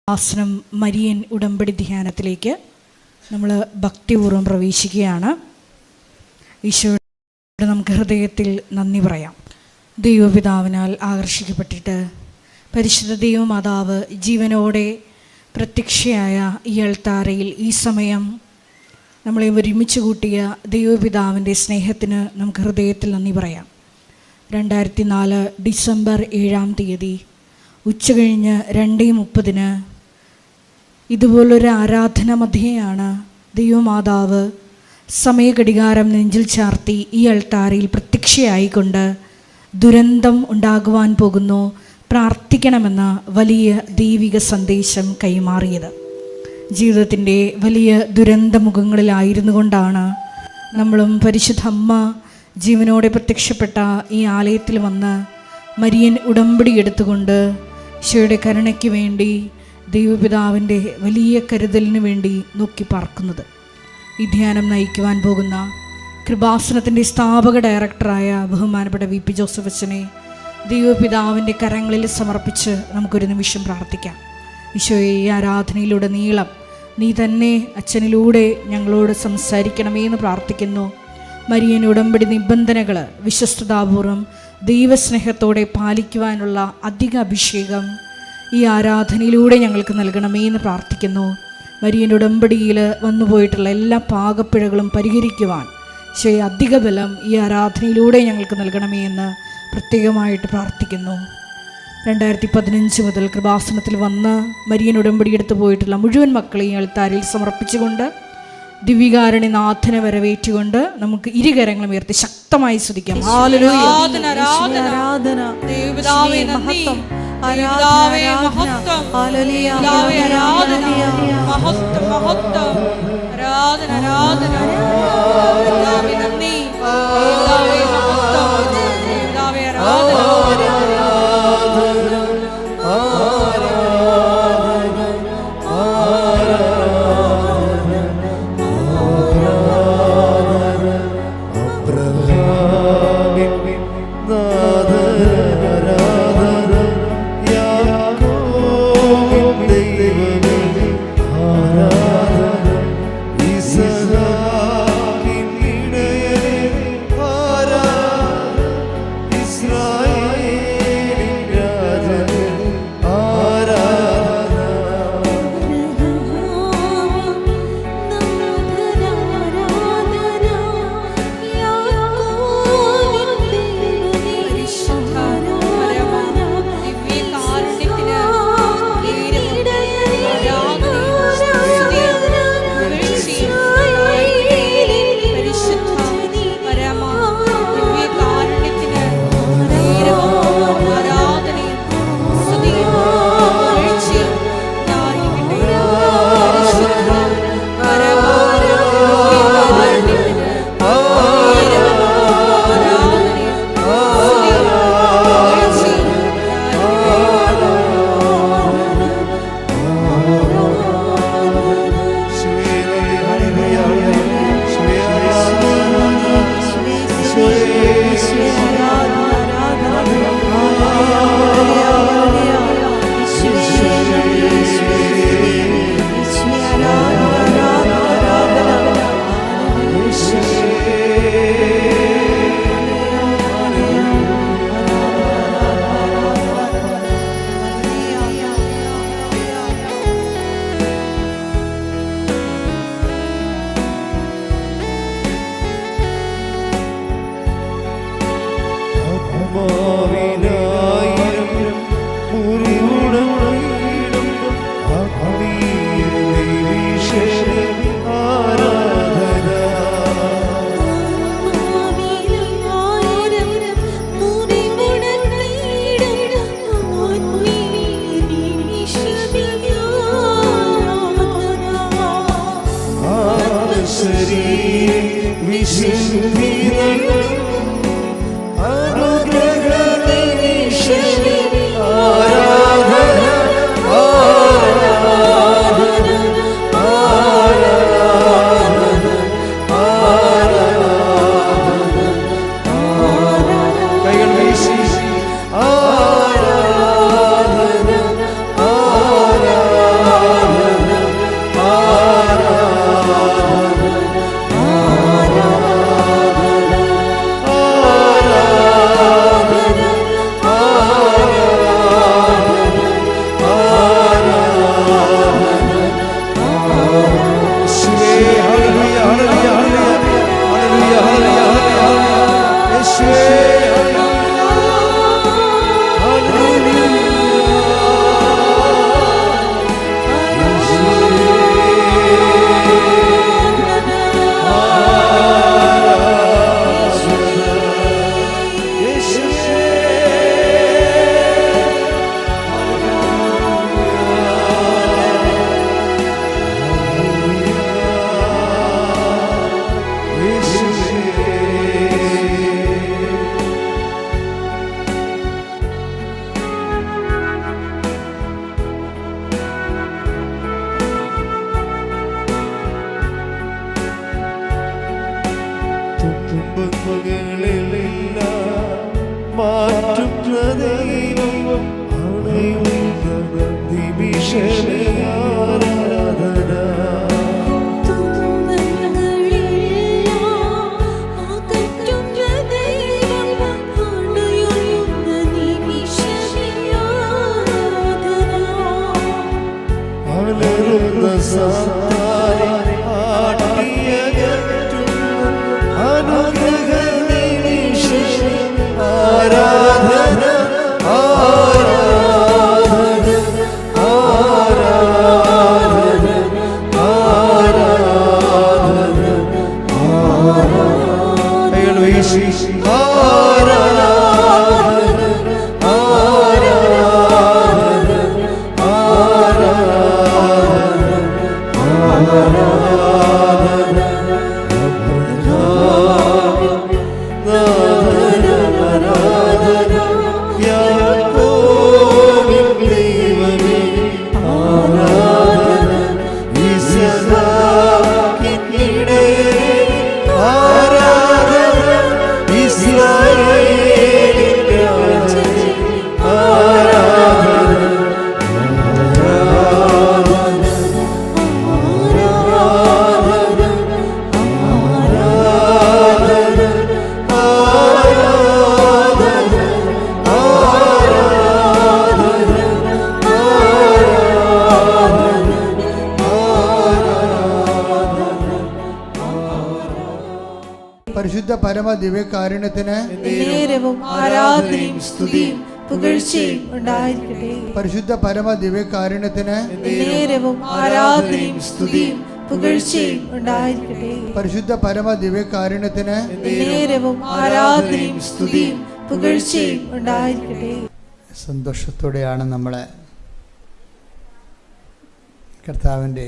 ആസനം മരിയൻ ഉടമ്പടി ധ്യാനത്തിലേക്ക് നമ്മൾ ഭക്തിപൂർവ്വം പ്രവേശിക്കുകയാണ്. ഈശോയോട് നമുക്ക് ഹൃദയത്തിൽ നന്ദി പറയാം. ദൈവപിതാവിനാൽ ആകർഷിക്കപ്പെട്ടിട്ട് പരിശുദ്ധ ദൈവമാതാവ് ജീവനോടെ പ്രത്യക്ഷയായ ഈ അൾത്താരയിൽ ഈ സമയം നമ്മളെ ഒരുമിച്ച് കൂട്ടിയ ദൈവപിതാവിൻ്റെ സ്നേഹത്തിന് നമുക്ക് ഹൃദയത്തിൽ നന്ദി പറയാം. 2004 ഡിസംബർ 7 ഉച്ചകഴിഞ്ഞ് 2:30 ഇതുപോലൊരു ആരാധന മധ്യയാണ് ദൈവമാതാവ് സമയഘടികാരം നെഞ്ചിൽ ചാർത്തി ഈ അൾത്താരയിൽ പ്രത്യക്ഷയായിക്കൊണ്ട് ദുരന്തം ഉണ്ടാകുവാൻ പോകുന്നു, പ്രാർത്ഥിക്കണമെന്ന വലിയ ദൈവിക സന്ദേശം കൈമാറിയത്. ജീവിതത്തിൻ്റെ വലിയ ദുരന്തമുഖങ്ങളിലായിരുന്നു കൊണ്ടാണ് നമ്മളും പരിശുദ്ധ അമ്മ ജീവനോടെ പ്രത്യക്ഷപ്പെട്ട ഈ ആലയത്തിൽ വന്ന് മരിയൻ ഉടമ്പടി എടുത്തുകൊണ്ട് ഈശോയുടെ കരുണയ്ക്ക് വേണ്ടി ദൈവപിതാവിൻ്റെ വലിയ കരുതലിന് വേണ്ടി നോക്കി പാർക്കുന്നത്. ഈ ധ്യാനം നയിക്കുവാൻ പോകുന്ന കൃപാസനത്തിൻ്റെ സ്ഥാപക ഡയറക്ടറായ ബഹുമാനപ്പെട്ട VP ജോസഫ് അച്ഛനെ ദൈവപിതാവിൻ്റെ കരങ്ങളിൽ സമർപ്പിച്ച് നമുക്കൊരു നിമിഷം പ്രാർത്ഥിക്കാം. ഈശോയെ, ഈ ആരാധനയിലൂടെ നീളം നീ തന്നെ അച്ഛനിലൂടെ ഞങ്ങളോട് സംസാരിക്കണമേ എന്ന് പ്രാർത്ഥിക്കുന്നു. മരിയൻ ഉടമ്പടി നിബന്ധനകൾ വിശ്വസ്തതാപൂർവം ദൈവസ്നേഹത്തോടെ പാലിക്കുവാനുള്ള അധിക അഭിഷേകം ഈ ആരാധനയിലൂടെ ഞങ്ങൾക്ക് നൽകണമേ എന്ന് പ്രാർത്ഥിക്കുന്നു. മരിയൻ ഉടമ്പടിയിൽ വന്നുപോയിട്ടുള്ള എല്ലാ പാകപ്പിഴകളും പരിഹരിക്കുവാൻ അധിക ബലം ഈ ആരാധനയിലൂടെ ഞങ്ങൾക്ക് നൽകണമേ എന്ന് പ്രത്യേകമായിട്ട് പ്രാർത്ഥിക്കുന്നു. 2015 മുതൽ കൃപാസനത്തിൽ വന്ന് മരിയൻ ഉടമ്പടി എടുത്തു പോയിട്ടുള്ള മുഴുവൻ മക്കളെയും അൾത്താരയിൽ സമർപ്പിച്ചുകൊണ്ട് ദിവികാരുണ്യനാഥനെ വരവേറ്റുകൊണ്ട് നമുക്ക് ഇരുകരങ്ങളും ഉയർത്തി ശക്തമായി സ്തുതിക്കാം. വിശുദ്ധി അനുഗ്രഹ മാറ്റുന്ന ദൈവം അണയുന്ന നിമിഷമേ ആരാധന. അലറുന്ന സാത്താനെ ആട്ടിയകറ്റുന്ന അനുഗ്രഹ നിമിഷമേ ആരാധന ആരാധന ആരാധന ആരാധന ആരാധന യേശുവേ ആരാധന പരിശുദ്ധ പരമ ദിവ്യകാരുണ്യത്തിന് നേരവും ആരാധനയും സ്തുതിയും പുകഴ്ചയും ഉണ്ടായിരിക്കട്ടെ. പരിശുദ്ധ പരമ ദിവ്യകാരുണ്യത്തിന് നേരവും ആരാധനയും സ്തുതിയും പുകഴ്ചയും ഉണ്ടായിരിക്കട്ടെ. പരിശുദ്ധ പരമ ദിവ്യകാരുണ്യത്തിന് നേരവും ആരാധനയും സ്തുതിയും പുകഴ്ചയും ഉണ്ടായിരിക്കട്ടെ. സന്തോഷത്തോടെയാണ് നമ്മൾ കർത്താവിൻ്റെ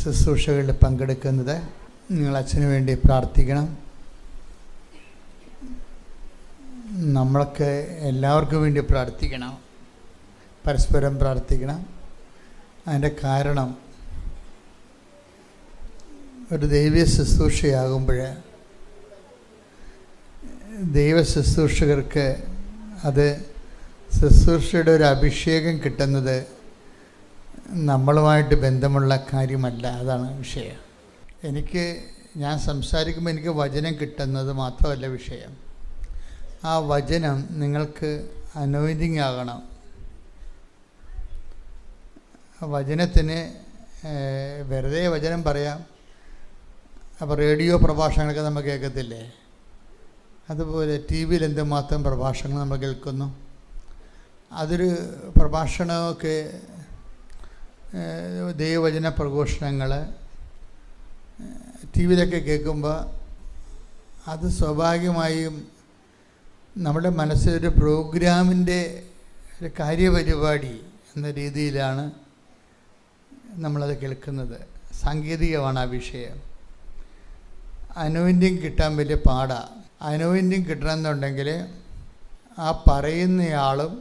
ശുശ്രൂഷകളിൽ പങ്കെടുക്കുന്നത്. നിങ്ങൾ അച്ഛന് വേണ്ടി പ്രാർത്ഥിക്കണം. നമ്മളൊക്കെ എല്ലാവർക്കും വേണ്ടി പ്രാർത്ഥിക്കണം, പരസ്പരം പ്രാർത്ഥിക്കണം. അതിൻ്റെ കാരണം ഒരു ദൈവീയ ശുശ്രൂഷയാകുമ്പോൾ ദൈവ ശുശ്രൂഷകർക്ക് അത് ശുശ്രൂഷയുടെ ഒരു അഭിഷേകം കിട്ടുന്നത് നമ്മളുമായിട്ട് ബന്ധമുള്ള കാര്യമല്ല. അതാണ് വിഷയം. ഞാൻ സംസാരിക്കുമ്പോൾ എനിക്ക് വചനം കിട്ടുന്നത് മാത്രമല്ല വിഷയം. ആ വചനം നിങ്ങൾക്ക് അനോയിൻറ്റിങ് ആകണം. വചനത്തിന് വെറുതെ വചനം പറയാം. അപ്പോൾ റേഡിയോ പ്രഭാഷണങ്ങളൊക്കെ നമ്മൾ കേൾക്കത്തില്ലേ? അതുപോലെ ടി വിയിൽ എന്തുമാത്രം പ്രഭാഷണങ്ങൾ നമ്മൾ കേൾക്കുന്നു. അതൊരു പ്രഭാഷണമൊക്കെ ദൈവവചന പ്രഘോഷണങ്ങൾ ടി വിയിലൊക്കെ കേൾക്കുമ്പോൾ അത് സ്വാഭാവികമായും നമ്മുടെ മനസ്സിലൊരു പ്രോഗ്രാമിൻ്റെ ഒരു കാര്യപരിപാടി എന്ന രീതിയിലാണ് നമ്മളത് കേൾക്കുന്നത്. സാങ്കേതികമാണ് ആ വിഷയം. അനോയിൻറ്റിങ് കിട്ടാൻ വലിയ പാടാണ്. അനോയിൻറ്റിങ് കിട്ടണമെന്നുണ്ടെങ്കിൽ ആ പറയുന്നയാളും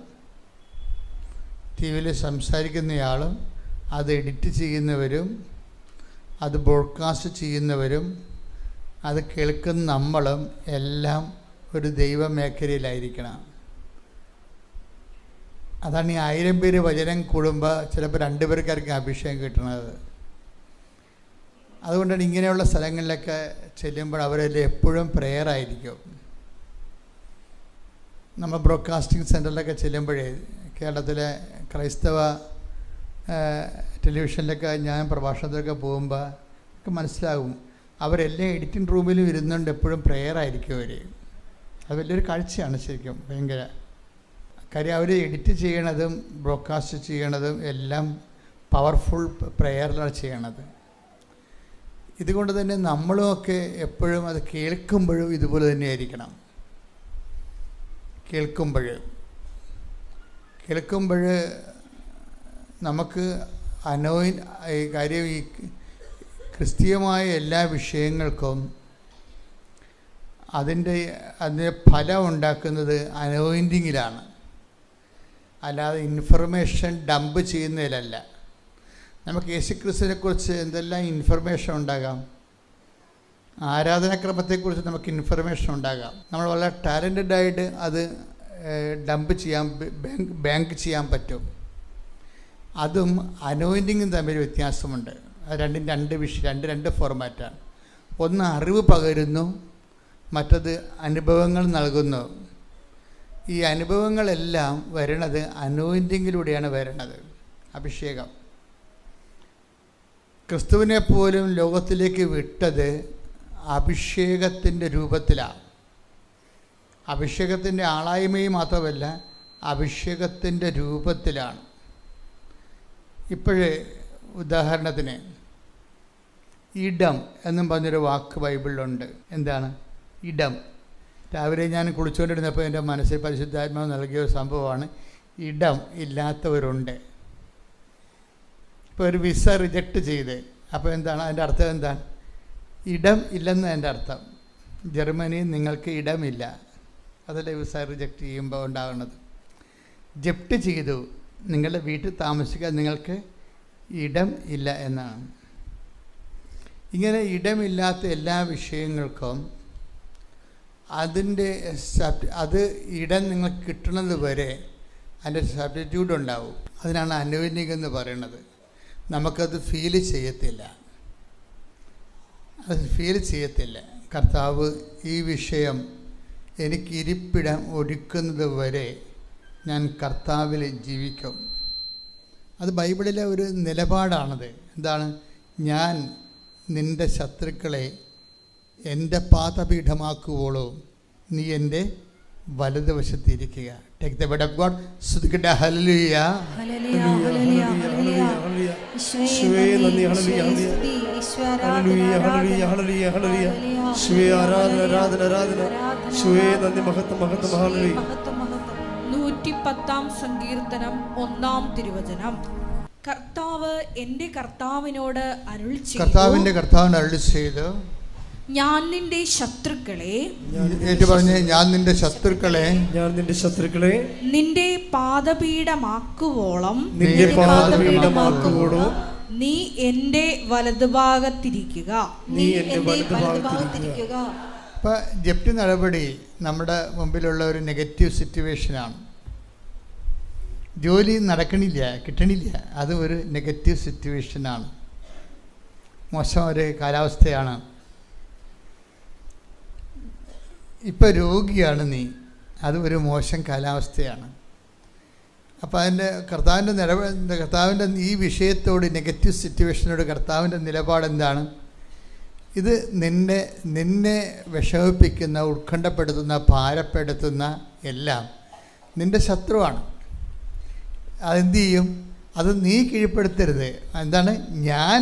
ടി വിയിൽ സംസാരിക്കുന്നയാളും അത് എഡിറ്റ് ചെയ്യുന്നവരും അത് ബ്രോഡ്കാസ്റ്റ് ചെയ്യുന്നവരും അത് കേൾക്കുന്ന നമ്മളും എല്ലാം ഒരു ദൈവമേഖലയിലായിരിക്കണം. അതാണ് ഈ 1000 പേര് വചനം കൂടുമ്പോൾ ചിലപ്പോൾ 2 പേർക്കായിരിക്കും അഭിഷേകം കിട്ടുന്നത്. അതുകൊണ്ടാണ് ഇങ്ങനെയുള്ള സ്ഥലങ്ങളിലൊക്കെ ചെല്ലുമ്പോൾ അവരെല്ലാം എപ്പോഴും പ്രെയറായിരിക്കും. നമ്മൾ ബ്രോഡ്കാസ്റ്റിംഗ് സെൻറ്ററിലൊക്കെ ചെല്ലുമ്പോഴേ കേരളത്തിലെ ക്രൈസ്തവ ടെലിവിഷനിലൊക്കെ ഞാൻ പ്രഭാഷണത്തിലൊക്കെ പോകുമ്പോൾ ഒക്കെ മനസ്സിലാകും അവരെല്ലാം എഡിറ്റിംഗ് റൂമിലും ഇരുന്നുകൊണ്ട് എപ്പോഴും പ്രെയറായിരിക്കും അവർ. അത് വലിയൊരു കാഴ്ചയാണ് ശരിക്കും, ഭയങ്കര. കാര്യം അവർ എഡിറ്റ് ചെയ്യണതും ബ്രോഡ്കാസ്റ്റ് ചെയ്യണതും എല്ലാം പവർഫുൾ പ്രെയറിലാണ് ചെയ്യണത്. ഇതുകൊണ്ട് തന്നെ നമ്മളുമൊക്കെ എപ്പോഴും അത് കേൾക്കുമ്പോഴും ഇതുപോലെ തന്നെയായിരിക്കണം. കേൾക്കുമ്പോൾ നമുക്ക് കാര്യം ഈ ക്രിസ്തീയമായ എല്ലാ വിഷയങ്ങൾക്കും അതിൻ്റെ ഫലം ഉണ്ടാക്കുന്നത് അനോയിൻറ്റിങ്ങിലാണ്, അല്ലാതെ ഇൻഫർമേഷൻ ഡംപ് ചെയ്യുന്നതിലല്ല. നമുക്ക് യേശുക്രിസ്തുവിനെക്കുറിച്ച് എന്തെല്ലാം ഇൻഫർമേഷൻ ഉണ്ടാകാം. ആരാധനാക്രമത്തെക്കുറിച്ച് നമുക്ക് ഇൻഫർമേഷൻ ഉണ്ടാകാം. നമ്മൾ വളരെ ടാലൻറ്റഡായിട്ട് അത് ഡംപ് ചെയ്യാൻ ബാങ്ക് ചെയ്യാൻ പറ്റും. അതും അനോയിൻറ്റിങ്ങും തമ്മിൽ വ്യത്യാസമുണ്ട്. അത് രണ്ട് ഫോർമാറ്റാണ്. ഒന്ന് അറിവ് പകരുന്നു, മറ്റത് അനുഭവങ്ങൾ നൽകുന്നു. ഈ അനുഭവങ്ങളെല്ലാം വരണത് അനോയിൻറ്റിങ്ങിലൂടെയാണ് വരണത്. അഭിഷേകം ക്രിസ്തുവിനെ പോലും ലോകത്തിലേക്ക് വിട്ടത് അഭിഷേകത്തിൻ്റെ രൂപത്തിലാണ്. അഭിഷേകത്തിൻ്റെ ആളായ്മയും മാത്രമല്ല, അഭിഷേകത്തിൻ്റെ രൂപത്തിലാണ്. ഇപ്പോഴേ ഉദാഹരണത്തിന് ഇടം എന്നും പറഞ്ഞൊരു വാക്ക് ബൈബിളിലുണ്ട്. എന്താണ് ഇടം? രാവിലെ ഞാൻ കുളിച്ചുകൊണ്ടിരുന്നപ്പോൾ എൻ്റെ മനസ്സിൽ പരിശുദ്ധാത്മാവ് നൽകിയ ഒരു സംഭവമാണ്. ഇടം ഇല്ലാത്തവരുണ്ട്. ഇപ്പോൾ ഒരു വിസ റിജക്റ്റ് ചെയ്ത്, അപ്പോൾ എന്താണ് അതിൻ്റെ അർത്ഥം? എന്താണ്? ഇടം ഇല്ലെന്ന് എൻ്റെ അർത്ഥം. ജർമ്മനിയിൽ നിങ്ങൾക്ക് ഇടമില്ല. അതല്ലേ വിസ റിജക്റ്റ് ചെയ്യുമ്പോൾ ഉണ്ടാകുന്നത്. ജപ്റ്റ് ചെയ്തു, നിങ്ങളുടെ വീട്ടിൽ താമസിക്കാൻ നിങ്ങൾക്ക് ഇടം ഇല്ല എന്നാണ്. ഇങ്ങനെ ഇടമില്ലാത്ത എല്ലാ വിഷയങ്ങൾക്കും അത് ഇടം നിങ്ങൾക്ക് കിട്ടുന്നത് വരെ അതിൻ്റെ സബ്സ്റ്റിറ്റ്യൂട്ട് ഉണ്ടാവും. അതിനാണ് അനോയിൻറ്റിങ് എന്ന് പറയുന്നത്. നമുക്കത് ഫീൽ ചെയ്യത്തില്ല. കർത്താവ് ഈ വിഷയം എനിക്ക് ഇരിപ്പിടം ഒരുക്കുന്നത് വരെ ഞാൻ കർത്താവിൽ ജീവിക്കും. അത് ബൈബിളിലെ ഒരു നിലപാടാണത്. എന്താണ്? ഞാൻ നിൻ്റെ ശത്രുക്കളെ എൻ്റെ പാദപീഠമാക്കുവോളൂ നീ എൻ്റെ വലതുവശത്തിരിക്കുക. Take the word of God. സ്തുതിക്കട്ടെ. ഹല്ലേലൂയ, ഹല്ലേലൂയ, ഹല്ലേലൂയ, ഹല്ലേലൂയ. യേശുവേ നന്ദി. ഹല്ലേലൂയ, ഹല്ലേലൂയ, ഹല്ലേലൂയ, ഹല്ലേലൂയ, ഹല്ലേലൂയ. യേശുവേ ആരാധന. യേശുവേ നന്ദി. മഹത്വം. ഹല്ലേലൂയ. 110 സങ്കീർത്തനം 1 തിരുവചനം. കർത്താവ് എൻ്റെ കർത്താവിനോട് അരുളി ചെയ്തു, ഞാൻ നിന്റെ ശത്രുക്കളെ നിന്റെ പാദപീഠമാക്കുവോളം നീ എൻ്റെ വലതുഭാഗത്തിരിക്കുക. ഇപ്പം ജപ്തി നടപടി നമ്മുടെ മുമ്പിലുള്ള ഒരു നെഗറ്റീവ് സിറ്റുവേഷനാണ്. ജോലി കിട്ടണില്ല. അത് ഒരു നെഗറ്റീവ് സിറ്റുവേഷനാണ്. മോശം ഒരു കാലാവസ്ഥയാണ്. ഇപ്പം രോഗിയാണ് നീ, അത് ഒരു മോശം കാലാവസ്ഥയാണ്. അപ്പോൾ അതിൻ്റെ കർത്താവിൻ്റെ ഈ വിഷയത്തോട്, നെഗറ്റീവ് സിറ്റുവേഷനോട് കർത്താവിൻ്റെ നിലപാട് എന്താണ്? ഇത് നിന്നെ വിഷമിപ്പിക്കുന്ന, ഉത്കണ്ഠപ്പെടുത്തുന്ന, ഭാരപ്പെടുത്തുന്ന എല്ലാം നിൻ്റെ ശത്രുവാണ്. അതെന്ത് ചെയ്യും? അത് നീ കീഴ്പ്പെടുത്തരുത്. എന്താണ്? ഞാൻ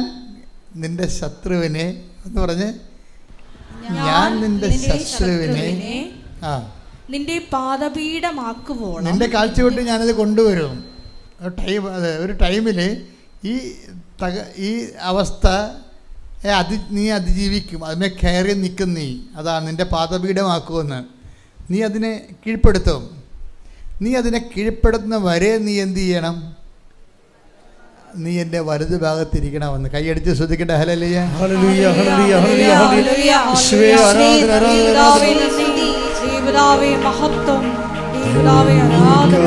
നിൻ്റെ ശത്രുവിനെ എന്ന് പറഞ്ഞ്, ഞാൻ നിൻ്റെ ശത്രുവിനെ നിന്റെ പാദപീഠമാക്കുവോളം, നിന്റെ കാഴ്ചവെട്ട് ഞാനത് കൊണ്ടുവരും. ഒരു ടൈമിൽ ഈ അവസ്ഥ നീ അതിജീവിക്കും. അതിനെ കയറി നിൽക്കും നീ. അതാണ് നിന്റെ പാദപീഠമാക്കുമെന്ന്. നീ അതിനെ കീഴ്പ്പെടുത്തും. നീ അതിനെ കീഴ്പ്പെടുത്തുന്ന വരെ നീ എന്ത് ചെയ്യണം? നീ എൻ്റെ വലതു ഭാഗത്തിരിക്കണമെന്ന്. കൈയടിച്ച് ശ്രദ്ധിക്കട്ടെ. ഹല്ലേലൂയ, ഹല്ലേലൂയ, ഹല്ലേലൂയ, ഹല്ലേലൂയ. യേശുവേ ദേവദാവേ മഹത്വം, ദേവദാവേ ആരാധന.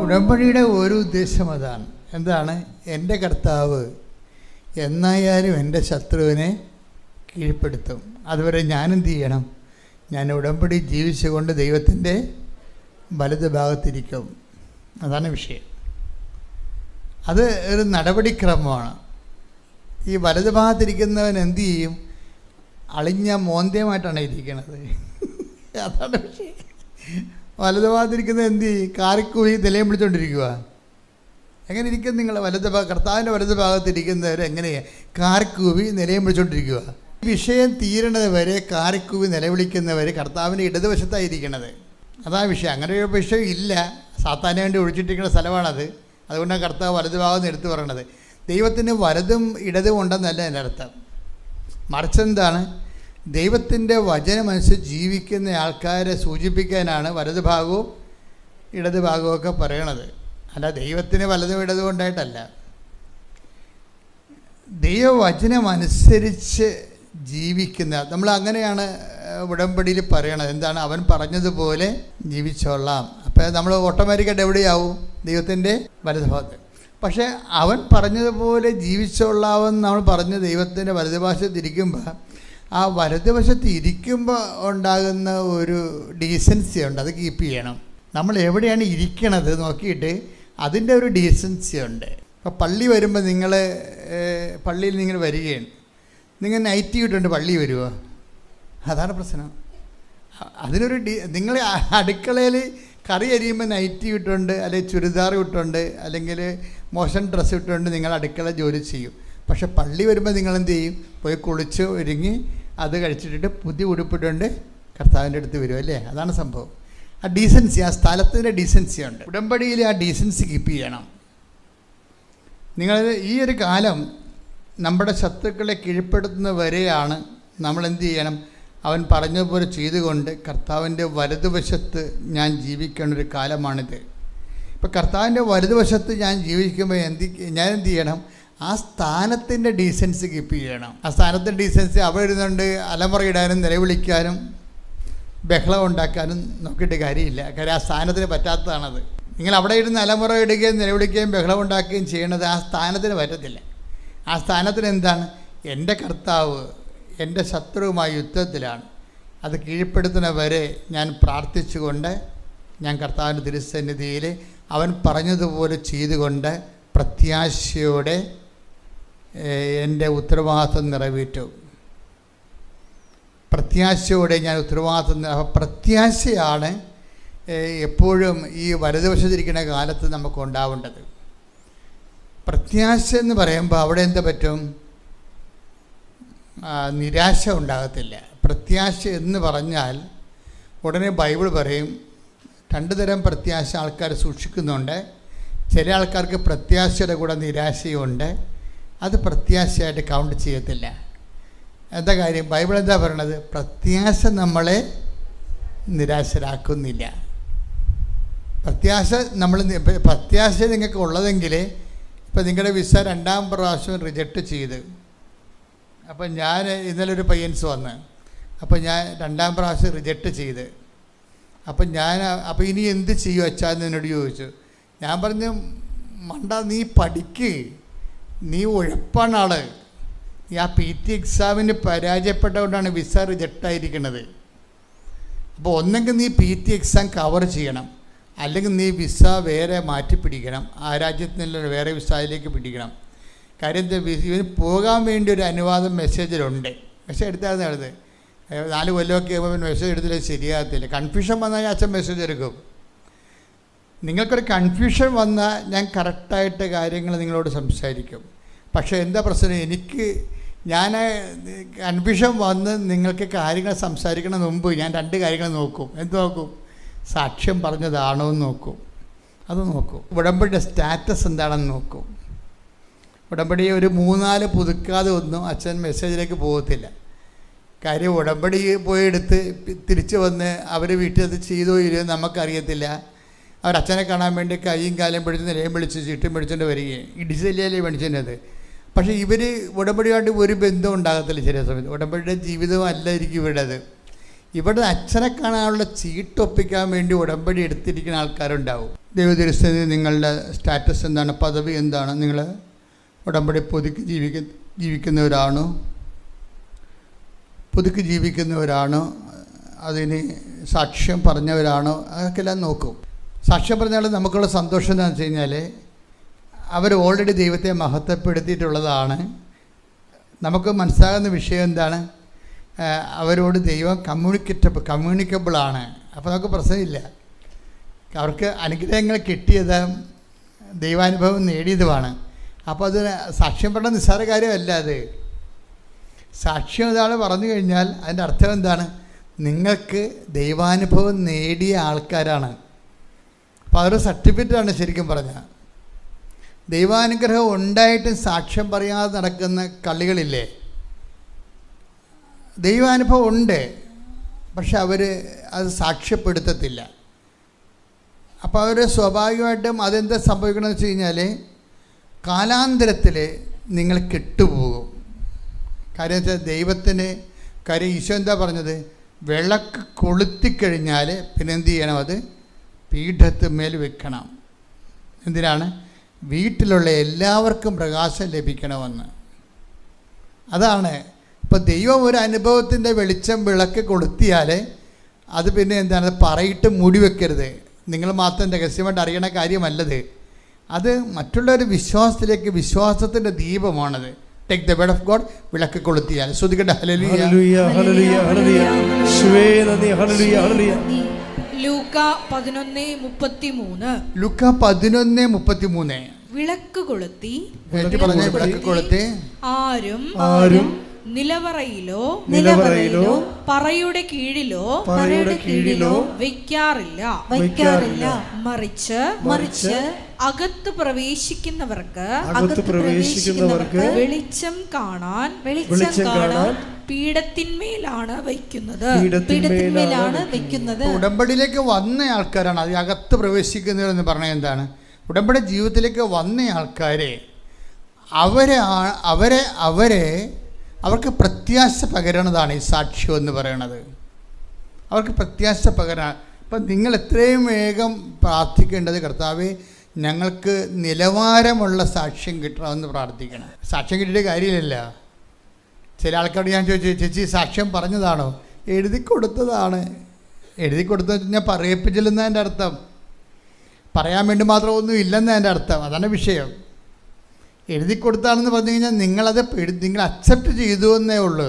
ഉടമ്പടിയുടെ ഒരു ഉദ്ദേശം അതാണ്. എന്താണ്? എൻ്റെ കർത്താവ് എന്നായാലും എൻ്റെ ശത്രുവിനെ കീഴ്പ്പെടുത്തും. അതുവരെ ഞാനെന്ത് ചെയ്യണം? ഞാൻ ഉടമ്പടി ജീവിച്ചുകൊണ്ട് ദൈവത്തിൻ്റെ വലത് ഭാഗത്തിരിക്കും. അതാണ് വിഷയം. അത് ഒരു നടപടിക്രമമാണ്. ഈ വലത് ഭാഗത്തിരിക്കുന്നവൻ എന്തു ചെയ്യും? അളിഞ്ഞ മോന്തയുമായിട്ടാണ് ഇരിക്കുന്നത്. അതാണ് വിഷയം. വലത് ഭാഗത്തിരിക്കുന്നത് എന്ത് ചെയ്യും? കാറിക്കൂവി നിലയം പിടിച്ചോണ്ടിരിക്കുക. എങ്ങനെ ഇരിക്കും നിങ്ങൾ? കർത്താവിൻ്റെ വലത് ഭാഗത്തിരിക്കുന്നവർ എങ്ങനെയാണ്? കാർക്കൂവി നിലയം വിളിച്ചുകൊണ്ടിരിക്കുക. വിഷയം തീരണത് വരെ കാർക്കൂവി നിലവിളിക്കുന്നവർ കർത്താവിൻ്റെ ഇടതുവശത്തായിരിക്കണത്. അതാ വിഷയം. അങ്ങനെ ഒരു വിഷയം ഇല്ല. സാത്താന് വേണ്ടി ഒഴിച്ചിട്ടിരിക്കുന്ന സ്ഥലമാണത്. അതുകൊണ്ടാണ് കർത്താവ് വലതു ഭാഗം എന്ന് എടുത്തു പറയണത്. ദൈവത്തിന് വലതും ഇടതും ഉണ്ടെന്നല്ല എൻ്റെ അർത്ഥം. മറിച്ചെന്താണ്? ദൈവത്തിൻ്റെ വചനമനുസരിച്ച് ജീവിക്കുന്ന ആൾക്കാരെ സൂചിപ്പിക്കാനാണ് വലതു ഭാഗവും ഇടതു ഭാഗവും ഒക്കെ പറയണത്. അല്ല ദൈവത്തിന് വലതും ഇടതും ഉണ്ടായിട്ടല്ല. ദൈവവചനമനുസരിച്ച് ജീവിക്കുന്ന നമ്മൾ അങ്ങനെയാണ് ഉടമ്പടിയിൽ പറയണത്. എന്താണ്? അവൻ പറഞ്ഞതുപോലെ ജീവിച്ചോളാം. അപ്പോൾ നമ്മൾ ഓട്ടോമാറ്റിക്കായിട്ട് എവിടെയാവും? ദൈവത്തിൻ്റെ വലതുഭാഗത്ത്. പക്ഷേ അവൻ പറഞ്ഞതുപോലെ ജീവിച്ചോളാമെന്ന് നമ്മൾ പറഞ്ഞ് ദൈവത്തിൻ്റെ വലതുവശത്ത് ഇരിക്കുമ്പോൾ, ആ വലതുവശത്ത് ഇരിക്കുമ്പോൾ ഉണ്ടാകുന്ന ഒരു ഡീസൻസി ഉണ്ട്. അത് കീപ്പ് ചെയ്യണം. നമ്മൾ എവിടെയാണ് ഇരിക്കണത് നോക്കിയിട്ട് അതിൻ്റെ ഒരു ഡീസൻസി ഉണ്ട്. ഇപ്പോൾ പള്ളി വരുമ്പോൾ പള്ളിയിൽ നിങ്ങൾ വരികയാണ്, നിങ്ങൾ നൈറ്റി ഇട്ടുകൊണ്ട് പള്ളി വരുമോ? അതാണ് പ്രശ്നം. അതിനൊരു നിങ്ങൾ അടുക്കളയിൽ കറി അരിയുമ്പോൾ നൈറ്റി ഇട്ടുകൊണ്ട് അല്ലെങ്കിൽ ചുരിദാർ ഇട്ടുകൊണ്ട് അല്ലെങ്കിൽ മോശം ഡ്രസ്സ് ഇട്ടുകൊണ്ട് നിങ്ങൾ അടുക്കള ജോലി ചെയ്യും. പക്ഷെ പള്ളി വരുമ്പോൾ നിങ്ങൾ എന്ത് ചെയ്യും? പോയി കുളിച്ച് ഒരുങ്ങി അത് കഴിച്ചിട്ടിട്ട് പുതിയ ഉടുപ്പിട്ടുകൊണ്ട് കർത്താവിൻ്റെ അടുത്ത് വരും അല്ലേ? അതാണ് സംഭവം. ആ ഡീസൻസി, ആ സ്ഥലത്തിൻ്റെ ഡീസൻസി ഉണ്ട്. ഉടമ്പടിയിൽ ആ ഡീസൻസി കീപ്പ് ചെയ്യണം. നിങ്ങൾ ഈ ഒരു കാലം നമ്മുടെ ശത്രുക്കളെ കീഴ്പ്പെടുത്തുന്ന വരെയാണ് നമ്മൾ എന്ത് ചെയ്യണം? അവൻ പറഞ്ഞതുപോലെ ചെയ്തുകൊണ്ട് കർത്താവിൻ്റെ വലതുവശത്ത് ഞാൻ ജീവിക്കേണ്ട ഒരു കാലമാണിത്. ഇപ്പം കർത്താവിൻ്റെ വലതുവശത്ത് ഞാൻ ജീവിക്കുമ്പോൾ ഞാൻ എന്ത് ചെയ്യണം? ആ സ്ഥാനത്തിൻ്റെ ഡീസൻസി കീപ്പ് ചെയ്യണം. ആ സ്ഥാനത്തിൻ്റെ ഡീസൻസി അവിടെ ഇരുന്നുകൊണ്ട് അലമുറയിടാനും നിലവിളിക്കാനും ബഹളം ഉണ്ടാക്കാനും നോക്കിയിട്ട് കാര്യമില്ല. കാര്യം ആ സ്ഥാനത്തിന് പറ്റാത്തതാണത്. നിങ്ങൾ അവിടെ ഇരുന്ന് അലമുറ ഇടുകയും നിലവിളിക്കുകയും ബഹളം ഉണ്ടാക്കുകയും ചെയ്യണത് ആ സ്ഥാനത്തിന് പറ്റത്തില്ല. ആ സ്ഥാനത്തിന് എന്താണ്? എൻ്റെ കർത്താവ് എൻ്റെ ശത്രുവുമായി യുദ്ധത്തിലാണ്. അത് കീഴ്പ്പെടുത്തുന്ന വരെ ഞാൻ പ്രാർത്ഥിച്ചുകൊണ്ട് ഞാൻ കർത്താവിൻ്റെ തിരുസന്നിധിയിൽ അവൻ പറഞ്ഞതുപോലെ ചെയ്തുകൊണ്ട് പ്രത്യാശയോടെ എൻ്റെ ഉത്തരവാദിത്വം നിറവേറ്റും. പ്രത്യാശയോടെ ഞാൻ ഉത്തരവാദിത്വം. പ്രത്യാശയാണ് എപ്പോഴും ഈ വലതുവശത്തിരിക്കുന്ന കാലത്ത് നമുക്ക് ഉണ്ടാവേണ്ടത്. പ്രത്യാശ എന്ന് പറയുമ്പോൾ അവിടെ എന്താ പറ്റും? നിരാശ ഉണ്ടാകത്തില്ല. പ്രത്യാശ എന്ന് പറഞ്ഞാൽ ഉടനെ ബൈബിൾ പറയും രണ്ട് തരം പ്രത്യാശ ആൾക്കാർ സൂക്ഷിക്കുന്നുണ്ട്. ചില ആൾക്കാർക്ക് പ്രത്യാശയുടെ കൂടെ നിരാശയുണ്ട്. അത് പ്രത്യാശയായിട്ട് കൗണ്ട് ചെയ്യത്തില്ല. എന്താ കാര്യം? ബൈബിൾ എന്താ പറയണത്? പ്രത്യാശ നമ്മളെ നിരാശരാക്കുന്നില്ല. പ്രത്യാശ നിങ്ങൾക്ക് ഉള്ളതെങ്കിൽ ഇപ്പം നിങ്ങളുടെ വിസ 2ാം പ്രാവശ്യം റിജക്റ്റ് ചെയ്ത്, അപ്പം ഞാൻ ഇന്നലെ ഒരു പയ്യൻസ് വന്ന്, അപ്പം ഞാൻ 2ാം പ്രാവശ്യം റിജക്റ്റ് ചെയ്ത്, അപ്പം ഇനി എന്ത് ചെയ്യും അച്ഛാന്ന് എന്നോട് ചോദിച്ചു. ഞാൻ പറഞ്ഞു, മണ്ട നീ പഠിക്ക്, നീ ഉഴപ്പാണ് ആള്. ഈ ആ PT എക്സാമിന് പരാജയപ്പെട്ടതുകൊണ്ടാണ് വിസ റിജക്റ്റായിരിക്കുന്നത്. അപ്പോൾ ഒന്നെങ്കിൽ നീ PT എക്സാം കവർ ചെയ്യണം, അല്ലെങ്കിൽ നീ വിസ വേറെ മാറ്റി പിടിക്കണം. ആ രാജ്യത്തിൽ നിന്ന് വേറെ വിസയിലേക്ക് പിടിക്കണം. കാര്യം ഇവന് പോകാൻ വേണ്ടി ഒരു അനുവാദം മെസ്സേജിലുണ്ട്. മെസ്സേജ് എടുത്താൽ എടുത്ത് 4 കൊല്ലമൊക്കെ ആകുമ്പോൾ മെസ്സേജ് എടുത്തില്ല, ശരിയാകത്തില്ല. കൺഫ്യൂഷൻ വന്നാൽ അച്ഛൻ മെസ്സേജ് എടുക്കും. നിങ്ങൾക്കൊരു കൺഫ്യൂഷൻ വന്നാൽ ഞാൻ കറക്റ്റായിട്ട് കാര്യങ്ങൾ നിങ്ങളോട് സംസാരിക്കും. പക്ഷേ എന്താ പ്രശ്നം? ഞാൻ കൺഫ്യൂഷൻ വന്ന് നിങ്ങൾക്ക് കാര്യങ്ങൾ സംസാരിക്കണ മുമ്പ് ഞാൻ 2 കാര്യങ്ങൾ നോക്കും. എന്ത് നോക്കും? സാക്ഷ്യം പറഞ്ഞതാണോ എന്ന് നോക്കും. അത് നോക്കും. ഉടമ്പടിയുടെ സ്റ്റാറ്റസ് എന്താണെന്ന് നോക്കും. ഉടമ്പടി ഒരു 3-4 പുതുക്കാതെ ഒന്നും അച്ഛൻ മെസ്സേജിലേക്ക് പോകത്തില്ല. കാര്യം ഉടമ്പടി പോയെടുത്ത് തിരിച്ച് വന്ന് അവർ വീട്ടിൽ അത് ചെയ്തോ ഇല്ലയോ നമുക്കറിയത്തില്ല. അവരച്ഛനെ കാണാൻ വേണ്ടി കൈയും കാലും പിടിച്ച് നിലയും പിടിച്ച് ചീട്ടും പിടിച്ചുകൊണ്ട് വരികയും ഇടിച്ചല്ലേ മേടിച്ചത്. പക്ഷേ ഇവർ ഉടമ്പടിയായിട്ട് ഒരു ബന്ധം ഉണ്ടാകത്തില്ല. ചില സമയത്ത് ഉടമ്പടിയുടെ ജീവിതം അല്ലായിരിക്കും ഇവിടെ അച്ഛനെ കാണാനുള്ള ചീട്ടൊപ്പിക്കാൻ വേണ്ടി ഉടമ്പടി എടുത്തിരിക്കുന്ന ആൾക്കാരുണ്ടാവും. ദൈവതിരുസ്ഥിതി നിങ്ങളുടെ സ്റ്റാറ്റസ് എന്താണ്? പദവി എന്താണ്? നിങ്ങൾ ഉടമ്പടി പുതുക്കി ജീവിക്കുന്നവരാണോ? അതിന് സാക്ഷ്യം പറഞ്ഞവരാണോ? അതൊക്കെല്ലാം നോക്കും. സാക്ഷ്യം പറഞ്ഞാൽ നമുക്കുള്ള സന്തോഷം എന്താണെന്ന് വെച്ച് കഴിഞ്ഞാൽ അവർ ഓൾറെഡി ദൈവത്തെ മഹത്വപ്പെടുത്തിയിട്ടുള്ളതാണ്. നമുക്ക് മനസ്സിലാകുന്ന വിഷയം എന്താണ്? അവരോട് ദൈവം കമ്മ്യൂണിക്കബിളാണ്. അപ്പോൾ നമുക്ക് പ്രശ്നമില്ല. അവർക്ക് അനുഗ്രഹങ്ങൾ കിട്ടിയത് ദൈവാനുഭവം നേടിയതുമാണ്. അപ്പോൾ അത് സാക്ഷ്യം പറഞ്ഞ നിസ്സാര കാര്യമല്ല. അത് സാക്ഷ്യം ഒരാൾ പറഞ്ഞു കഴിഞ്ഞാൽ അതിൻ്റെ അർത്ഥം എന്താണ്? നിങ്ങൾക്ക് ദൈവാനുഭവം നേടിയ ആൾക്കാരാണ്. അപ്പോൾ അതൊരു സർട്ടിഫിക്കറ്റാണ് ശരിക്കും പറഞ്ഞാൽ. ദൈവാനുഗ്രഹം ഉണ്ടായിട്ടും സാക്ഷ്യം പറയാതെ നടക്കുന്ന കളികളില്ലേ? ദൈവാനുഭവം ഉണ്ട്, പക്ഷെ അവർ അത് സാക്ഷ്യപ്പെടുത്തത്തില്ല. അപ്പോൾ അവർ സ്വാഭാവികമായിട്ടും അതെന്താ സംഭവിക്കണമെന്ന് വെച്ച് കഴിഞ്ഞാൽ കാലാന്തരത്തിൽ നിങ്ങൾ കെട്ടുപോകും. കാര്യം വെച്ചാൽ ദൈവത്തിന് കാര്യം ഈശോ എന്താ പറഞ്ഞത്? വിളക്ക് കൊളുത്തിക്കഴിഞ്ഞാൽ പിന്നെ എന്ത് ചെയ്യണം? അത് പീഠത്തിന്മേൽ വെക്കണം. എന്തിനാണ്? വീട്ടിലുള്ള എല്ലാവർക്കും പ്രകാശം ലഭിക്കണമെന്ന്. അതാണ്. ഇപ്പോൾ ദൈവം ഒരു അനുഭവത്തിൻ്റെ വെളിച്ചം വിളക്ക് കൊളുത്തിയാൽ അത് പിന്നെ എന്താണ്? പറയിട്ട് മൂടി വെക്കരുത്. നിങ്ങൾ മാത്രം രഹസ്യമായിട്ട് അറിയണ കാര്യമല്ലത്. അത് മറ്റുള്ളവർ വിശ്വാസത്തിലേക്ക്, വിശ്വാസത്തിൻ്റെ ദീപമാണത്. Take the word of God. വിളക്ക് കൊളുത്തിയാൽ ശ്രദ്ധിക്കട്ടെ. ഹല്ലേലൂയ ഹല്ലേലൂയ ഹല്ലേലൂയ യേശുവേ നന്ദി. ഹല്ലേലൂയ ഹല്ലേലൂയ. ലൂക്ക 11:33. ലൂക്ക 11:33. വിളക്ക് കൊളുത്തി പറഞ്ഞ വിളക്ക് കൊളുത്തി ആരും നിലവറയിലോ പറയുടെ കീഴിലോ വയ്ക്കാറില്ല. മറിച്ച് അകത്ത് പ്രവേശിക്കുന്നവർക്ക് വെളിച്ചം കാണാൻ പീഠത്തിന്മേലാണ് വയ്ക്കുന്നത്. ഉടമ്പടിയിലേക്ക് വന്ന ആൾക്കാരാണ് അത് അകത്ത് പ്രവേശിക്കുന്നതെന്ന് പറഞ്ഞാൽ എന്താണ്? ഉടമ്പടി ജീവിതത്തിലേക്ക് വന്ന ആൾക്കാരെ അവർക്ക് പ്രത്യാശ പകരണതാണ് ഈ സാക്ഷ്യം എന്ന് പറയുന്നത്. അവർക്ക് പ്രത്യാശ പകരാൻ. അപ്പം നിങ്ങൾ എത്രയും വേഗം പ്രാർത്ഥിക്കേണ്ടത്, കർത്താവേ ഞങ്ങൾക്ക് നിലവാരമുള്ള സാക്ഷ്യം കിട്ടണമെന്ന് പ്രാർത്ഥിക്കണം. സാക്ഷ്യം കിട്ടിയിട്ട് കാര്യമില്ല. ചില ആൾക്കാരോട് ഞാൻ ചോദിച്ചു, ചേച്ചി സാക്ഷ്യം പറഞ്ഞതാണോ? എഴുതി കൊടുത്തതാണ്. എഴുതി കൊടുത്തതെന്ന് വെച്ചാൽ പറയിപ്പിച്ചില്ലെന്ന് എൻ്റെ അർത്ഥം. പറയാൻ വേണ്ടി മാത്രം ഒന്നും ഇല്ലെന്ന് എൻ്റെ അർത്ഥം. അതാണ് വിഷയം. എഴുതി കൊടുത്താണെന്ന് പറഞ്ഞു കഴിഞ്ഞാൽ നിങ്ങൾ അക്സെപ്റ്റ് ചെയ്തു എന്നേ ഉള്ളൂ.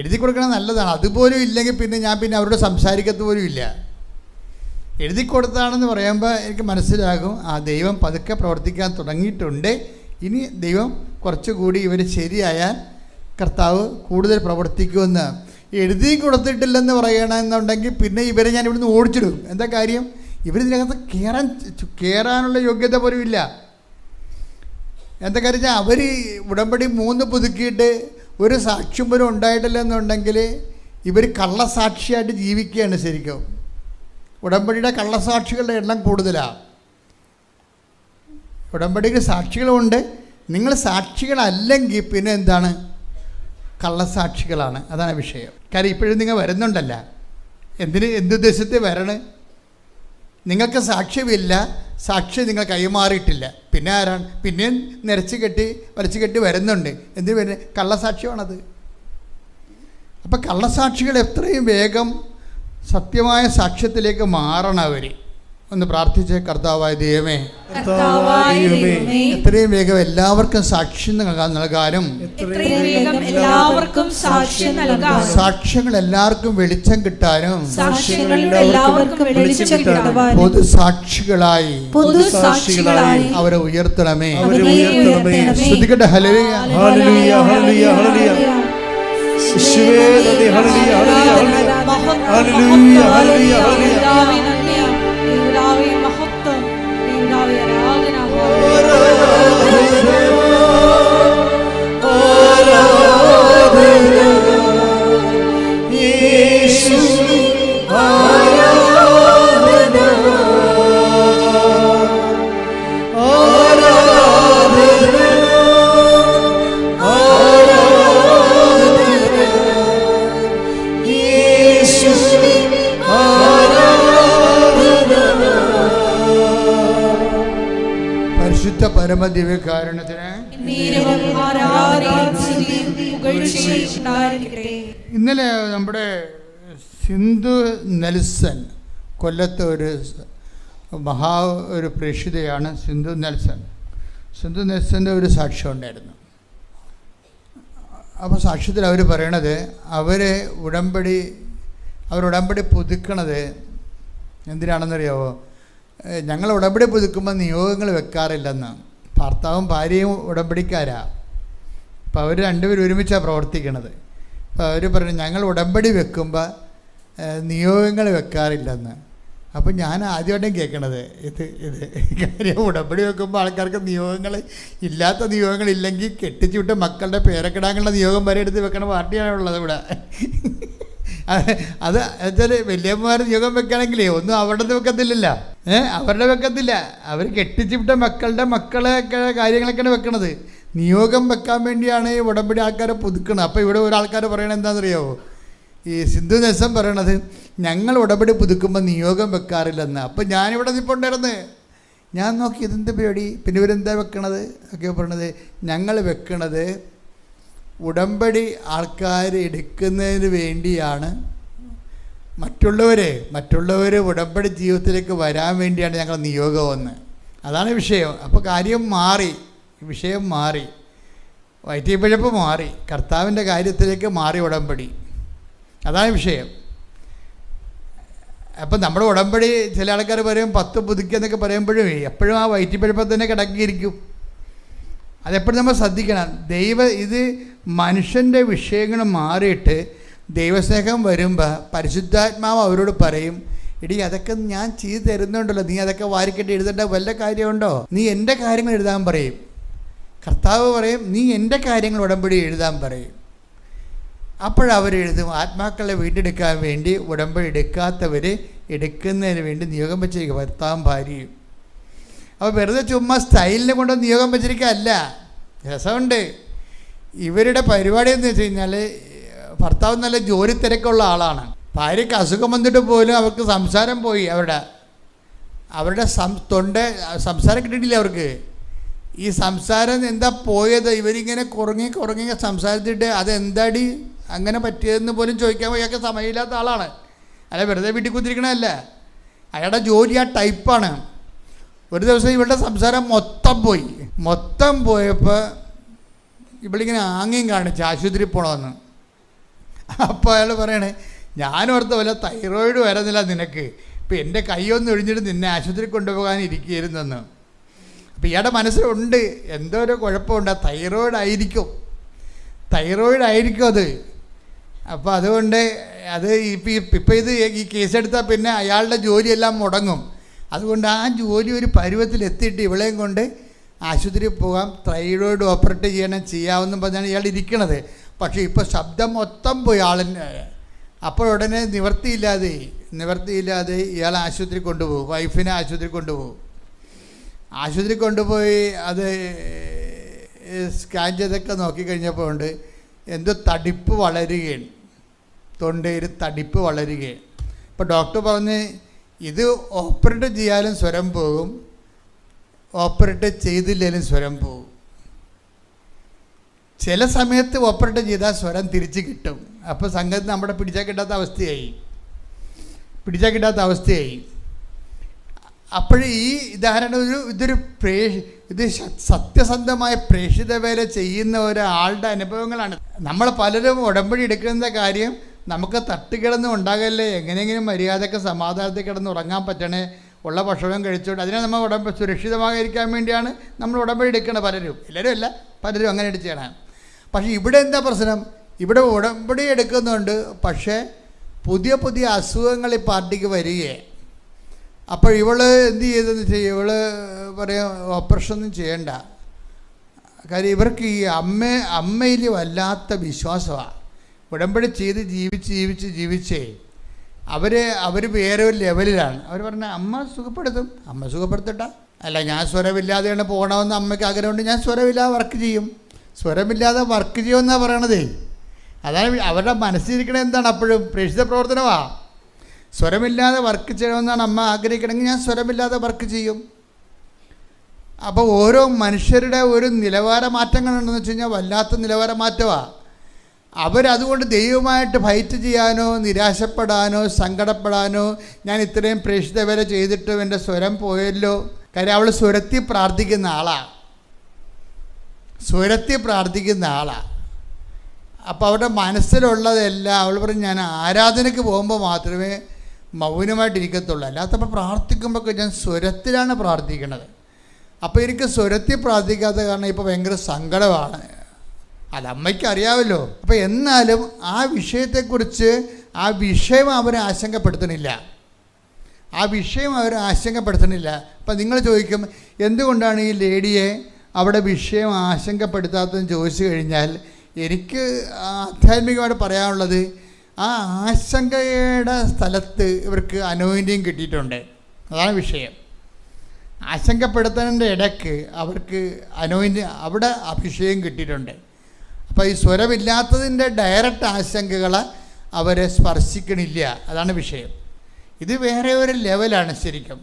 എഴുതി കൊടുക്കണം നല്ലതാണ്. അതുപോലും ഇല്ലെങ്കിൽ പിന്നെ ഞാൻ അവരോട് സംസാരിക്കത്ത് പോലും ഇല്ല. എഴുതി കൊടുത്താണെന്ന് പറയുമ്പോൾ എനിക്ക് മനസ്സിലാകും ദൈവം പതുക്കെ പ്രവർത്തിക്കാൻ തുടങ്ങിയിട്ടുണ്ട്. ഇനി ദൈവം കുറച്ചുകൂടി ഇവർ ശരിയായാൽ കർത്താവ് കൂടുതൽ പ്രവർത്തിക്കുമെന്ന്. എഴുതി കൊടുത്തിട്ടില്ലെന്ന് പറയണമെന്നുണ്ടെങ്കിൽ പിന്നെ ഇവരെ ഞാൻ ഇവിടുന്ന് ഓടിച്ചിടും. എന്താ കാര്യം? ഇവരിതിനകത്ത് കയറാനുള്ള യോഗ്യത പോലും ഇല്ല. എന്താ കാര്യം വെച്ചാൽ അവർ ഉടമ്പടി 3 പുതുക്കിയിട്ട് ഒരു സാക്ഷ്യം പോലും ഉണ്ടായിട്ടില്ലെന്നുണ്ടെങ്കിൽ ഇവർ കള്ളസാക്ഷിയായിട്ട് ജീവിക്കുകയാണ് ശരിക്കും. ഉടമ്പടിയുടെ കള്ളസാക്ഷികളുടെ എണ്ണം കൂടുതലാണ്. ഉടമ്പടിക്ക് സാക്ഷികളുമുണ്ട്. നിങ്ങൾ സാക്ഷികളല്ലെങ്കിൽ പിന്നെ എന്താണ്? കള്ളസാക്ഷികളാണ്. അതാണ് വിഷയം. കാര്യം ഇപ്പോഴും നിങ്ങൾ വരുന്നുണ്ടല്ല. എന്തുദ്ദേശത്തെ വരണേ? നിങ്ങൾക്ക് സാക്ഷ്യമില്ല, സാക്ഷ്യം നിങ്ങൾ കൈമാറിയിട്ടില്ല. പിന്നെ ആരാണ്? പിന്നെയും വരച്ച് കെട്ടി വരുന്നുണ്ട്. എന്തിനു വരുന്നത്? കള്ളസാക്ഷ്യമാണത്. അപ്പം കള്ളസാക്ഷികൾ എത്രയും വേഗം സത്യമായ സാക്ഷ്യത്തിലേക്ക് മാറണം. അവർ ഒന്ന് പ്രാർത്ഥിച്ച്, കർത്താവായ ദൈവമേ എത്രയും വേഗം എല്ലാവർക്കും സാക്ഷ്യം നൽകാനും സാക്ഷ്യങ്ങൾ എല്ലാവർക്കും വെളിച്ചം കിട്ടാനും പൊതുസാക്ഷികളായി അവരെ ഉയർത്തണമേ. ശ്രദ്ധിക്കട്ടെ. ഹല്ലേലൂയ ഹല്ലേലൂയ ഹല്ലേലൂയ ഹല്ലേലൂയ യേശുവേ നന്ദി. ഹല്ലേലൂയ ഹല്ലേലൂയ ഹല്ലേലൂയ ഹല്ലേലൂയ ഹല്ലേലൂയ. മഹത്വം ആരാധന. പരമദിവ്യകാരുണ്യത്തിന് ഇന്നലെ നമ്മുടെ സിന്ധു നെൽസൺ, കൊല്ലത്തെ ഒരു പ്രേക്ഷിതയാണ് സിന്ധു നെൽസൻ്റെ ഒരു സാക്ഷ്യം ഉണ്ടായിരുന്നു. അപ്പോൾ സാക്ഷ്യത്തിൽ അവർ പറയണത് അവർ ഉടമ്പടി പുതുക്കണത് എന്തിനാണെന്നറിയാവോ? ഞങ്ങൾ ഉടമ്പടി പുതുക്കുമ്പോൾ നിയോഗങ്ങൾ വെക്കാറില്ലെന്ന്. ഭർത്താവും ഭാര്യയും ഉടമ്പടിക്കാരാ. അപ്പോൾ അവർ രണ്ടുപേരും ഒരുമിച്ചാണ് പ്രവർത്തിക്കണത്. അപ്പോൾ അവർ പറഞ്ഞു ഞങ്ങൾ ഉടമ്പടി വെക്കുമ്പോൾ നിയോഗങ്ങൾ വെക്കാറില്ലെന്ന്. അപ്പം ഞാൻ ആദ്യമായിട്ടും കേൾക്കണത് ഇത് കാര്യം. ഉടമ്പടി വെക്കുമ്പോൾ ആൾക്കാർക്ക് നിയോഗങ്ങൾ ഇല്ലാത്ത നിയോഗങ്ങളില്ലെങ്കിൽ കെട്ടിച്ചു വിട്ട മക്കളുടെ പേരക്കിടാങ്ങളുടെ നിയോഗം വരെ എടുത്ത് വെക്കണ പാർട്ടിയാണുള്ളത് ഇവിടെ. അത് വെച്ചാൽ വലിയമ്മമാർ നിയോഗം വെക്കുകയാണെങ്കിലേ ഒന്നും അവരുടെ വെക്കത്തില്ലല്ലോ, അവരുടെ വെക്കത്തില്ല. അവർ കെട്ടിച്ചു വിട്ട മക്കളൊക്കെ കാര്യങ്ങളൊക്കെയാണ് വെക്കണത്. നിയോഗം വെക്കാൻ വേണ്ടിയാണ് ഈ ഉടമ്പടി ആൾക്കാരെ പുതുക്കുന്നത്. അപ്പോൾ ഇവിടെ ഒരാൾക്കാർ പറയണത് എന്താണെന്നറിയാമോ? ഈ സിന്ധു നെസം പറയണത് ഞങ്ങൾ ഉടമ്പടി പുതുക്കുമ്പോൾ നിയോഗം വെക്കാറില്ലെന്ന്. അപ്പം ഞാനിവിടെ നിൽപ്പുണ്ടായിരുന്നു, ഞാൻ നോക്കി ഇതെന്ത് പരിപാടി, പിന്നെ ഇവരെന്താ വെക്കണത് ഒക്കെ പറയണത്. ഞങ്ങൾ വെക്കണത് ഉടമ്പടി ആൾക്കാർ എടുക്കുന്നതിന് വേണ്ടിയാണ്. മറ്റുള്ളവർ ഉടമ്പടി ജീവിതത്തിലേക്ക് വരാൻ വേണ്ടിയാണ് ഞങ്ങൾ നിയോഗമെന്ന്. അതാണ് വിഷയം. അപ്പോൾ വിഷയം മാറി, വയറ്റിപ്പഴപ്പ് മാറി, കർത്താവിൻ്റെ കാര്യത്തിലേക്ക് മാറി ഉടമ്പടി. അതാണ് വിഷയം. അപ്പം നമ്മുടെ ഉടമ്പടി ചില ആൾക്കാർ പറയും 10 പുതുക്കുക എന്നൊക്കെ പറയുമ്പോഴും എപ്പോഴും ആ വയറ്റിപ്പഴപ്പം തന്നെ കിടക്കിയിരിക്കും. അതെപ്പോഴും നമ്മൾ ശ്രദ്ധിക്കണം. ഇത് മനുഷ്യൻ്റെ വിഷയങ്ങൾ മാറിയിട്ട് ദൈവസ്നേഹം വരുമ്പോൾ പരിശുദ്ധാത്മാവ് അവരോട് പറയും, എടി അതൊക്കെ ഞാൻ ചെയ്തു തരുന്നുണ്ടല്ലോ, നീ അതൊക്കെ വാരിക്കെട്ടി എഴുതേണ്ട വല്ല കാര്യമുണ്ടോ, നീ എൻ്റെ കാര്യങ്ങൾ എഴുതാൻ പറയും. കർത്താവ് പറയും നീ എൻ്റെ കാര്യങ്ങൾ ഉടമ്പടി എഴുതാൻ പറയും. അപ്പോഴവരെഴുതും. ആത്മാക്കളെ വീണ്ടെടുക്കാൻ വേണ്ടി ഉടമ്പടി എടുക്കാത്തവർ എടുക്കുന്നതിന് വേണ്ടി നിയോഗം വെച്ചിരിക്കുക ഭർത്താവും ഭാര്യയും. അപ്പോൾ വെറുതെ ചുമ്മാ സ്റ്റൈലിനെ കൊണ്ട് നിയോഗം വെച്ചിരിക്കുകയല്ല. രസമുണ്ട്. ഇവരുടെ പരിപാടി എന്ന് വെച്ച് കഴിഞ്ഞാൽ ഭർത്താവ് നല്ല ജോലി തിരക്കുള്ള ആളാണ്. ഭാര്യയ്ക്ക് അസുഖം വന്നിട്ട് പോലും അവർക്ക് സംസാരം പോയി. അവരുടെ സംസാരം കിട്ടിയിട്ടില്ല അവർക്ക്. ഈ സംസാരം എന്താ പോയത്, ഇവരിങ്ങനെ കുറങ്ങി സംസാരത്തിട്ട് അതെന്താടി അങ്ങനെ പറ്റിയതെന്ന് പോലും ചോദിക്കാൻ അയാൾക്ക് സമയമില്ലാത്ത ആളാണ്. അല്ല വെറുതെ വീട്ടിൽ കുത്തിരിക്കണമല്ല, അയാളുടെ ജോലി ആ ടൈപ്പാണ്. ഒരു ദിവസം ഇവളുടെ സംസാരം മൊത്തം പോയപ്പോൾ ഇവളിങ്ങനെ ആംഗ്യം കാണിച്ച് ആശുപത്രിയിൽ പോകണമെന്ന്. അപ്പോൾ അയാൾ പറയണേ ഞാനോർത്ത പോലെ തൈറോയിഡ് വരുന്നില്ല നിനക്ക്, ഇപ്പം എൻ്റെ കൈയൊന്നും ഒഴിഞ്ഞിട്ട് നിന്നെ ആശുപത്രി കൊണ്ടുപോകാനിരിക്കുകയായിരുന്നെന്ന്. അപ്പോൾ ഇയാളുടെ മനസ്സിലുണ്ട് എന്തോ ഒരു കുഴപ്പമുണ്ട്, തൈറോയിഡ് ആയിരിക്കും അത്. അപ്പോൾ അതുകൊണ്ട് ഇപ്പം ഈ കേസെടുത്താൽ പിന്നെ അയാളുടെ ജോലിയെല്ലാം മുടങ്ങും. അതുകൊണ്ട് ആ ജോലി ഒരു പരുവത്തിലെത്തിയിട്ട് ഇവളെയും കൊണ്ട് ആശുപത്രിയിൽ പോകാം, തൈറോയിഡ് ഓപ്പറേറ്റ് ചെയ്യാമെന്നും പറഞ്ഞാണ് ഇയാൾ ഇരിക്കണത്. പക്ഷേ ഇപ്പോൾ ശബ്ദം മൊത്തം പോയി ആളിന്. അപ്പോഴുടനെ നിവർത്തിയില്ലാതെ ഇയാൾ ആശുപത്രി കൊണ്ടുപോകും, വൈഫിനെ ആശുപത്രി കൊണ്ടുപോയി അത് സ്കാൻ ചെയ്തൊക്കെ നോക്കിക്കഴിഞ്ഞപ്പോൾ ഉണ്ട് എന്തോ തടിപ്പ് വളരുകയാണ്, തൊണ്ടയിൽ തടിപ്പ് വളരുകയാണ്. ഇപ്പോൾ ഡോക്ടർ പറഞ്ഞ് ഇത് ഓപ്പറേറ്റ് ചെയ്യാനും സ്വരം പോകും, ഓപ്പറേറ്റ് ചെയ്തില്ലെങ്കിലും സ്വരം പോകും. ചില സമയത്ത് ഓപ്പറേറ്റ് ചെയ്താൽ സ്വരം തിരിച്ച് കിട്ടും. അപ്പോൾ സംഗതി നമ്മുടെ പിടിച്ചാൽ കിട്ടാത്ത അവസ്ഥയായി. അപ്പോൾ ഈ ഉദാഹരണം ഇത് സത്യസന്ധമായ പ്രേക്ഷിത വേല ചെയ്യുന്ന ഒരാളുടെ അനുഭവങ്ങളാണ്. നമ്മൾ പലരും ഉടമ്പടി എടുക്കുന്ന കാര്യം നമുക്ക് തട്ടുകിടന്ന് ഉണ്ടാകല്ലേ, എങ്ങനെയെങ്കിലും മര്യാദക്ക് സമാധാനത്തിൽ കിടന്ന് ഉറങ്ങാൻ പറ്റണേ, ഉള്ള ഭക്ഷണം കഴിച്ചുകൊണ്ട് അതിനെ നമ്മൾ സുരക്ഷിതമായിരിക്കാൻ വേണ്ടിയാണ് നമ്മൾ ഉടമ്പടി എടുക്കണം. എല്ലാവരും അല്ല, പലരും അങ്ങനെ ചെയ്യണം. പക്ഷേ ഇവിടെ എന്താ പ്രശ്നം? ഇവിടെ ഉടമ്പടി എടുക്കുന്നുണ്ട്, പക്ഷേ പുതിയ അസുഖങ്ങൾ ഈ പാർട്ടിക്ക് വരികയാണ്. അപ്പോൾ ഇവള് എന്ത് ചെയ്തെന്ന് വെച്ചാൽ ഇവള് പറയാം ഓപ്പറേഷൻ ഒന്നും ചെയ്യണ്ട. കാര്യം ഇവർക്ക് ഈ അമ്മയിൽ വല്ലാത്ത വിശ്വാസമാണ്. ഉടമ്പടി ചെയ്ത് ജീവിച്ചേ അവർ വേറെ ഒരു ലെവലിലാണ്. അവർ പറഞ്ഞാൽ അമ്മ സുഖപ്പെടുത്തട്ടെ, അല്ല ഞാൻ സ്വരമില്ലാതെയാണ് പോകണമെന്ന് അമ്മയ്ക്ക് ആഗ്രഹമുണ്ട്, ഞാൻ സ്വരമില്ലാതെ വർക്ക് ചെയ്യുമെന്നാണ് പറയണതേ. അതാണ് അവരുടെ മനസ്സിലിരിക്കണത്. എന്താണ് അപ്പോഴും പ്രേക്ഷിത പ്രവർത്തനമാണ്. സ്വരമില്ലാതെ വർക്ക് ചെയ്യണമെന്നാണ് അമ്മ ആഗ്രഹിക്കണമെങ്കിൽ ഞാൻ സ്വരമില്ലാതെ വർക്ക് ചെയ്യും. അപ്പോൾ ഓരോ മനുഷ്യരുടെ ഒരു നിലവാര മാറ്റങ്ങളുണ്ടെന്ന് വെച്ച് കഴിഞ്ഞാൽ വല്ലാത്ത നിലവാര മാറ്റമാണ്. അവരതുകൊണ്ട് ദൈവമായിട്ട് ഫൈറ്റ് ചെയ്യാനോ നിരാശപ്പെടാനോ സങ്കടപ്പെടാനോ ഞാൻ ഇത്രയും പ്രേക്ഷിത വേല ചെയ്തിട്ടും എൻ്റെ സ്വരം പോയല്ലോ. കാര്യം അവൾ സ്വരത്തിൽ പ്രാർത്ഥിക്കുന്ന ആളാണ്. അപ്പോൾ അവരുടെ മനസ്സിലുള്ളതെല്ലാം അവൾ പറയും ഞാൻ ആരാധനയ്ക്ക് പോകുമ്പോൾ മാത്രമേ മൗനമായിട്ടിരിക്കത്തുള്ളൂ. അല്ലാത്തപ്പോൾ പ്രാർത്ഥിക്കുമ്പോൾ ഞാൻ സ്വരത്തിലാണ് പ്രാർത്ഥിക്കുന്നത്. അപ്പോൾ എനിക്ക് സ്വരത്തിൽ പ്രാർത്ഥിക്കാത്ത കാരണം ഇപ്പോൾ ഭയങ്കര സങ്കടമാണ്. അത് അമ്മയ്ക്ക് അറിയാമല്ലോ. അപ്പോൾ എന്നാലും ആ വിഷയത്തെക്കുറിച്ച് ആ വിഷയം അവരെ ആശങ്കപ്പെടുത്തണില്ല. അപ്പം നിങ്ങൾ ചോദിക്കും, എന്തുകൊണ്ടാണ് ഈ ലേഡിയെ അവിടെ വിഷയം ആശങ്കപ്പെടുത്താത്തതെന്ന് ചോദിച്ചു കഴിഞ്ഞാൽ, എനിക്ക് ആധ്യാത്മികമായിട്ട് പറയാനുള്ളത്, ആ ആശങ്കയുടെ സ്ഥലത്ത് ഇവർക്ക് അനോയിൻറ്റിങ് കിട്ടിയിട്ടുണ്ട്. അതാണ് വിഷയം. ആശങ്കപ്പെടുത്തുന്നതിൻ്റെ ഇടയ്ക്ക് അവർക്ക് അനോയിൻറ്റിങ്, അവിടെ അഭിഷേകം കിട്ടിയിട്ടുണ്ട്. അപ്പോൾ ഈ സ്വരമില്ലാത്തതിൻ്റെ ഡയറക്റ്റ് ആശങ്കകൾ അവരെ സ്പർശിക്കണില്ല. അതാണ് വിഷയം. ഇത് വേറെ ഒരു ലെവലാണ് ശരിക്കും.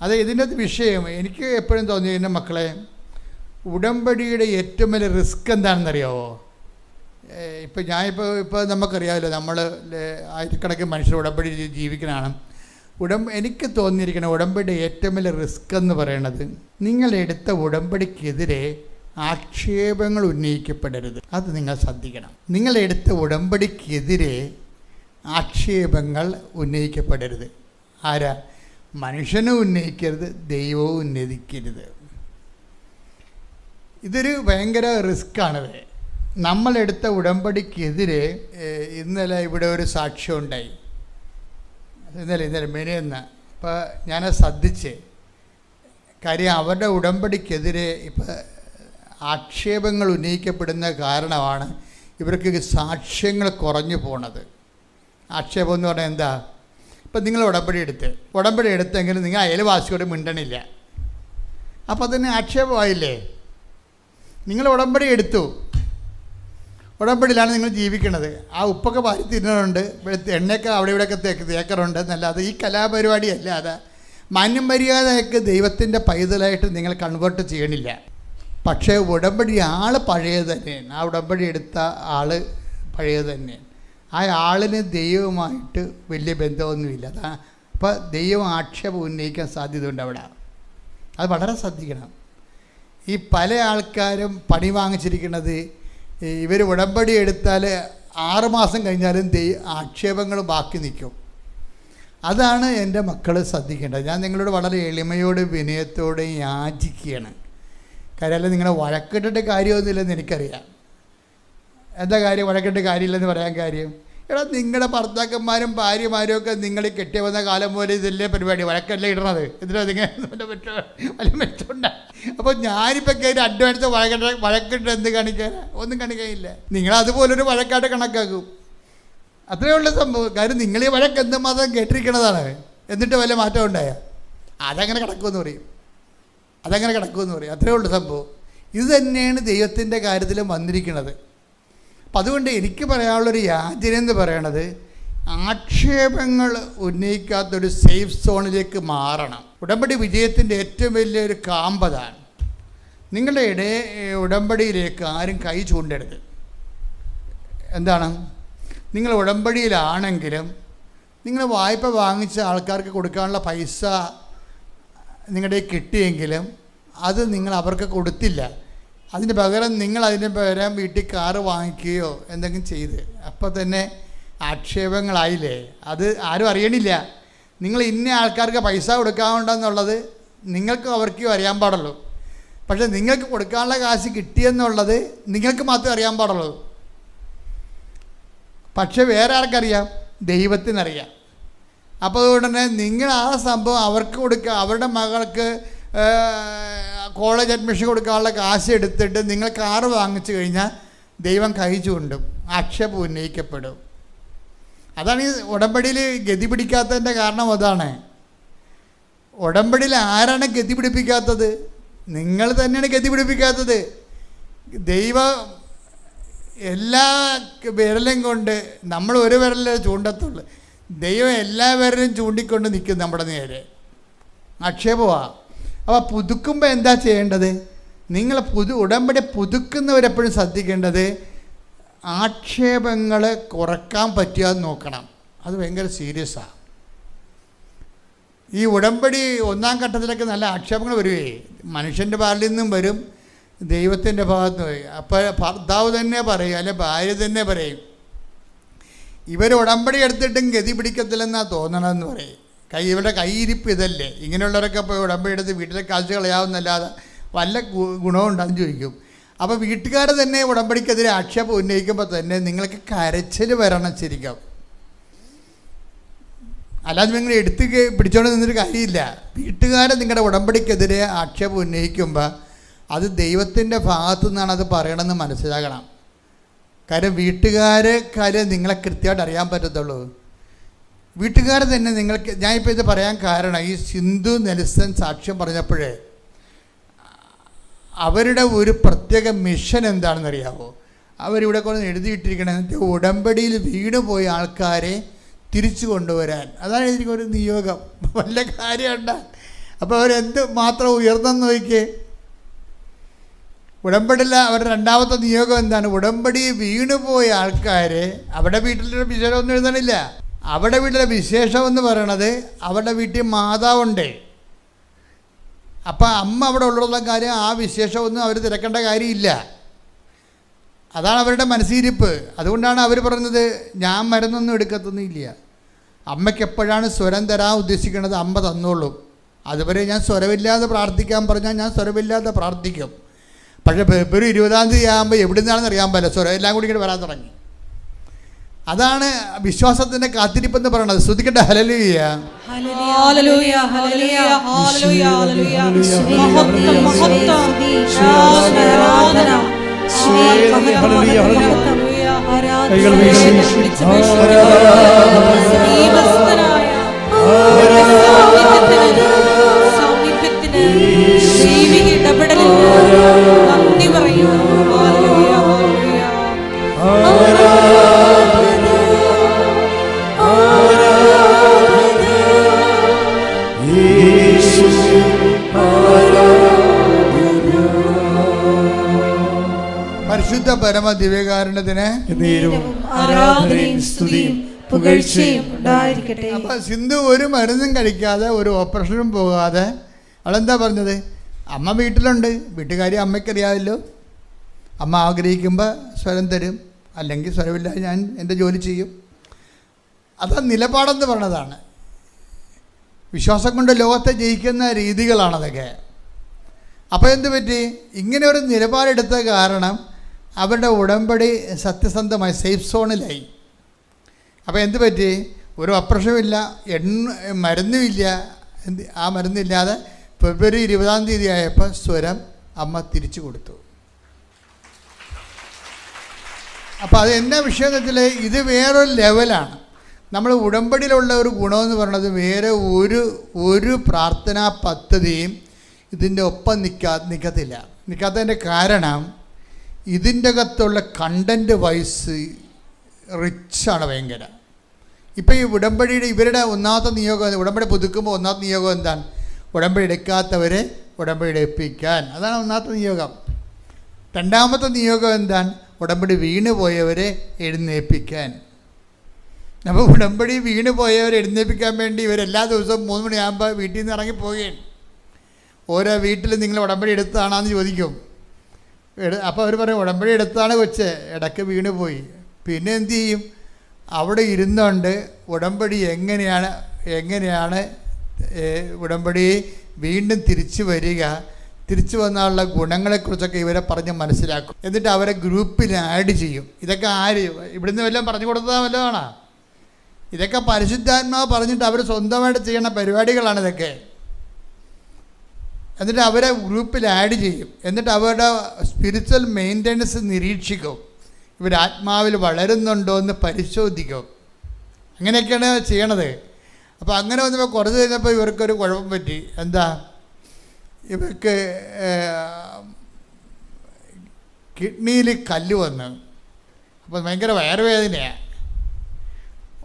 അത് ഇതിൻ്റെ വിഷയം എനിക്ക് എപ്പോഴും തോന്നി, എൻ്റെ മക്കളെ, ഉടമ്പടിയുടെ ഏറ്റവും വലിയ റിസ്ക് എന്താണെന്നറിയാമോ? ഇപ്പോൾ നമുക്കറിയാമല്ലോ, നമ്മൾ ആയിരക്കണക്കിന് മനുഷ്യർ ഉടമ്പടി ജീവിക്കുന്നതാണ്. എനിക്ക് തോന്നിയിരിക്കുന്ന ഉടമ്പടിയുടെ ഏറ്റവും വലിയ റിസ്ക് എന്ന് പറയുന്നത്, നിങ്ങളെടുത്ത ഉടമ്പടിക്കെതിരെ ആക്ഷേപങ്ങൾ ഉന്നയിക്കപ്പെടരുത്. അത് നിങ്ങൾ ശ്രദ്ധിക്കണം. നിങ്ങളെടുത്ത ഉടമ്പടിക്കെതിരെ ആക്ഷേപങ്ങൾ ഉന്നയിക്കപ്പെടരുത്. ആരാ? മനുഷ്യനും ഉന്നയിക്കരുത്, ദൈവവും ഉന്നയിക്കരുത്. ഇതൊരു ഭയങ്കര റിസ്ക്കാണത്. നമ്മളെടുത്ത ഉടമ്പടിക്കെതിരെ ഇന്നലെ ഇവിടെ ഒരു സാക്ഷ്യം ഉണ്ടായി. ഇന്നലെ മെനിയെന്ന്. അപ്പോൾ ഞാനത് ശ്രദ്ധിച്ച്. കാര്യം അവരുടെ ഉടമ്പടിക്കെതിരെ ഇപ്പം ആക്ഷേപങ്ങൾ ഉന്നയിക്കപ്പെടുന്ന കാരണമാണ് ഇവർക്ക് സാക്ഷ്യങ്ങൾ കുറഞ്ഞു പോണത്. ആക്ഷേപം എന്ന് പറഞ്ഞാൽ എന്താ? ഇപ്പം നിങ്ങൾ ഉടമ്പടി എടുത്തെങ്കിലും നിങ്ങൾ അയൽവാസിയോട് മിണ്ടണില്ല. അപ്പോൾ അതിന് ആക്ഷേപമായില്ലേ? നിങ്ങൾ ഉടമ്പടി എടുത്തു, ഉടമ്പടിയിലാണ് നിങ്ങൾ ജീവിക്കുന്നത്. ആ ഉപ്പൊക്കെ വാരി തിന്നുന്നുണ്ട്, എണ്ണയൊക്കെ അവിടെ ഇവിടെയൊക്കെ തേക്കറുണ്ട് എന്നല്ലാതെ ഈ കലാപരിപാടി അല്ലാതെ മാന്യം മര്യാദയൊക്കെ ദൈവത്തിൻ്റെ പൈതലായിട്ട് നിങ്ങൾ കൺവേർട്ട് ചെയ്യണില്ല. പക്ഷേ ഉടമ്പടി ആൾ പഴയത് തന്നെയാണ്. ആ ഉടമ്പടി എടുത്ത ആൾ പഴയത് തന്നെയാണ്. ആ ആളിന് ദൈവവുമായിട്ട് വലിയ ബന്ധമൊന്നുമില്ല. അതാ അപ്പോൾ ദൈവം ആക്ഷേപം ഉന്നയിക്കാൻ സാധ്യതയുണ്ട് അവിടെ. അത് വളരെ ശ്രദ്ധിക്കണം. ഈ പല ആൾക്കാരും പണി വാങ്ങിച്ചിരിക്കുന്നത്, ഇവർ ഉടമ്പടി എടുത്താൽ 6 മാസം കഴിഞ്ഞാലും ആക്ഷേപങ്ങൾ ബാക്കി നിൽക്കും. അതാണ് എൻ്റെ മക്കൾ ശ്രദ്ധിക്കേണ്ടത്. ഞാൻ നിങ്ങളോട് വളരെ എളിമയോട് വിനയത്തോടെ യാചിക്കുകയാണ്. കാര്യം നിങ്ങളെ വഴക്കിട്ടിട്ട് കാര്യമൊന്നുമില്ലെന്ന് എനിക്കറിയാം. എന്താ കാര്യം വഴക്കിട്ട് കാര്യമില്ലെന്ന് പറയാൻ കാര്യം? എടാ, നിങ്ങളുടെ ഭർത്താക്കന്മാരും ഭാര്യമാരും ഒക്കെ നിങ്ങൾ കെട്ടി വന്ന കാലം പോലെ ഇതല്ലേ പരിപാടി, വഴക്കല്ലേ ഇടണത്. ഇതിന് നിങ്ങൾ വല്ല മെച്ചമുണ്ട? അപ്പോൾ ഞാനിപ്പോൾ കയറി അഡ്വാൻസ് വഴക്കിട്ട് എന്ത് കാണിക്കാൻ? ഒന്നും കാണിക്കാനില്ല. നിങ്ങളതുപോലൊരു വഴക്കായിട്ട് കണക്കാക്കും. അത്രയേ ഉള്ള സംഭവം. കാര്യം നിങ്ങൾ ഈ വഴക്ക് എന്തുമാത്രം കേട്ടിരിക്കണതാണ്. എന്നിട്ട് വല്ല മാറ്റം ഉണ്ടായ അതങ്ങനെ കിടക്കുമെന്ന് പറയും. അത്രയേ ഉള്ളൂ സംഭവം. ഇത് തന്നെയാണ് ദൈവത്തിൻ്റെ കാര്യത്തിലും വന്നിരിക്കുന്നത്. അപ്പം അതുകൊണ്ട് എനിക്ക് പറയാനുള്ളൊരു യാചന എന്ന് പറയണത്, ആക്ഷേപങ്ങൾ ഉന്നയിക്കാത്തൊരു സേഫ് സോണിലേക്ക് മാറണം. ഉടമ്പടി വിജയത്തിൻ്റെ ഏറ്റവും വലിയൊരു കാമ്പതാണ്. നിങ്ങളുടെ ഉടമ്പടിയിലേക്ക് ആരും കൈ ചൂണ്ടരുത്. എന്താണ്? നിങ്ങൾ ഉടമ്പടിയിലാണെങ്കിലും നിങ്ങൾ വായ്പ വാങ്ങിച്ച ആൾക്കാർക്ക് കൊടുക്കാനുള്ള പൈസ നിങ്ങളുടെ കിട്ടിയെങ്കിലും അത് നിങ്ങൾ അവർക്ക് കൊടുത്തില്ല. അതിന് പകരം നിങ്ങൾ അതിന് പകരം വീട്ടിൽ കാറ് വാങ്ങിക്കുകയോ എന്തെങ്കിലും ചെയ്ത്, അപ്പോൾ തന്നെ ആക്ഷേപങ്ങളായില്ലേ? അത് ആരും അറിയണില്ല. നിങ്ങൾ ഇന്ന ആൾക്കാർക്ക് പൈസ കൊടുക്കാനുണ്ടെന്നുള്ളത് നിങ്ങൾക്ക് അവർക്കും അറിയാൻ പാടുള്ളൂ. പക്ഷേ നിങ്ങൾക്ക് കൊടുക്കാനുള്ള കാശ് കിട്ടിയെന്നുള്ളത് നിങ്ങൾക്ക് മാത്രമേ അറിയാൻ പാടുള്ളൂ. പക്ഷെ വേറെ ആർക്കറിയാം? ദൈവത്തിനറിയാം. അപ്പോൾ അതുകൊണ്ട് തന്നെ നിങ്ങൾ ആ സംഭവം അവർക്ക് കൊടുക്കുക. അവരുടെ മകൾക്ക് കോളേജ് അഡ്മിഷൻ കൊടുക്കാനുള്ള കാശ് എടുത്തിട്ട് നിങ്ങൾ കാറ് വാങ്ങിച്ചു കഴിഞ്ഞാൽ ദൈവം കൈ ചൂണ്ടും, ആക്ഷേപം ഉന്നയിക്കപ്പെടും. അതാണ് ഈ ഉടമ്പടിയിൽ ഗതി പിടിക്കാത്തതിൻ്റെ കാരണം. അതാണ് ഉടമ്പടിയിൽ ആരാണ് ഗതി പിടിപ്പിക്കാത്തത്? നിങ്ങൾ തന്നെയാണ് ഗതി പിടിപ്പിക്കാത്തത്. ദൈവം എല്ലാ വിരലും കൊണ്ട്, നമ്മൾ ഒരു വിരലേ ചൂണ്ടത്തുള്ളൂ, ദൈവം എല്ലാ വിരലും ചൂണ്ടിക്കൊണ്ട് നിൽക്കും നമ്മുടെ നേരെ. ആക്ഷേപമാണ്. അപ്പോൾ പുതുക്കുമ്പോൾ എന്താ ചെയ്യേണ്ടത്? നിങ്ങൾ ഉടമ്പടി പുതുക്കുന്നവരെപ്പോഴും ശ്രദ്ധിക്കേണ്ടത് ആക്ഷേപങ്ങൾ കുറക്കാൻ പറ്റുക നോക്കണം. അത് ഭയങ്കര സീരിയസാണ്. ഈ ഉടമ്പടി 1-ാം ഘട്ടത്തിലൊക്കെ നല്ല ആക്ഷേപങ്ങൾ വരുവേ. മനുഷ്യൻ്റെ ഭാഗത്തു നിന്നും വരും, ദൈവത്തിൻ്റെ ഭാഗത്ത് വരും. അപ്പോൾ ഭർത്താവ് തന്നെ പറയും, അല്ലെ ഭാര്യ തന്നെ പറയും, ഇവർ ഉടമ്പടി എടുത്തിട്ടും ഗതി പിടിക്കത്തില്ലെന്നാണ് തോന്നണമെന്ന് പറയും. ഇവരുടെ കൈയിരിപ്പ് ഇതല്ലേ. ഇങ്ങനെയുള്ളവരൊക്കെ ഇപ്പോൾ ഉടമ്പടി എടുത്ത് വീട്ടിലെ കാശ് കളയാവുന്നല്ലാതെ വല്ല ഗുണവും ഉണ്ടെന്ന് ചോദിക്കും. അപ്പോൾ വീട്ടുകാർ തന്നെ ഉടമ്പടിക്കെതിരെ ആക്ഷേപം ഉന്നയിക്കുമ്പോൾ തന്നെ നിങ്ങൾക്ക് കരച്ചിൽ വരണം ശരിക്കും. അല്ലാതെ നിങ്ങൾ എടുത്ത് പിടിച്ചോണ്ട് നിന്നൊരു കാര്യമില്ല. വീട്ടുകാർ നിങ്ങളുടെ ഉടമ്പടിക്കെതിരെ ആക്ഷേപം ഉന്നയിക്കുമ്പോൾ അത് ദൈവത്തിൻ്റെ ഭാഗത്തു നിന്നാണ് അത് പറയണമെന്ന് മനസ്സിലാക്കണം. കാര്യം വീട്ടുകാരെ നിങ്ങളെ കൃത്യമായിട്ട് അറിയാൻ പറ്റത്തുള്ളൂ. വീട്ടുകാർ തന്നെ നിങ്ങൾക്ക്, ഞാനിപ്പോൾ ഇത് പറയാൻ കാരണം ഈ സിന്ധു നെൽസൺ സാക്ഷ്യം പറഞ്ഞപ്പോഴേ അവരുടെ ഒരു പ്രത്യേക മിഷൻ എന്താണെന്നറിയാമോ? അവരിവിടെ കൊണ്ട് എഴുതിയിട്ടിരിക്കണത് ഉടമ്പടിയിൽ വീണുപോയ ആൾക്കാരെ തിരിച്ചു കൊണ്ടുവരാൻ. അതാണ് എഴുതിയിരിക്കുന്ന ഒരു നിയോഗം. വല്ല കാര്യമുണ്ട. അപ്പോൾ അവരെന്ത് മാത്രം ഉയർന്നെന്ന് നോക്കിയേ. ഉടമ്പടിയില്ല അവരുടെ രണ്ടാമത്തെ നിയോഗം എന്താണ്? ഉടമ്പടി വീണുപോയ ആൾക്കാരെ, അവിടെ വീട്ടിലൊരു വിശേഷമൊന്നും എഴുതണില്ല. അവിടെ വീട്ടിലെ വിശേഷം എന്ന് പറയണത് അവരുടെ വീട്ടിൽ മാതാവുണ്ട്. അപ്പം അമ്മ അവിടെ ഉള്ള കാര്യം ആ വിശേഷമൊന്നും അവർ തിരക്കേണ്ട കാര്യമില്ല. അതാണ് അവരുടെ മനസ്സിരിപ്പ്. അതുകൊണ്ടാണ് അവർ പറഞ്ഞത് ഞാൻ മരുന്നൊന്നും എടുക്കത്തൊന്നുമില്ല. അമ്മയ്ക്ക് എപ്പോഴാണ് സ്വരം തരാൻ ഉദ്ദേശിക്കുന്നത് അമ്മ തന്നോളും. അതുവരെ ഞാൻ സ്വരമില്ലാതെ പ്രാർത്ഥിക്കാൻ പറഞ്ഞാൽ ഞാൻ സ്വരമില്ലാതെ പ്രാർത്ഥിക്കും. പക്ഷേ ഫെബ്രുവരി 20-ാം തീയതി ആകുമ്പോൾ എവിടെ നിന്നാണെന്ന് അറിയാൻ പറ്റില്ല. സ്വരം എല്ലാം കൂടി ഇങ്ങനെ വരാൻ തുടങ്ങി. അതാണ് വിശ്വാസത്തിൻ്റെ കാത്തിരിപ്പെന്ന് പറയുന്നത്. ശ്രദ്ധിക്കട്ടെ. ഹല്ലേലൂയ, ഹല്ലേലൂയ, ഹല്ലേലൂയ, ഹല്ലേലൂയ, ഹല്ലേലൂയ. മഹത്വം, മഹത്വം, ആരാധന, ഹല്ലേലൂയ, ഹല്ലേലൂയ, ആരാധന. സാമീപ്യത്തിന് ദൈവിക ഇടപെടലിന് നന്ദി പറയുന്നു. ഹല്ലേലൂയ, ഹല്ലേലൂയ. പരിശുദ്ധ പരമ ദിവ്യകാരുണ്യത്തിന് ആരാധനയും സ്തുതിയും പുകഴ്ചയും ഉണ്ടായിരിക്കട്ടെ. അപ്പൊ സിന്ധു ഒരു മരുന്നും കഴിക്കാതെ ഒരു ഓപ്പറേഷനും പോകാതെ അവളെന്താ പറഞ്ഞത്? അമ്മ വീട്ടിലുണ്ട്, വീട്ടുകാരി അമ്മയ്ക്കറിയാമല്ലോ. അമ്മ ആഗ്രഹിക്കുമ്പോൾ സ്വരം തരും, അല്ലെങ്കിൽ സ്വരമില്ല ഞാൻ എൻ്റെ ജോലി ചെയ്യും. അതാ നിലപാടെന്ന് പറഞ്ഞതാണ്. വിശ്വാസം കൊണ്ട് ലോകത്തെ ജയിക്കുന്ന രീതികളാണതൊക്കെ. അപ്പോൾ എന്ത് പറ്റി? ഇങ്ങനെ ഒരു നിലപാടെടുത്ത കാരണം അവരുടെ ഉടമ്പടി സത്യസന്ധമായി സേഫ് സോണിലായി. അപ്പോൾ എന്ത് പറ്റി? ഒരു ഓപ്പറേഷനുമില്ല, മരുന്നുമില്ല. ആ മരുന്നില്ലാതെ ഫെബ്രുവരി 20-ാം തീയതി ആയപ്പോൾ സ്വരം അമ്മ തിരിച്ചു കൊടുത്തു. അപ്പോൾ അത് എന്നാ വിഷയം എന്ന് വെച്ചാൽ ഇത് വേറൊരു ലെവലാണ്. നമ്മൾ ഉടമ്പടിയിലുള്ള ഒരു ഗുണമെന്ന് പറയുന്നത് വേറെ ഒരു പ്രാർത്ഥനാ പദ്ധതിയും ഇതിൻ്റെ ഒപ്പം നിൽക്കാത്തതിൻ്റെ കാരണം ഇതിൻ്റെ അകത്തുള്ള കണ്ടൻറ്റ് വൈസ് റിച്ചാണ് ഭയങ്കര. ഇപ്പോൾ ഈ ഉടമ്പടിയുടെ ഇവരുടെ ഒന്നാമത്തെ നിയോഗം, ഉടമ്പടി പുതുക്കുമ്പോൾ ഒന്നാമത്തെ നിയോഗം എന്താണ്? ഉടമ്പടി എടുക്കാത്തവരെ ഉടമ്പടി എടുപ്പിക്കാൻ. അതാണ് ഒന്നാമത്തെ നിയോഗം. രണ്ടാമത്തെ നിയോഗം എന്താണ്? ഉടമ്പടി വീണ് പോയവരെ എഴുന്നേൽപ്പിക്കാൻ. അപ്പോൾ ഉടമ്പടി വീണ് പോയവരെ എഴുന്നേൽപ്പിക്കാൻ വേണ്ടി ഇവരെല്ലാ ദിവസവും 3 മണിയാകുമ്പോൾ വീട്ടിൽ നിന്ന് ഇറങ്ങി പോവുകയാണ്. ഓരോ വീട്ടിൽ നിങ്ങൾ ഉടമ്പടി എടുത്തതാണെന്ന് ചോദിക്കും. അപ്പോൾ അവർ പറയും ഉടമ്പടി എടുത്താണ് കൊച്ചേ, ഇടയ്ക്ക് വീണ് പോയി. പിന്നെ എന്തു ചെയ്യും? അവിടെ ഇരുന്നുകൊണ്ട് ഉടമ്പടി എങ്ങനെയാണ് ഉടമ്പടി വീണ്ടും തിരിച്ചു വരിക, തിരിച്ചു വന്നാലുള്ള ഗുണങ്ങളെക്കുറിച്ചൊക്കെ ഇവരെ പറഞ്ഞ് മനസ്സിലാക്കും. എന്നിട്ട് അവരെ ഗ്രൂപ്പിൽ ആഡ് ചെയ്യും. ഇതൊക്കെ ആര് ഇവിടുന്ന് വല്ലതും പറഞ്ഞു കൊടുത്തതാ വല്ലതാണോ? ഇതൊക്കെ പരിശുദ്ധാത്മാവ് പറഞ്ഞിട്ട് അവർ സ്വന്തമായിട്ട് ചെയ്യുന്ന പരിപാടികളാണ് ഇതൊക്കെ. എന്നിട്ട് അവരെ ഗ്രൂപ്പിൽ ആഡ് ചെയ്യും. എന്നിട്ട് അവരുടെ സ്പിരിച്വൽ മെയിൻ്റനൻസ് നിരീക്ഷിക്കും. ഇവർ ആത്മാവിൽ വളരുന്നുണ്ടോ എന്ന് പരിശോധിക്കും. അങ്ങനെയൊക്കെയാണ് ചെയ്യണത്. അപ്പോൾ അങ്ങനെ വന്നപ്പോൾ കുറച്ച് കഴിഞ്ഞപ്പോൾ ഇവർക്കൊരു കുഴപ്പം പറ്റി. എന്താ? ഇവർക്ക് കിഡ്നിയിൽ കല്ല് വന്നു. അപ്പോൾ ഭയങ്കര വയറുവേദനയാണ്.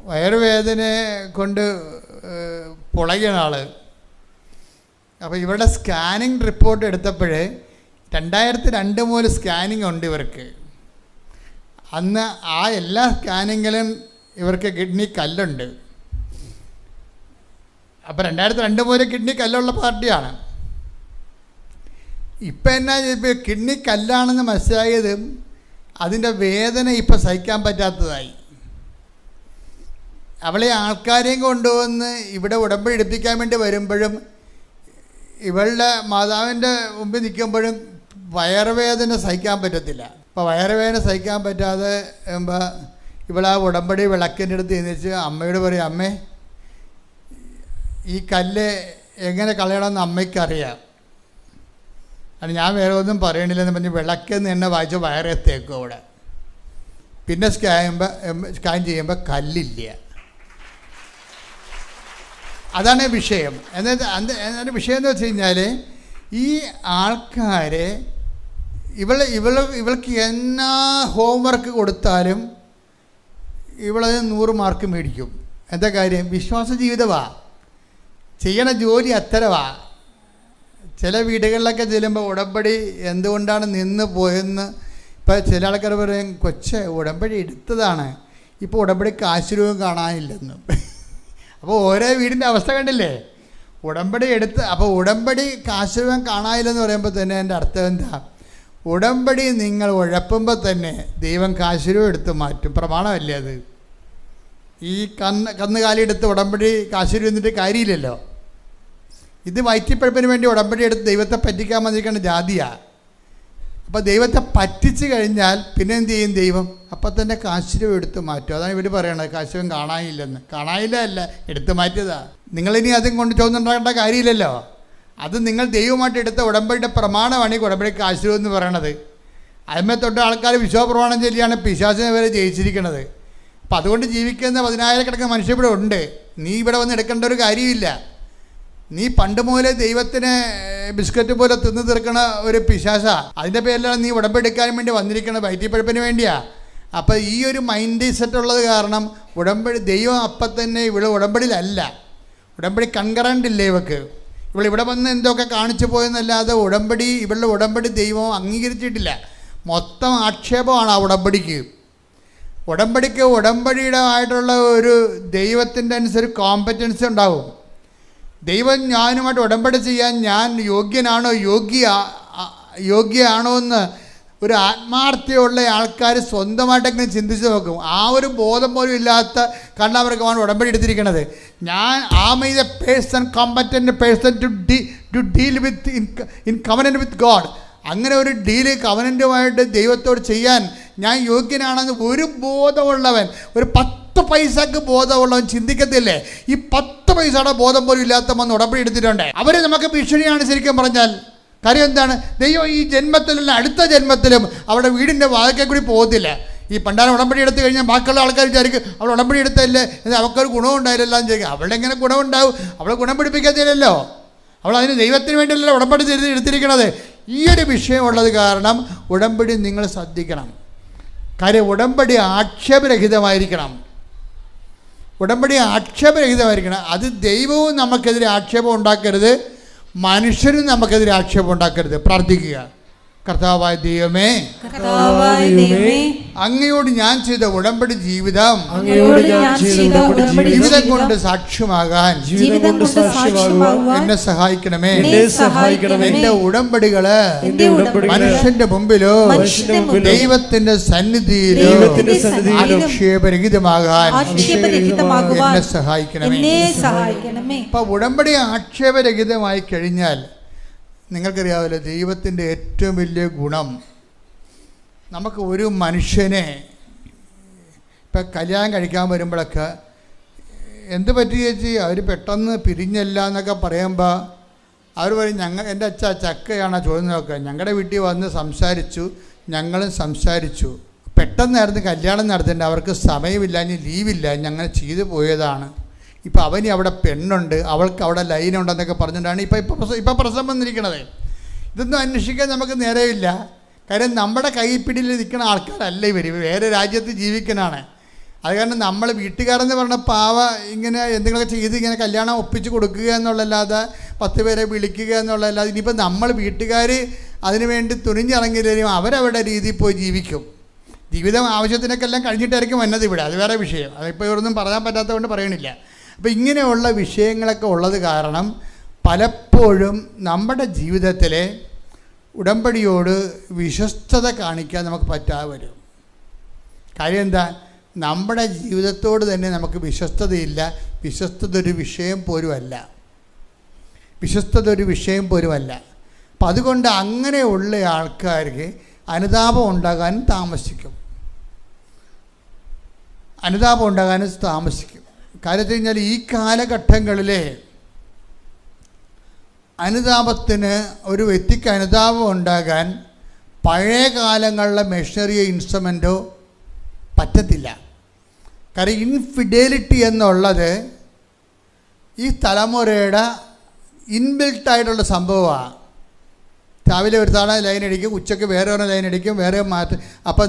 വയറുവേദന കൊണ്ട് പൊളയണ ആൾ. അപ്പോൾ ഇവരുടെ സ്കാനിങ് റിപ്പോർട്ട് എടുത്തപ്പോൾ 2002 മുതൽ സ്കാനിങ് ഉണ്ട് ഇവർക്ക്. അന്ന് ആ എല്ലാ സ്കാനിങ്ങിലും ഇവർക്ക് കിഡ്നി കല്ലുണ്ട്. അപ്പോൾ 2002 മുതൽ കിഡ്നി കല്ലുള്ള പാർട്ടിയാണ്. ഇപ്പം എന്നാ ഇപ്പോൾ കിഡ്നി കല്ലാണെന്ന് മനസ്സിലായതും അതിൻ്റെ വേദന ഇപ്പം സഹിക്കാൻ പറ്റാത്തതായി. അവളെ ആൾക്കാരെയും കൊണ്ടുവന്ന് ഇവിടെ ഉടമ്പടി എടുപ്പിക്കാൻ വേണ്ടി വരുമ്പോഴും ഇവളുടെ മാതാവിൻ്റെ മുമ്പിൽ നിൽക്കുമ്പോഴും വയറുവേദന സഹിക്കാൻ പറ്റത്തില്ല. അപ്പോൾ വയറുവേദന സഹിക്കാൻ പറ്റാതെ ഇവളാ ഉടമ്പടി വിളക്കിൻ്റെ അടുത്ത് എഴുന്നേച്ച് അമ്മയോട് പറയും, അമ്മേ ഈ കല്ല് എങ്ങനെ കളയണമെന്ന് അമ്മയ്ക്കറിയാം, അത് ഞാൻ വേറെ ഒന്നും പറയണില്ലെന്ന് പറഞ്ഞ് വിളക്കെന്ന് എന്നെ വായിച്ച് വയറെത്തേക്കും അവിടെ. പിന്നെ സ്കാൻ ചെയ്യുമ്പോൾ കല്ലില്ല. അതാണ് വിഷയം. എന്നിട്ട് വിഷയം എന്ന് വെച്ച് കഴിഞ്ഞാൽ ഈ ആൾക്കാരെ ഇവൾക്ക് എന്നാ ഹോംവർക്ക് കൊടുത്താലും ഇവളത് 100 മാർക്ക് മേടിക്കും. എന്താ കാര്യം? വിശ്വാസ ജീവിതമാ, ചെയ്യണ ജോലി അത്തരവാ. ചില വീടുകളിലൊക്കെ ചെല്ലുമ്പോൾ ഉടമ്പടി എന്തുകൊണ്ടാണ് നിന്ന് പോയെന്ന് ഇപ്പോൾ ചില ആൾക്കാർ പറയും, കൊച്ചെ ഉടമ്പടി എടുത്തതാണ്, ഇപ്പോൾ ഉടമ്പടി കാശ് രൂപം കാണാനില്ലെന്ന്. അപ്പോൾ ഓരോ വീടിൻ്റെ അവസ്ഥ കണ്ടില്ലേ? ഉടമ്പടി എടുത്ത്, അപ്പോൾ ഉടമ്പടി കാശ് രൂപം കാണാനില്ലെന്ന് പറയുമ്പോൾ തന്നെ എൻ്റെ അർത്ഥം എന്താ? ഉടമ്പടി നിങ്ങൾ ഉഴപ്പുമ്പോൾ തന്നെ ദൈവം കാശ് രൂപം എടുത്ത് മാറ്റും. പ്രമാണമല്ലേ അത്? ഈ കന്നുകാലി എടുത്ത് ഉടമ്പടി കാശ് രൂപം എന്നിട്ട് കാര്യമില്ലല്ലോ. ഇത് വയറ്റിപ്പഴപ്പിന് വേണ്ടി ഉടമ്പടി എടുത്ത് ദൈവത്തെ പറ്റിക്കാൻ വന്നിരിക്കേണ്ട ജാതിയാണ്. അപ്പോൾ ദൈവത്തെ പറ്റിച്ച് കഴിഞ്ഞാൽ പിന്നെ എന്ത് ചെയ്യും ദൈവം? അപ്പം തന്നെ കാശ് രൂപ എടുത്ത് മാറ്റും. അതാണ് ഇവർ പറയണത്, കാശ് രൂപം കാണാനില്ലെന്ന്. കാണാനില്ല അല്ല, എടുത്ത് മാറ്റിയതാ. നിങ്ങളിനി അതും കൊണ്ട് ചോദിച്ചുണ്ടാകേണ്ട കാര്യമില്ലല്ലോ. അത് നിങ്ങൾ ദൈവമായിട്ട് എടുത്ത ഉടമ്പടിയുടെ പ്രമാണമാണ് ഈ ഉടമ്പടി കാശ് രൂപം എന്ന് പറയണത്. അതിന്മേൽ തൊട്ട് ആൾക്കാർ വിശ്വാസപ്രമാണം ചൊല്ലിയാണ് പിശാചിനെ വരെ ജയിച്ചിരിക്കുന്നത്. അപ്പം അതുകൊണ്ട് ജീവിക്കുന്ന 10,000 മനുഷ്യർ ഇവിടെ ഉണ്ട്. നീ ഇവിടെ വന്ന് എടുക്കേണ്ട ഒരു കാര്യമില്ല. നീ പണ്ട് മുതലേ ദൈവത്തിന് ബിസ്ക്കറ്റ് പോലെ തിന്നു തീർക്കണ ഒരു പിശാച. അതിൻ്റെ പേരിലാണ് നീ ഉടമ്പെടുക്കാൻ വേണ്ടി വന്നിരിക്കുന്നത്, വയറ്റിപ്പഴപ്പിന് വേണ്ടിയാ. അപ്പോൾ ഈ ഒരു മൈൻഡ് സെറ്റ് ഉള്ളത് കാരണം ഉടമ്പടി ദൈവം അപ്പം തന്നെ ഇവിടെ ഉടമ്പടിയിലല്ല. ഉടമ്പടി കൺകറൻ്റ് ഇല്ല ഇവക്ക്. ഇവളിവിടെ വന്ന് എന്തൊക്കെ കാണിച്ചു പോയെന്നല്ലാതെ ഇവളുടെ ഉടമ്പടി ദൈവം അംഗീകരിച്ചിട്ടില്ല. മൊത്തം ആക്ഷേപമാണ് ആ ഉടമ്പടിക്ക്. ഉടമ്പടിയുടെ ആയിട്ടുള്ള ഒരു ദൈവത്തിൻ്റെ അനുസരിച്ച് കോമ്പറ്റൻസി ഉണ്ടാവും. ദൈവം ഞാനുമായിട്ട് ഉടമ്പടി ചെയ്യാൻ ഞാൻ യോഗ്യയാണോ എന്ന് ഒരു ആത്മാർത്ഥതയുള്ള ആൾക്കാർ സ്വന്തമായിട്ടെങ്കിലും ചിന്തിച്ച് നോക്കും. ആ ഒരു ബോധം പോലും ഇല്ലാത്ത കണ്ടവർക്കുമാണ് ഉടമ്പടി എടുത്തിരിക്കുന്നത്. Am a person competent person to deal with in covenant with God. അങ്ങനെ ഒരു ഡീല് കവനൻ്റുമായിട്ട് ദൈവത്തോട് ചെയ്യാൻ ഞാൻ യോഗ്യനാണെന്ന് ഒരു ബോധമുള്ളവൻ, ഒരു 10 പൈസക്ക് ബോധമുള്ളവൻ ചിന്തിക്കത്തില്ലേ? ഈ 10 പൈസയുടെ ബോധം പോലും ഇല്ലാത്ത വന്ന് ഉടമ്പടി എടുത്തിട്ടുണ്ട്. അവർ നമുക്ക് ഭീഷണിയാണ് ശരിക്കും പറഞ്ഞാൽ. കാര്യം എന്താണ്? ദൈവം ഈ ജന്മത്തിലല്ല അടുത്ത ജന്മത്തിലും അവരുടെ വീടിൻ്റെ വാതിൽക്കൽ കൂടി പോകത്തില്ല. ഈ പണ്ടാരം ഉടമ്പടി എടുത്തു കഴിഞ്ഞാൽ ബാക്കിയുള്ള ആൾക്കാർ വിചാരിക്കും അവൾ ഉടമ്പടി എടുത്തല്ലേ, അവൾക്കൊരു ഗുണമുണ്ടായില്ലല്ലോ എന്ന് ചോദിക്കും. അവളുടെ എങ്ങനെ ഗുണമുണ്ടാവും? അവളെ ഗുണം പിടിപ്പിക്കത്തില്ലല്ലോ. അവൾ അതിന് ദൈവത്തിന് വേണ്ടിയല്ലോ ഉടമ്പടി എടുത്തിരിക്കണത്. ഈ ഒരു വിഷയമുള്ളത് കാരണം ഉടമ്പടി നിങ്ങൾ ശ്രദ്ധിക്കണം. കാര്യം ഉടമ്പടി ആക്ഷേപരഹിതമായിരിക്കണം. അത് ദൈവവും നമുക്കെതിരെ ആക്ഷേപം ഉണ്ടാക്കരുത്, മനുഷ്യരും നമുക്കെതിരെ ആക്ഷേപം ഉണ്ടാക്കരുത്. പ്രാർത്ഥിക്കുക. കർത്താവായ ദൈവമേ, അങ്ങയോട് ഞാൻ ചെയ്ത ഉടമ്പടി ജീവിതം ജീവിതം കൊണ്ട് സാക്ഷ്യമാകാൻ എന്നെ സഹായിക്കണമേ. എന്റെ ഉടമ്പടികള് മനുഷ്യന്റെ മുമ്പിലോ ദൈവത്തിന്റെ സന്നിധിയിലോ ആക്ഷേപരഹിതമാകാൻ എന്നെ സഹായിക്കണമേ. അപ്പൊ ഉടമ്പടി ആക്ഷേപരഹിതമായി കഴിഞ്ഞാൽ നിങ്ങൾക്കറിയാമല്ലോ, ദൈവത്തിൻ്റെ ഏറ്റവും വലിയ ഗുണം നമുക്ക് ഒരു മനുഷ്യനെ ഇപ്പം കല്യാണം കഴിക്കാൻ വരുമ്പോഴൊക്കെ എന്ത് പറ്റി ചേച്ചി അവർ പെട്ടെന്ന് പിരിഞ്ഞല്ല എന്നൊക്കെ പറയുമ്പോൾ അവർ പറയും എൻ്റെ അച്ഛ ചക്കയാണോ ചോദിച്ചു നോക്കുക, ഞങ്ങളുടെ വീട്ടിൽ വന്ന് സംസാരിച്ചു, ഞങ്ങളും സംസാരിച്ചു, പെട്ടെന്നായിരുന്നു കല്യാണം നടത്തേണ്ടത്, അവർക്ക് സമയമില്ല, ഇനി ലീവില്ല, ഞങ്ങൾ ചെയ്തു പോയതാണ്. ഇപ്പോൾ അവന് അവിടെ പെണ്ണുണ്ട്, അവൾക്ക് അവിടെ ലൈനുണ്ടെന്നൊക്കെ പറഞ്ഞിട്ടാണ് ഇപ്പം പ്രശ്നം വന്നിരിക്കണത്. ഇതൊന്നും അന്വേഷിക്കാൻ നമുക്ക് നേരമില്ല. കാര്യം നമ്മുടെ കൈപ്പിടിയിൽ നിൽക്കുന്ന ആൾക്കാരല്ല ഇവർ, വേറെ രാജ്യത്ത് ജീവിക്കണാണ്. അത് കാരണം നമ്മൾ വീട്ടുകാരെന്ന് പറഞ്ഞ പാവ ഇങ്ങനെ എന്തെങ്കിലുമൊക്കെ ചെയ്ത് ഇങ്ങനെ കല്യാണം ഒപ്പിച്ച് കൊടുക്കുക എന്നുള്ളതല്ലാതെ 10 പേരെ വിളിക്കുക എന്നുള്ളതല്ലാതെ ഇനിയിപ്പോൾ നമ്മൾ വീട്ടുകാർ അതിനു വേണ്ടി തുനിഞ്ഞിറങ്ങിയില്ലെങ്കിലും അവരവരുടെ രീതിയിൽ പോയി ജീവിക്കും. ജീവിതം ആവശ്യത്തിനൊക്കെ എല്ലാം കഴിഞ്ഞിട്ടായിരിക്കും വന്നത് ഇവിടെ, അത് വേറെ വിഷയം. അതിപ്പോൾ ഇവരൊന്നും പറയാൻ പറ്റാത്തതുകൊണ്ട് പറയണില്ല. അപ്പോൾ ഇങ്ങനെയുള്ള വിഷയങ്ങളൊക്കെ ഉള്ളത് കാരണം പലപ്പോഴും നമ്മുടെ ജീവിതത്തിലെ ഉടമ്പടിയോട് വിശ്വസ്തത കാണിക്കാൻ നമുക്ക് പറ്റാതെ വരും. കാര്യം എന്താ? നമ്മുടെ ജീവിതത്തോട് തന്നെ നമുക്ക് വിശ്വസ്തതയില്ല. വിശ്വസ്തത ഒരു വിഷയം പോലുമല്ല. അപ്പം അതുകൊണ്ട് അങ്ങനെയുള്ള ആൾക്കാർക്ക് അനുതാപം ഉണ്ടാകാനും താമസിക്കും. കാര്യം വെച്ച് കഴിഞ്ഞാൽ ഈ കാലഘട്ടങ്ങളിൽ അനുതാപത്തിന്, ഒരു വ്യക്തിക്ക് അനുതാപം ഉണ്ടാകാൻ പഴയ കാലങ്ങളിലെ മെഷീനറിയോ ഇൻസ്ട്രുമെൻറ്റോ പറ്റത്തില്ല. കാരണം ഇൻഫിഡേലിറ്റി എന്നുള്ളത് ഈ തലമുറയുടെ ഇൻബിൽട്ടായിട്ടുള്ള സംഭവമാണ്. രാവിലെ ഒരു തവണ ലൈൻ അടിക്കും, ഉച്ചയ്ക്ക് വേറെ ഒരു ലൈൻ അടിക്കും, വേറെ മാറ്റും, അപ്പം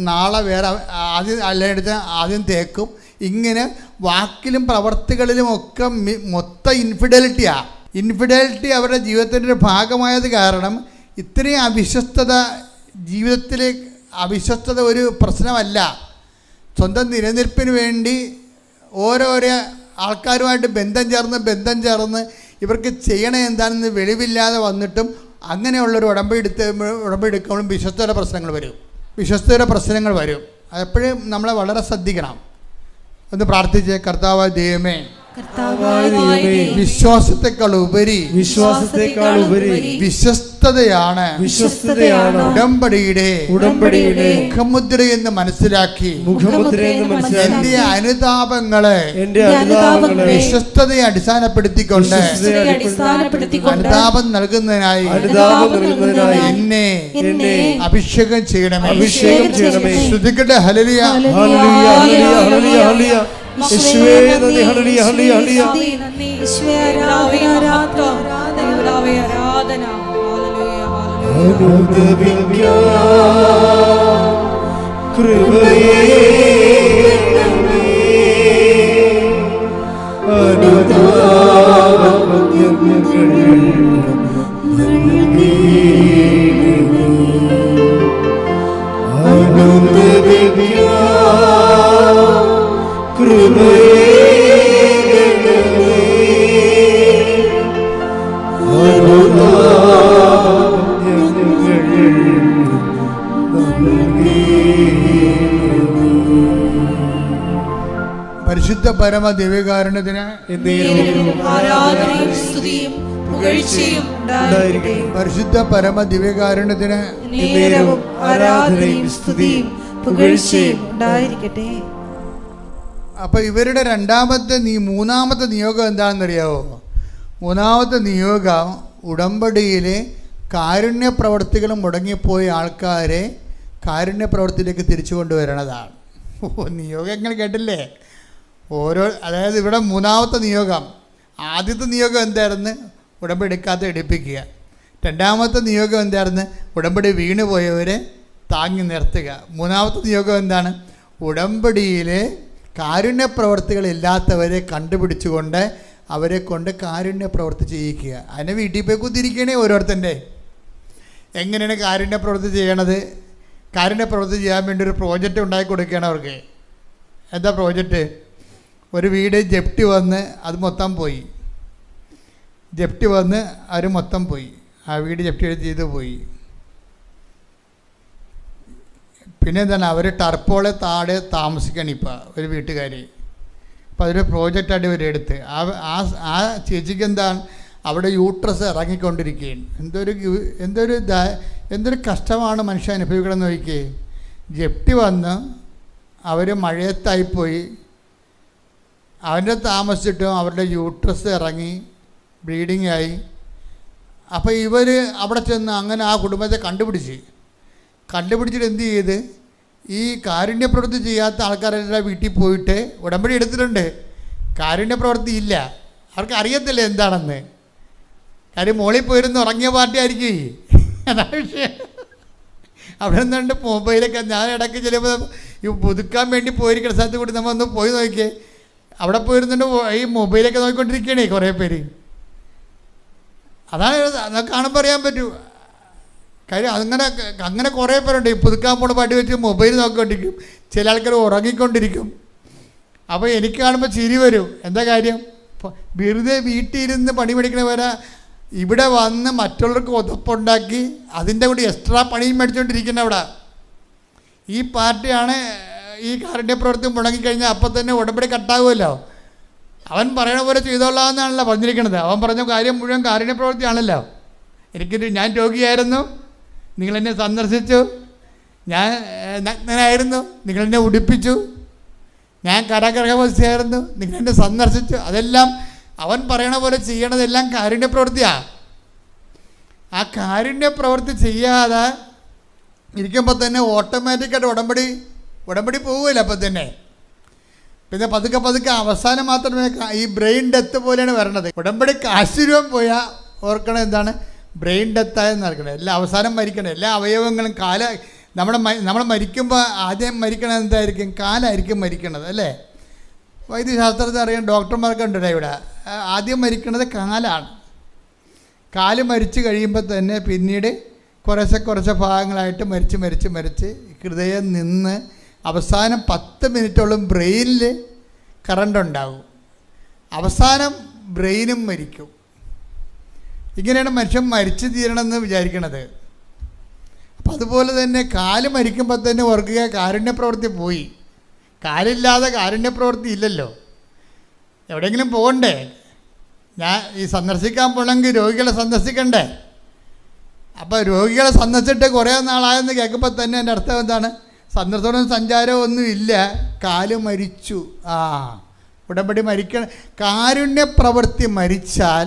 നാളെ വേറെ ആദ്യം ലൈൻ അടിച്ചാൽ ആദ്യം തേക്കും. ഇങ്ങനെ വാക്കിലും പ്രവർത്തികളിലും ഒക്കെ മൊത്തം ഇൻഫിഡലിറ്റിയാണ്. ഇൻഫിഡലിറ്റി അവരുടെ ജീവിതത്തിൻ്റെ ഒരു ഭാഗമായത് കാരണം ഇത്രയും അവിശ്വസ്തത ജീവിതത്തിൽ, അവിശ്വസ്തത ഒരു പ്രശ്നമല്ല. സ്വന്തം നിലനിൽപ്പിന് വേണ്ടി ഓരോരോ ആൾക്കാരുമായിട്ട് ബന്ധം ചേർന്ന് ഇവർക്ക് ചെയ്യണേ എന്താണെന്ന് വെളിവില്ലാതെ വന്നിട്ടും അങ്ങനെയുള്ളൊരു ഉടമ്പെടുക്കുമ്പോഴും വിശ്വസ്തയുടെ പ്രശ്നങ്ങൾ വരും. അതെപ്പോഴും നമ്മളെ വളരെ ശ്രദ്ധിക്കണം. ഒന്ന് പ്രാർത്ഥിച്ചേ. കർത്താവായ ദൈവമേ, വിശ്വാസത്തെക്കാൾ ഉപരി വിശ്വസ്തതയാണ് ഉടമ്പടിയുടെ മുഖമുദ്രയെന്ന് മനസ്സിലാക്കി എന്റെ അനുതാപങ്ങളെ വിശ്വസ്തതയെ അടിസ്ഥാനപ്പെടുത്തിക്കൊണ്ട് അനുതാപം നൽകുന്നതിനായി എന്നെ അഭിഷേകം ചെയ്യണമേ. ശ്രുതിക്കട്ടെ. ഹല്ലേലൂയ, ഹല്ലേലൂയ, ഹല്ലേലൂയ, ഹല്ലേലൂയ. യേശുവേ നന്ദി. ഹല്ലേലൂയ, ഹല്ലേലൂയ, ഹല്ലേലൂയ. യേശുവേ ആരാധന, ആരാധന. കൃപയേ പരിശുദ്ധ പരമ ദിവ്യകാരുണ്യത്തിന് ആരാധനയും സ്തുതിയും പുകഴ്ചയും ഉണ്ടായിരിക്കട്ടെ. പരിശുദ്ധ പരമ ദിവ്യകാരുണ്യത്തിന് ആരാധനയും സ്തുതിയും പുകഴ്ചയും ഉണ്ടായിരിക്കട്ടെ. അപ്പൊ ഇവരുടെ മൂന്നാമത്തെ നിയോഗം എന്താണെന്നറിയാവോ? മൂന്നാമത്തെ നിയോഗം ഉടമ്പടിയിലെ കാരുണ്യ പ്രവർത്തികളും മുടങ്ങിപ്പോയ ആൾക്കാരെ കാരുണ്യ പ്രവർത്തിയിലേക്ക് തിരിച്ചു കൊണ്ടുവരണതാണ്. നിയോഗങ്ങൾ കേട്ടില്ലേ? അതായത് ഇവിടെ മൂന്നാമത്തെ നിയോഗം. ആദ്യത്തെ നിയോഗം എന്തായിരുന്നു? ഉടമ്പടി എടുക്കാത്ത എടുപ്പിക്കുക. രണ്ടാമത്തെ നിയോഗം എന്തായിരുന്നു? ഉടമ്പടി വീണു പോയവരെ താങ്ങി നിർത്തുക. മൂന്നാമത്തെ നിയോഗം എന്താണ്? ഉടമ്പടിയിലെ കാരുണ്യ പ്രവർത്തികളില്ലാത്തവരെ കണ്ടുപിടിച്ചുകൊണ്ട് അവരെ കൊണ്ട് കാരുണ്യ പ്രവർത്തി ചെയ്യിക്കുക. അതിനെ വീട്ടിൽ പോയി കുത്തിരിക്കണേ ഓരോരുത്തൻ്റെ. എങ്ങനെയാണ് കാരുണ്യ പ്രവൃത്തി ചെയ്യണത്? കാരുണ്യ പ്രവൃത്തി ചെയ്യാൻ വേണ്ടി ഒരു പ്രോജക്റ്റ് ഉണ്ടാക്കി കൊടുക്കുകയാണ് അവർക്ക്. എന്താ പ്രോജക്റ്റ്? ഒരു വീട് ജപ്തി വന്ന് അത് മൊത്തം പോയി. അവർ മൊത്തം പോയി. ആ വീട് ജപ്തി ചെയ്ത് പോയി. പിന്നെ എന്താണ്? അവർ ടർപ്പോളെ താഴെ താമസിക്കണം ഇപ്പോൾ ഒരു വീട്ടുകാർ. അപ്പോൾ അതൊരു പ്രോജക്റ്റായിട്ട് ഇവരെടുത്ത് ആ ചേച്ചിക്ക് എന്താണ്, അവിടെ യൂട്രസ് ഇറങ്ങിക്കൊണ്ടിരിക്കുകയാണ്. എന്തൊരു കഷ്ടമാണ് മനുഷ്യൻ അനുഭവിക്കണമെന്ന് നോക്കിയേ. ജപ്തി വന്ന് അവർ മഴയത്തായിപ്പോയി. അവൻ്റെ താമസിച്ചിട്ടും അവരുടെ യൂട്രസ് ഇറങ്ങി ബ്ലീഡിങ് ആയി. അപ്പോൾ ഇവർ അവിടെ ചെന്ന് അങ്ങനെ ആ കുടുംബത്തെ കണ്ടുപിടിച്ചിട്ട് എന്ത് ചെയ്ത്, ഈ കാരുണ്യ പ്രവൃത്തി ചെയ്യാത്ത ആൾക്കാരെല്ലാം വീട്ടിൽ പോയിട്ട് ഉടമ്പടി എടുത്തിട്ടുണ്ട്. കാരുണ്യ പ്രവൃത്തി ഇല്ല, അവർക്ക് അറിയത്തില്ല എന്താണെന്ന്. കാര്യം മോളിൽ പോയിരുന്ന് ഉറങ്ങിയ പാർട്ടി ആയിരിക്കും. അതാണ് വിഷയം. അവിടെ നിന്നുണ്ട് മൊബൈലൊക്കെ. ഞാൻ ഇടയ്ക്ക് ചിലപ്പോൾ ഈ പുതുക്കാൻ വേണ്ടി പോയിരിക്കുന്ന സ്ഥലത്ത് കൂടി നമ്മൾ ഒന്ന് പോയി നോക്കിയേ. അവിടെ പോയിരുന്നുണ്ട് ഈ മൊബൈലൊക്കെ നോക്കിക്കൊണ്ടിരിക്കുകയാണേ കുറേ പേര്. അതാണ് അതൊക്കെ കാണുമ്പോൾ അറിയാൻ പറ്റൂ. കാര്യം അങ്ങനെ കുറേ പേരുണ്ട്. ഈ പുതുക്കാൻ പോണ പാട്ടി വെച്ച് മൊബൈൽ നോക്കിക്കൊണ്ടിരിക്കും. ചില ആൾക്കാർ ഉറങ്ങിക്കൊണ്ടിരിക്കും. അപ്പോൾ എനിക്ക് കാണുമ്പോൾ ചിരി വരും. എന്താ കാര്യം? വെറുതെ വീട്ടിലിരുന്ന് പണി പഠിക്കണവരെ ഇവിടെ വന്ന് മറ്റുള്ളവർക്ക് ഉതപ്പുണ്ടാക്കി അതിൻ്റെ കൂടി എക്സ്ട്രാ പണിയും മേടിച്ചുകൊണ്ടിരിക്കുന്ന അവിടെ ഈ പാർട്ടിയാണ് ഈ കാരുണ്യ പ്രവൃത്തി മുടങ്ങിക്കഴിഞ്ഞാൽ അപ്പം തന്നെ ഉടമ്പടി കട്ടാകുമല്ലോ. അവൻ പറയണ പോലെ ചെയ്തോളാമെന്നാണല്ലോ പറഞ്ഞിരിക്കുന്നത്. അവൻ പറഞ്ഞ കാര്യം മുഴുവൻ കാരുണ്യ പ്രവൃത്തിയാണല്ലോ. ഞാൻ രോഗിയായിരുന്നു, നിങ്ങളെന്നെ സന്ദർശിച്ചു. ഞാൻ നഗ്നനായിരുന്നു, നിങ്ങളെന്നെ ഉടുപ്പിച്ചു. ഞാൻ കാരാഗൃഹവാസിയായിരുന്നു, നിങ്ങളെന്നെ സന്ദർശിച്ചു. അതെല്ലാം അവൻ പറയണ പോലെ ചെയ്യണതെല്ലാം കാരുണ്യ പ്രവൃത്തിയാണ്. ആ കാരുണ്യ പ്രവൃത്തി ചെയ്യാതെ ഇരിക്കുമ്പോൾ തന്നെ ഓട്ടോമാറ്റിക്കായിട്ട് ഉടമ്പടി പോവുകയില്ല. അപ്പം തന്നെ പിന്നെ പതുക്കെ അവസാനം മാത്രമേ ഈ ബ്രെയിൻ ഡെത്ത് പോലെയാണ് വരണത്. ഉടമ്പടിക്ക് ആശീർവം പോയാൽ ഓർക്കണം എന്താണ് ബ്രെയിൻ ഡെത്തായെന്ന് നടക്കണം. എല്ലാം അവസാനം മരിക്കണം. എല്ലാ അവയവങ്ങളും നമ്മൾ മരിക്കുമ്പോൾ ആദ്യം മരിക്കണത് എന്തായിരിക്കും? കാലായിരിക്കും മരിക്കണത് അല്ലേ? വൈദ്യശാസ്ത്രത്തിൽ അറിയാം, ഡോക്ടർമാർക്ക് ഉണ്ടല്ലോ ഇവിടെ. ആദ്യം മരിക്കണത് കാലാണ്. കാല് മരിച്ചു കഴിയുമ്പോൾ തന്നെ പിന്നീട് കുറച്ച് ഭാഗങ്ങളായിട്ട് മരിച്ച് ഹൃദയം നിന്ന് അവസാനം 10 മിനിറ്റോളം ബ്രെയിനിൽ കറണ്ട് ഉണ്ടാകും. അവസാനം ബ്രെയിനും മരിക്കും. ഇങ്ങനെയാണ് മനുഷ്യൻ മരിച്ചു തീരണമെന്ന് വിചാരിക്കണത്. അപ്പം അതുപോലെ തന്നെ കാല് മരിക്കുമ്പോൾ തന്നെ ഓർക്കുക, കാരുണ്യ പ്രവൃത്തി പോയി. കാലില്ലാതെ കാരുണ്യ പ്രവൃത്തി ഇല്ലല്ലോ. എവിടെയെങ്കിലും പോകണ്ടേ? ഞാൻ ഈ സന്ദർശിക്കാൻ പോകണമെങ്കിൽ രോഗികളെ സന്ദർശിക്കണ്ടേ? അപ്പോൾ രോഗികളെ സന്ദർശിച്ചിട്ട് കുറേ നാളായെന്ന് കേൾക്കുമ്പോൾ തന്നെ എൻ്റെ അർത്ഥം എന്താണ്? സന്ദർശനവും സഞ്ചാരവും ഒന്നുമില്ല, കാല് മരിച്ചു. ഉടമ്പടി മരിക്കണം. കാരുണ്യ പ്രവൃത്തി മരിച്ചാൽ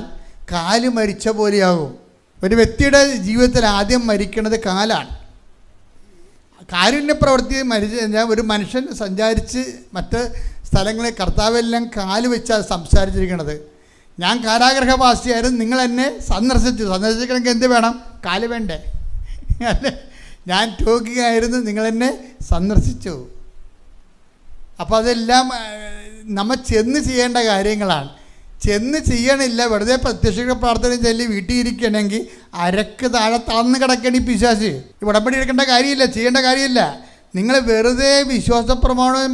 കാല് മരിച്ച പോലെയാകും. ഒരു വ്യക്തിയുടെ ജീവിതത്തിൽ ആദ്യം മരിക്കുന്നത് കാലാണ്. കാരുണ്യ പ്രവൃത്തി മരിച്ചു കഴിഞ്ഞാൽ ഒരു മനുഷ്യൻ സഞ്ചാരിച്ച് മറ്റ് സ്ഥലങ്ങളിൽ കർത്താവെല്ലാം കാല് വെച്ചാണ് സംസാരിച്ചിരിക്കുന്നത്. ഞാൻ കാരാഗൃഹവാസിയായിരുന്നു, നിങ്ങൾ എന്നെ സന്ദർശിക്കണമെങ്കിൽ എന്ത് വേണം? കാല് വേണ്ടേ? അല്ലേ? ഞാൻ രോഗിയായിരുന്നു, നിങ്ങളെന്നെ സന്ദർശിച്ചു. അപ്പോൾ അതെല്ലാം നമ്മൾ ചെന്ന് ചെയ്യേണ്ട കാര്യങ്ങളാണ്. ചെന്ന് ചെയ്യണില്ല, വെറുതെ പ്രത്യക്ഷ പ്രാർത്ഥന ചൊല്ലി വീട്ടിൽ ഇരിക്കണമെങ്കിൽ അരക്ക് താഴെ തളർന്ന് കിടക്കണ ഈ പിശാച്. ഉടമ്പടി എടുക്കേണ്ട കാര്യമില്ല, ചെയ്യേണ്ട കാര്യമില്ല. നിങ്ങൾ വെറുതെ വിശ്വാസ പ്രമാണവും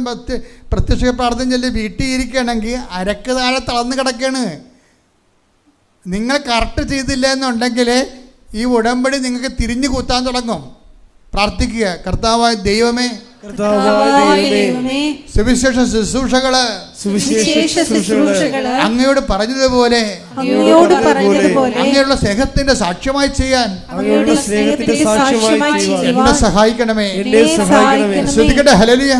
പ്രത്യക്ഷ പ്രാർത്ഥന ചൊല്ലി വീട്ടിൽ ഇരിക്കണമെങ്കിൽ അരക്ക് താഴെ തളർന്ന് കിടക്കുകയാണ്. നിങ്ങൾ കറക്റ്റ് ചെയ്തില്ല എന്നുണ്ടെങ്കിൽ ഈ ഉടമ്പടി നിങ്ങൾക്ക് തിരിഞ്ഞു കൂത്താൻ തുടങ്ങും. പ്രാർത്ഥിക്കുക, കർത്താവായ ദൈവമേ, സുവിശേഷ ശുശ്രൂഷകള് അങ്ങയോട് പറഞ്ഞതുപോലെ അങ്ങയുള്ള സ്നേഹത്തിന്റെ സാക്ഷ്യമായി ചെയ്യാൻ എന്നെ സഹായിക്കണമേ. ശ്രദ്ധിക്കട്ടെ. ഹല്ലേലൂയ.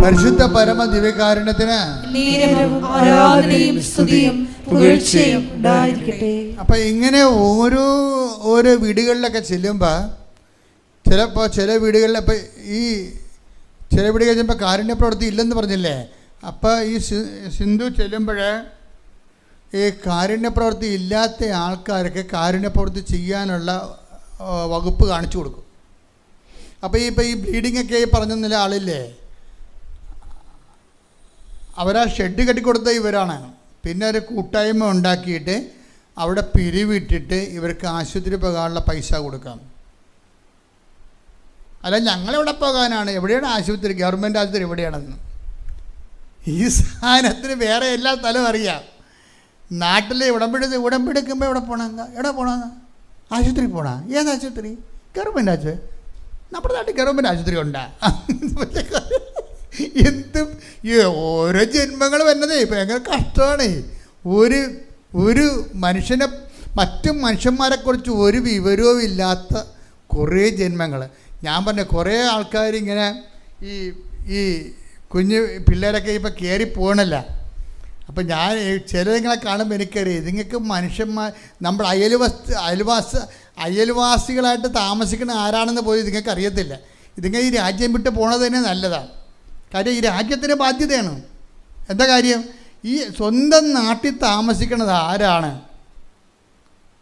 പരിശുദ്ധ പരമ ദിവ്യകാരുണ്യത്തിന് അപ്പൊ ഇങ്ങനെ ഓരോ വീടുകളിലൊക്കെ ചെല്ലുമ്പോൾ ചില വീടുകളിൽ ഇപ്പം ഈ ചില വീടുകളിൽ ചെല്ലുമ്പോൾ കാരുണ്യ പ്രവൃത്തി ഇല്ലെന്ന് പറഞ്ഞില്ലേ? അപ്പോൾ ഈ സിന്ധു ചെല്ലുമ്പോൾ ഈ കാരുണ്യ പ്രവൃത്തി ഇല്ലാത്ത ആൾക്കാർക്ക് കാരുണ്യ പ്രവൃത്തി ചെയ്യാനുള്ള വകുപ്പ് കാണിച്ചു കൊടുക്കും. അപ്പോൾ ഈ ബ്ലീഡിംഗ് ഒക്കെ പറഞ്ഞൊന്നുമില്ല ആളില്ലേ, അവരാ ഷെഡ് കെട്ടിക്കൊടുത്ത ഇവരാണ്. പിന്നെ ഒരു കൂട്ടായ്മ ഉണ്ടാക്കിയിട്ട് അവിടെ പിരിവിട്ടിട്ട് ഇവർക്ക് ആശുപത്രി പോകാനുള്ള പൈസ കൊടുക്കാം. അല്ല, ഞങ്ങളെവിടെ പോകാനാണ്? എവിടെയാണ് ആശുപത്രി? ഗവൺമെൻറ് ആശുപത്രി എവിടെയാണെന്ന് ഈ സാധനത്തിന് വേറെ എല്ലാ സ്ഥലവും അറിയാം. നാട്ടിൽ ഉടമ്പെടുക്കുമ്പോൾ എവിടെ പോകണം? ആശുപത്രി പോകണം. ഏത് ആശുപത്രി? ഗവൺമെൻറ് ആശുപത്രി. നമ്മുടെ നാട്ടിൽ ഗവൺമെൻറ് ആശുപത്രി ഉണ്ടാ? എന്തും ഓരോ ജന്മങ്ങൾ വരുന്നതേ ഭയങ്കര കഷ്ടമാണ്. ഒരു മനുഷ്യനെ മറ്റു മനുഷ്യന്മാരെക്കുറിച്ച് ഒരു വിവരവും ഇല്ലാത്ത കുറേ ജന്മങ്ങൾ. ഞാൻ പറഞ്ഞ കുറേ ആൾക്കാരിങ്ങനെ ഈ കുഞ്ഞ് പിള്ളേരൊക്കെ ഇപ്പോൾ കയറി പോകണല്ല. അപ്പം ഞാൻ ചിലങ്ങളെ കാണുമ്പോൾ എനിക്കറിയാം ഇതുങ്ങൾക്ക് മനുഷ്യന്മാർ നമ്മൾ അയൽവാസികളായിട്ട് താമസിക്കുന്ന ആരാണെന്ന് പോയി ഇതുങ്ങൾക്ക് അറിയത്തില്ല. ഇതുങ്ങൾ ഈ രാജ്യം വിട്ട് പോണത് തന്നെ നല്ലതാണ്. കാര്യം ഈ രാജ്യത്തിന് ബാധ്യതയാണ്. എന്താ കാര്യം? ഈ സ്വന്തം നാട്ടിൽ താമസിക്കുന്നത് ആരാണ്?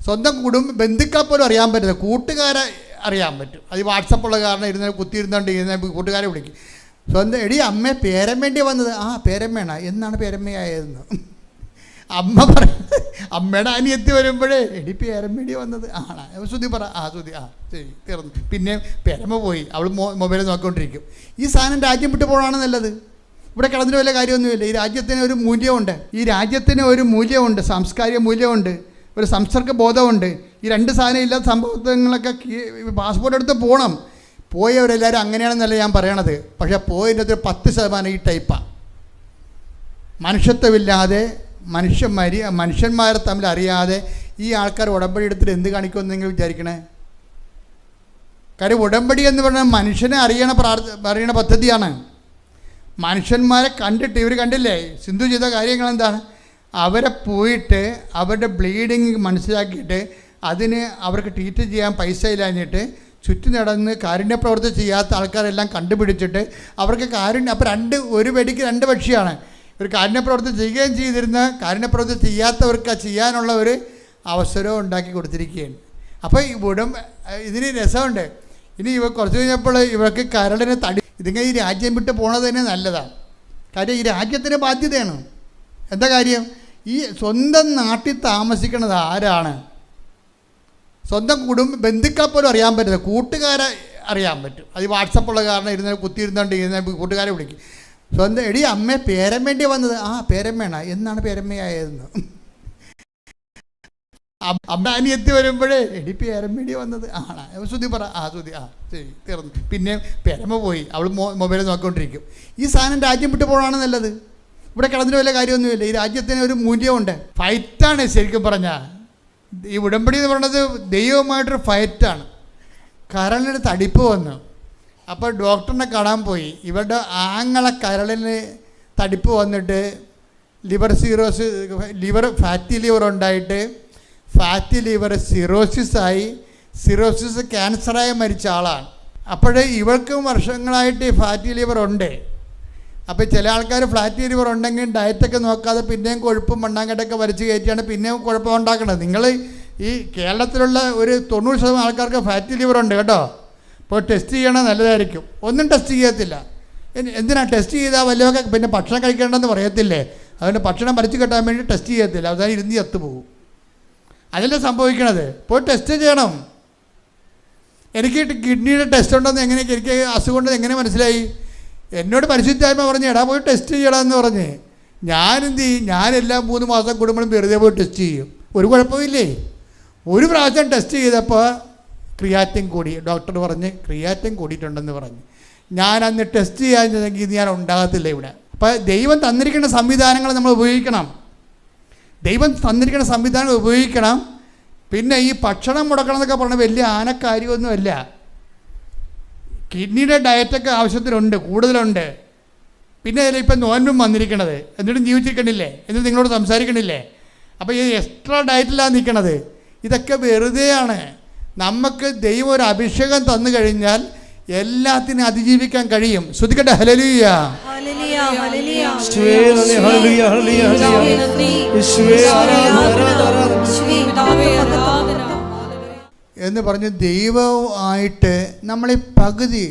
സ്വന്തം ബന്ധുക്കളെ പോലും അറിയാൻ പറ്റില്ല, കൂട്ടുകാരെ അറിയാൻ പറ്റും. അത് ഈ വാട്സപ്പുള്ള കാരണം കുത്തിയിരുന്നോണ്ട് കൂട്ടുകാരെ വിളിക്കും. സ്വന്തം എടി അമ്മ പേരമ്മേണ്ടി വന്നത്. ആ പേരമ്മയാണ്. എന്നാണ് പേരമ്മയായതെന്ന് അമ്മ പറയുന്നത്. അമ്മയുടെ അനിയത്തി വരുമ്പോഴേ എടി പേരമ്മേണ്ടി വന്നത് ആണ്. ശ്രുതി പറ. ആ ശ്രുതി. ആ ശരി, തീർന്നു. പിന്നെ പേരമ്മ പോയി, അവൾ മൊബൈൽ നോക്കിക്കൊണ്ടിരിക്കും. ഈ സാധനം രാജ്യം വിട്ട് പോകണമാണ് നല്ലത്. ഇവിടെ കിടന്നിട്ട് വല്ല കാര്യമൊന്നുമില്ല. ഈ രാജ്യത്തിന് ഒരു മൂല്യമുണ്ട്. സാംസ്കാരിക മൂല്യമുണ്ട്, ഒരു സംസർഗ ബോധമുണ്ട്. ഈ രണ്ട് സാധനം ഇല്ലാത്ത സംഭവങ്ങളൊക്കെ പാസ്പോർട്ട് എടുത്ത് പോകണം. പോയവരെല്ലാവരും അങ്ങനെയാണെന്നല്ല ഞാൻ പറയണത്. പക്ഷേ പോയതിൻ്റെ 10% ഈ ടൈപ്പാണ്. മനുഷ്യത്വമില്ലാതെ മനുഷ്യന്മാരെ തമ്മിൽ അറിയാതെ ഈ ആൾക്കാർ ഉടമ്പടി എടുത്തിട്ട് എന്ത് കാണിക്കുമെന്ന് നിങ്ങൾ വിചാരിക്കണേ? കാര്യം ഉടമ്പടി എന്ന് പറഞ്ഞാൽ മനുഷ്യനെ അറിയണ പദ്ധതിയാണ്. മനുഷ്യന്മാരെ കണ്ടിട്ട് ഇവർ കണ്ടില്ലേ സിന്ധു ചെയ്ത കാര്യങ്ങൾ എന്താണ്? അവരെ പോയിട്ട് അവരുടെ ബ്ലീഡിങ് മനസ്സിലാക്കിയിട്ട് അതിന് അവർക്ക് ട്രീറ്റ് ചെയ്യാൻ പൈസ ഇല്ലാഞ്ഞിട്ട് ചുറ്റി നടന്ന് കാരുണ്യപ്രവർത്തി ചെയ്യാത്ത ആൾക്കാരെല്ലാം കണ്ടുപിടിച്ചിട്ട് അവർക്ക് അപ്പോൾ ഒരു വെടിക്ക് 2 പക്ഷിയാണ്. ഒരു കാരുണ്യപ്രവർത്തി ചെയ്യുകയും ചെയ്തിരുന്ന കാരുണ്യപ്രവർത്തി ചെയ്യാത്തവർക്ക് ചെയ്യാനുള്ള ഒരു അവസരവും ഉണ്ടാക്കി കൊടുത്തിരിക്കുകയാണ്. അപ്പോൾ ഇതിന് രസമുണ്ട്. ഇനി കുറച്ച് കഴിഞ്ഞപ്പോൾ ഇവർക്ക് കരളിന് ഇതിങ്ങനെ ഈ രാജ്യം വിട്ട് പോണത് തന്നെ നല്ലതാണ്. കാര്യം ഈ രാജ്യത്തിന് ബാധ്യതയാണ്. എന്താ കാര്യം? ഈ സ്വന്തം നാട്ടിൽ താമസിക്കുന്നത് ആരാണ്? സ്വന്തം ബന്ധുക്കളെ പോലും അറിയാൻ പറ്റില്ല, കൂട്ടുകാരെ അറിയാൻ പറ്റും. അത് ഈ വാട്സപ്പുള്ള കാരണം കുത്തിയിരുന്നോണ്ട് കൂട്ടുകാരെ വിളിക്കും. സ്വന്തം എടി അമ്മ പേരമ്മേണ്ടി വന്നത്. ആ പേരമ്മയാണ്. എന്നാണ് പേരമ്മയായതെന്ന് അമ്മ അനിയത്തി വരുമ്പോഴേ എടി പേരമ്മേണ്ടി വന്നത് ആണ്. ശ്രുതി പറ. ആ ശ്രുതി. ആ ശരി, തീർന്നു. പിന്നെ പേരമ്മ പോയി, അവൾ മൊബൈൽ നോക്കിക്കൊണ്ടിരിക്കും. ഈ സാധനം രാജ്യം വിട്ട് പോകണമാണ് നല്ലത്. ഇവിടെ കിടന്നിട്ട് വല്ല കാര്യമൊന്നുമില്ല. ഈ രാജ്യത്തിന് ഒരു മൂല്യമുണ്ട്. ഫൈറ്റാണ് ശരിക്കും പറഞ്ഞാൽ. ഈ ഉടമ്പടി എന്ന് പറയുന്നത് ദൈവവുമായിട്ടൊരു ഫൈറ്റാണ്. കരളിന് തടിപ്പ് വന്നു. അപ്പോൾ ഡോക്ടറിനെ കാണാൻ പോയി. ഇവരുടെ കരളിന് തടിപ്പ് വന്നിട്ട് ഫാറ്റി ലിവർ ഉണ്ടായിട്ട് ഫാറ്റി ലിവർ സിറോസിസ് ക്യാൻസറായി മരിച്ച ആളാണ്. അപ്പോഴേ ഇവൾക്കും വർഷങ്ങളായിട്ട് ഫാറ്റി ലിവർ ഉണ്ട്. അപ്പോൾ ചില ആൾക്കാർ ഫാറ്റി ലിവർ ഉണ്ടെങ്കിൽ ഡയറ്റൊക്കെ നോക്കാതെ പിന്നെയും കൊഴുപ്പും മണ്ണാങ്കട്ടൊക്കെ വലിച്ചു കയറ്റിയാണ് പിന്നെയും കുഴപ്പം ഉണ്ടാക്കുന്നത്. നിങ്ങൾ ഈ കേരളത്തിലുള്ള ഒരു 90% ആൾക്കാർക്ക് ഫാറ്റി ലിവർ ഉണ്ട് കേട്ടോ. അപ്പോൾ ടെസ്റ്റ് ചെയ്യണത് നല്ലതായിരിക്കും. ഒന്നും ടെസ്റ്റ് ചെയ്യത്തില്ല. എന്തിനാണ് ടെസ്റ്റ് ചെയ്താൽ വല്ലതൊക്കെ പിന്നെ ഭക്ഷണം കഴിക്കേണ്ടെന്ന് പറയത്തില്ലേ? അതുകൊണ്ട് ഭക്ഷണം വലിച്ചു കെട്ടാൻ വേണ്ടി ടെസ്റ്റ് ചെയ്യത്തില്ല. അവസാനം ഇരുന്ന് ചത്തുപോകും. അതല്ലേ സംഭവിക്കണത്. പോയി ടെസ്റ്റ് ചെയ്യണം. എനിക്ക് കിഡ്നിയുടെ ടെസ്റ്റ് ഉണ്ടെന്ന് എനിക്ക് അസുഖം ഉണ്ടെന്ന് എങ്ങനെ മനസ്സിലായി? എന്നോട് പരിശുദ്ധായ്മ പറഞ്ഞ് എടാ പോയി ടെസ്റ്റ് ചെയ്യണമെന്ന് പറഞ്ഞ് ഞാനെന്ത് ചെയ്യും? ഞാനെല്ലാം 3 മാസം കൂടുമ്പോഴും വെറുതെ പോയി ടെസ്റ്റ് ചെയ്യും. ഒരു കുഴപ്പമില്ലേ? ഒരു പ്രാവശ്യം ടെസ്റ്റ് ചെയ്തപ്പോൾ ക്രിയാറ്റിൻ കൂടി. ഡോക്ടർ പറഞ്ഞ് ക്രിയാറ്റിൻ കൂടിയിട്ടുണ്ടെന്ന് പറഞ്ഞ് ഞാൻ അന്ന് ടെസ്റ്റ് ചെയ്യാൻ ഞാൻ ഉണ്ടാകത്തില്ല ഇവിടെ. അപ്പോൾ ദൈവം തന്നിരിക്കുന്ന സംവിധാനങ്ങൾ നമ്മൾ ഉപയോഗിക്കണം. പിന്നെ ഈ ഭക്ഷണം മുടക്കണം എന്നൊക്കെ പറഞ്ഞാൽ വലിയ ആനക്കാര്യമൊന്നുമല്ല. കിഡ്നിയുടെ ഡയറ്റൊക്കെ ആവശ്യത്തിനുണ്ട്, കൂടുതലുണ്ട്. പിന്നെ ഇപ്പം നോൻപും വന്നിരിക്കണത്, എന്നിട്ടും ജീവിച്ചിരിക്കണില്ലേ? എന്നിട്ട് നിങ്ങളോട് സംസാരിക്കണില്ലേ? അപ്പോൾ ഈ എക്സ്ട്രാ ഡയറ്റിലാണ് നിൽക്കണത്. ഇതൊക്കെ വെറുതെയാണ്. നമുക്ക് ദൈവം ഒരു അഭിഷേകം തന്നു കഴിഞ്ഞാൽ എല്ലാത്തിനും അതിജീവിക്കാൻ കഴിയും. ശ്രുതിക്കട്ടെ ഹല്ലേലൂയ. എന്ന് പറഞ്ഞ് ദൈവമായിട്ട് നമ്മളീ പകുതി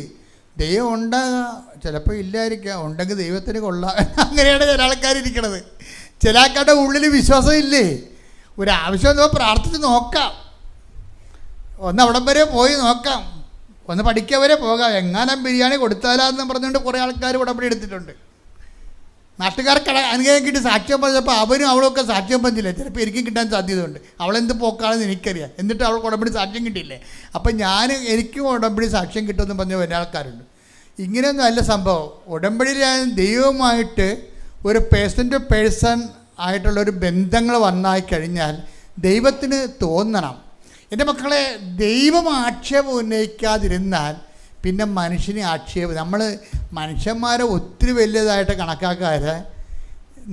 ദൈവം ഉണ്ടാകാം, ചിലപ്പോൾ ഇല്ലായിരിക്കാം, ഉണ്ടെങ്കിൽ ദൈവത്തിന് കൊള്ളാം. അങ്ങനെയാണ് ചില ആൾക്കാരിരിക്കണത്. ചില ആൾക്കാരുടെ ഉള്ളിൽ വിശ്വാസം ഇല്ലേ? ഒരാവശ്യം നമ്മൾ പ്രാർത്ഥിച്ച് നോക്കാം, ഒന്ന് അവിടം വരെ പോയി നോക്കാം, ഒന്ന് പഠിക്കാൻ വരെ പോകാം, എങ്ങാനും ബിരിയാണി കൊടുത്താലാന്ന് പറഞ്ഞുകൊണ്ട് കുറേ ആൾക്കാർ ഉടമ്പടി എടുത്തിട്ടുണ്ട്. നാട്ടുകാർക്ക് അനുഗ്രഹം കിട്ടി സാക്ഷ്യം പറഞ്ഞപ്പോൾ അവനും അവളൊക്കെ സാക്ഷ്യം പറഞ്ഞില്ല. ചിലപ്പോൾ എനിക്കും കിട്ടാൻ സാധ്യതയുണ്ട്. അവളെന്ത് പോക്കാണെന്ന് എനിക്കറിയാം. എന്നിട്ട് അവൾക്ക് ഉടമ്പടി സാക്ഷ്യം കിട്ടിയില്ലേ? അപ്പം എനിക്കും ഉടമ്പടി സാക്ഷ്യം കിട്ടുമെന്ന് പറഞ്ഞ വലിയ ആൾക്കാരുണ്ട്. ഇങ്ങനെയൊന്നും അല്ല സംഭവം. ഉടമ്പടിയിൽ ദൈവവുമായിട്ട് ഒരു പേഴ്സൺ ടു പേഴ്സൺ ആയിട്ടുള്ളൊരു ബന്ധങ്ങൾ വന്നായി കഴിഞ്ഞാൽ ദൈവത്തിന് തോന്നണം. എൻ്റെ മക്കളെ, ദൈവം ആക്ഷേപം ഉന്നയിക്കാതിരുന്നാൽ പിന്നെ മനുഷ്യനെ ആക്ഷേപം. നമ്മൾ മനുഷ്യന്മാരെ ഒത്തിരി വലിയതായിട്ട് കണക്കാക്കാതെ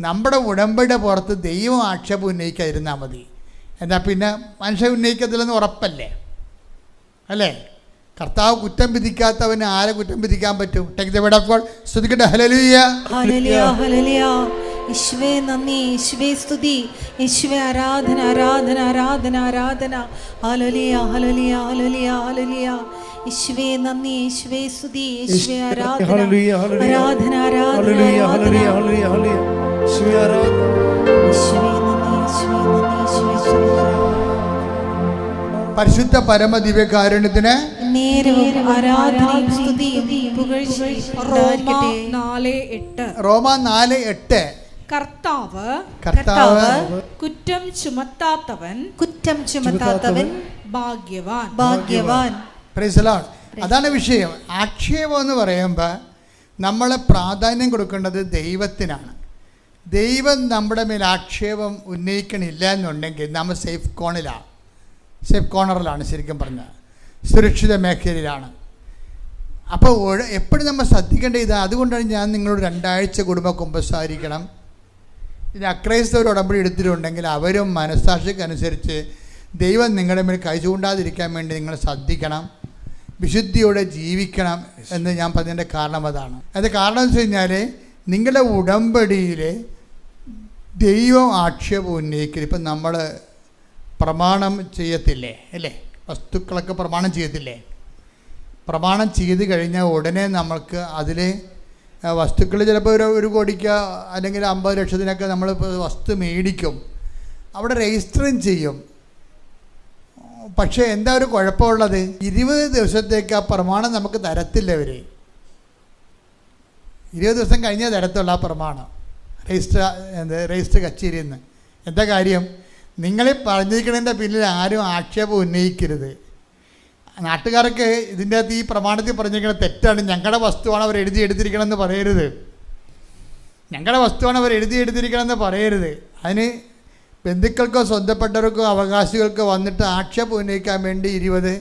നമ്മുടെ ഉടമ്പടിയുടെ പുറത്ത് ദൈവം ആക്ഷേപം ഉന്നയിക്കാതിരുന്നാൽ മതി. എന്നാൽ പിന്നെ മനുഷ്യൻ ഉന്നയിക്കത്തില്ലെന്ന് ഉറപ്പല്ലേ? അല്ലേ? കർത്താവ് കുറ്റം വിധിക്കാത്തവന് ആരെ കുറ്റം വിധിക്കാൻ പറ്റും? Take the word of God. സ്തുതിക്കട്ടെ. ഹല്ലേലൂയ, ഹല്ലേലൂയ, ഹല്ലേലൂയ. യേശുവേ നന്ദി, യേശുവേ സ്തുതി, യേശുവേ ആരാധന, ആരാധന, ആരാധന, ആരാധന. ഹല്ലേലൂയ, ഹല്ലേലൂയ, ഹല്ലേലൂയ, ഹല്ലേലൂയ. യേശുവേ നന്ദി, യേശുവേ സ്തുതി, യേശുവേ ആരാധന, ഹല്ലേലൂയ, ഹല്ലേലൂയ, ആരാധന, ആരാധന, ഹല്ലേലൂയ, ഹല്ലേലൂയ, ആരാധന. ഹല്ലേലൂയ, ഹല്ലേലൂയ. യേശുവേ ആരാധന. യേശുവേ നന്ദി, യേശുവേ നന്ദി, യേശുവേ സ്തുതി. പരിശുദ്ധ പരമ ദിവ്യകാരുണ്യത്തിന് നേരവും ആരാധനയും സ്തുതിയും പുകഴ്ചയും ഉണ്ടായിരിക്കട്ടെ. റോമ 4:8 കർത്താവ് കുറ്റം ചുമത്താത്തവൻ കുറ്റം ചുമത്താത്തവൻ ഭാഗ്യവാൻ. ഭാഗ്യവാൻ. Praise the Lord. അതാണ് വിഷയം. ആക്ഷേപം എന്ന് പറയുമ്പോൾ നമ്മൾ പ്രാധാന്യം കൊടുക്കേണ്ടത് ദൈവത്തിനാണ്. ദൈവം നമ്മുടെ മേൽ ആക്ഷേപം ഉന്നയിക്കണില്ല എന്നുണ്ടെങ്കിൽ നമ്മൾ സേഫ് കോർണറിലാണ്, ശരിക്കും പറഞ്ഞാൽ സുരക്ഷിത മേഖലയിലാണ്. അപ്പോൾ എപ്പോഴും നമ്മൾ ശ്രദ്ധിക്കേണ്ട ഇതാണ്. അതുകൊണ്ടാണ് ഞാൻ നിങ്ങളോട് 2 ആഴ്ച കൂടുമ്പോൾ കുമ്പസാരിക്കണം. ഇനി അക്രൈസ്തവർ ഉടമ്പടി എടുത്തിട്ടുണ്ടെങ്കിൽ അവരും മനസ്സാക്ഷിക്കനുസരിച്ച് ദൈവം നിങ്ങളുടെ മേൽ കൈ ചൂണ്ടാതിരിക്കാൻ വേണ്ടി നിങ്ങൾ ശ്രദ്ധിക്കണം, വിശുദ്ധിയോടെ ജീവിക്കണം എന്ന് ഞാൻ പറഞ്ഞതിൻ്റെ കാരണം അതാണ്. അത് കാരണം എന്ന് വെച്ച് കഴിഞ്ഞാൽ നിങ്ങളുടെ ഉടമ്പടിയിൽ ദൈവം ആക്ഷേപം ഉന്നയിക്കരുത്. ഇപ്പം നമ്മൾ പ്രമാണം ചെയ്യത്തില്ലേ, അല്ലേ? വസ്തുക്കളൊക്കെ പ്രമാണം ചെയ്യത്തില്ലേ? പ്രമാണം ചെയ്ത് കഴിഞ്ഞാൽ ഉടനെ നമ്മൾക്ക് അതിൽ വസ്തുക്കൾ ചിലപ്പോൾ ഒരു കോടിക്ക് അല്ലെങ്കിൽ 50 ലക്ഷത്തിനൊക്കെ നമ്മൾ വസ്തു മേടിക്കും, അവിടെ രജിസ്റ്ററും ചെയ്യും. പക്ഷേ എന്താ ഒരു കുഴപ്പമുള്ളത്? 20 ദിവസത്തേക്ക് ആ പ്രമാണം നമുക്ക് തരത്തില്ല. അവർ 20 ദിവസം കഴിഞ്ഞേ തരത്തുള്ള ആ പ്രമാണം രജിസ്റ്റർ കച്ചേരിയിൽ നിന്ന്. എന്താ കാര്യം? നിങ്ങളീ പറഞ്ഞിരിക്കുന്നതിൻ്റെ പിന്നിൽ ആരും ആക്ഷേപം ഉന്നയിക്കരുത്. നാട്ടുകാർക്ക് ഇതിൻ്റെ അകത്ത് ഈ പ്രമാണത്തിൽ പറഞ്ഞിരിക്കുന്നത് തെറ്റാണ്, ഞങ്ങളുടെ വസ്തുവാണ് അവർ എടുത്തിരിക്കണമെന്ന് പറയരുത്. ഞങ്ങളുടെ വസ്തുവാണ് അവർ എടുത്തിരിക്കണമെന്ന് പറയരുത്. അതിന് ബന്ധുക്കൾക്കോ സ്വന്തപ്പെട്ടവർക്കോ അവകാശികൾക്കോ വന്നിട്ട് ആക്ഷേപം ഉന്നയിക്കാൻ വേണ്ടി 20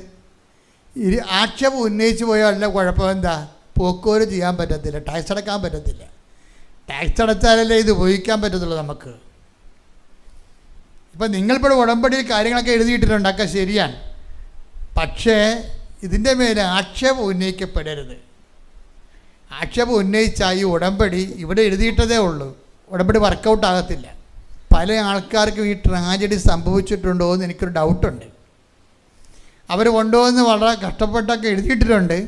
ആക്ഷേപം ഉന്നയിച്ച് പോയാൽ കുഴപ്പം എന്താ? പോക്കുവരെ ചെയ്യാൻ പറ്റത്തില്ല, ടാക്സ് അടക്കാൻ പറ്റത്തില്ല. ടാക്സ് അടച്ചാലല്ലേ ഇത് ഉപയോഗിക്കാൻ പറ്റത്തുള്ളൂ നമുക്ക്. ഇപ്പം നിങ്ങളിപ്പോൾ ഉടമ്പടിയിൽ കാര്യങ്ങളൊക്കെ എഴുതിയിട്ടിട്ടുണ്ട്, ഒക്കെ ശരിയാണ്. പക്ഷേ ഇതിൻ്റെ മേലെ ആക്ഷേപം ഉന്നയിക്കപ്പെടരുത്. ആക്ഷേപം ഉന്നയിച്ചാൽ ഈ ഉടമ്പടി ഇവിടെ എഴുതിയിട്ടതേ ഉള്ളൂ, ഉടമ്പടി വർക്കൗട്ട് ആകത്തില്ല. പല ആൾക്കാർക്കും ഈ ട്രാജഡി സംഭവിച്ചിട്ടുണ്ടോ എന്ന് എനിക്കൊരു ഡൗട്ടുണ്ട്. അവർ കൊണ്ടുവന്ന് വളരെ കഷ്ടപ്പെട്ടൊക്കെ എഴുതിയിട്ടിട്ടുണ്ട്.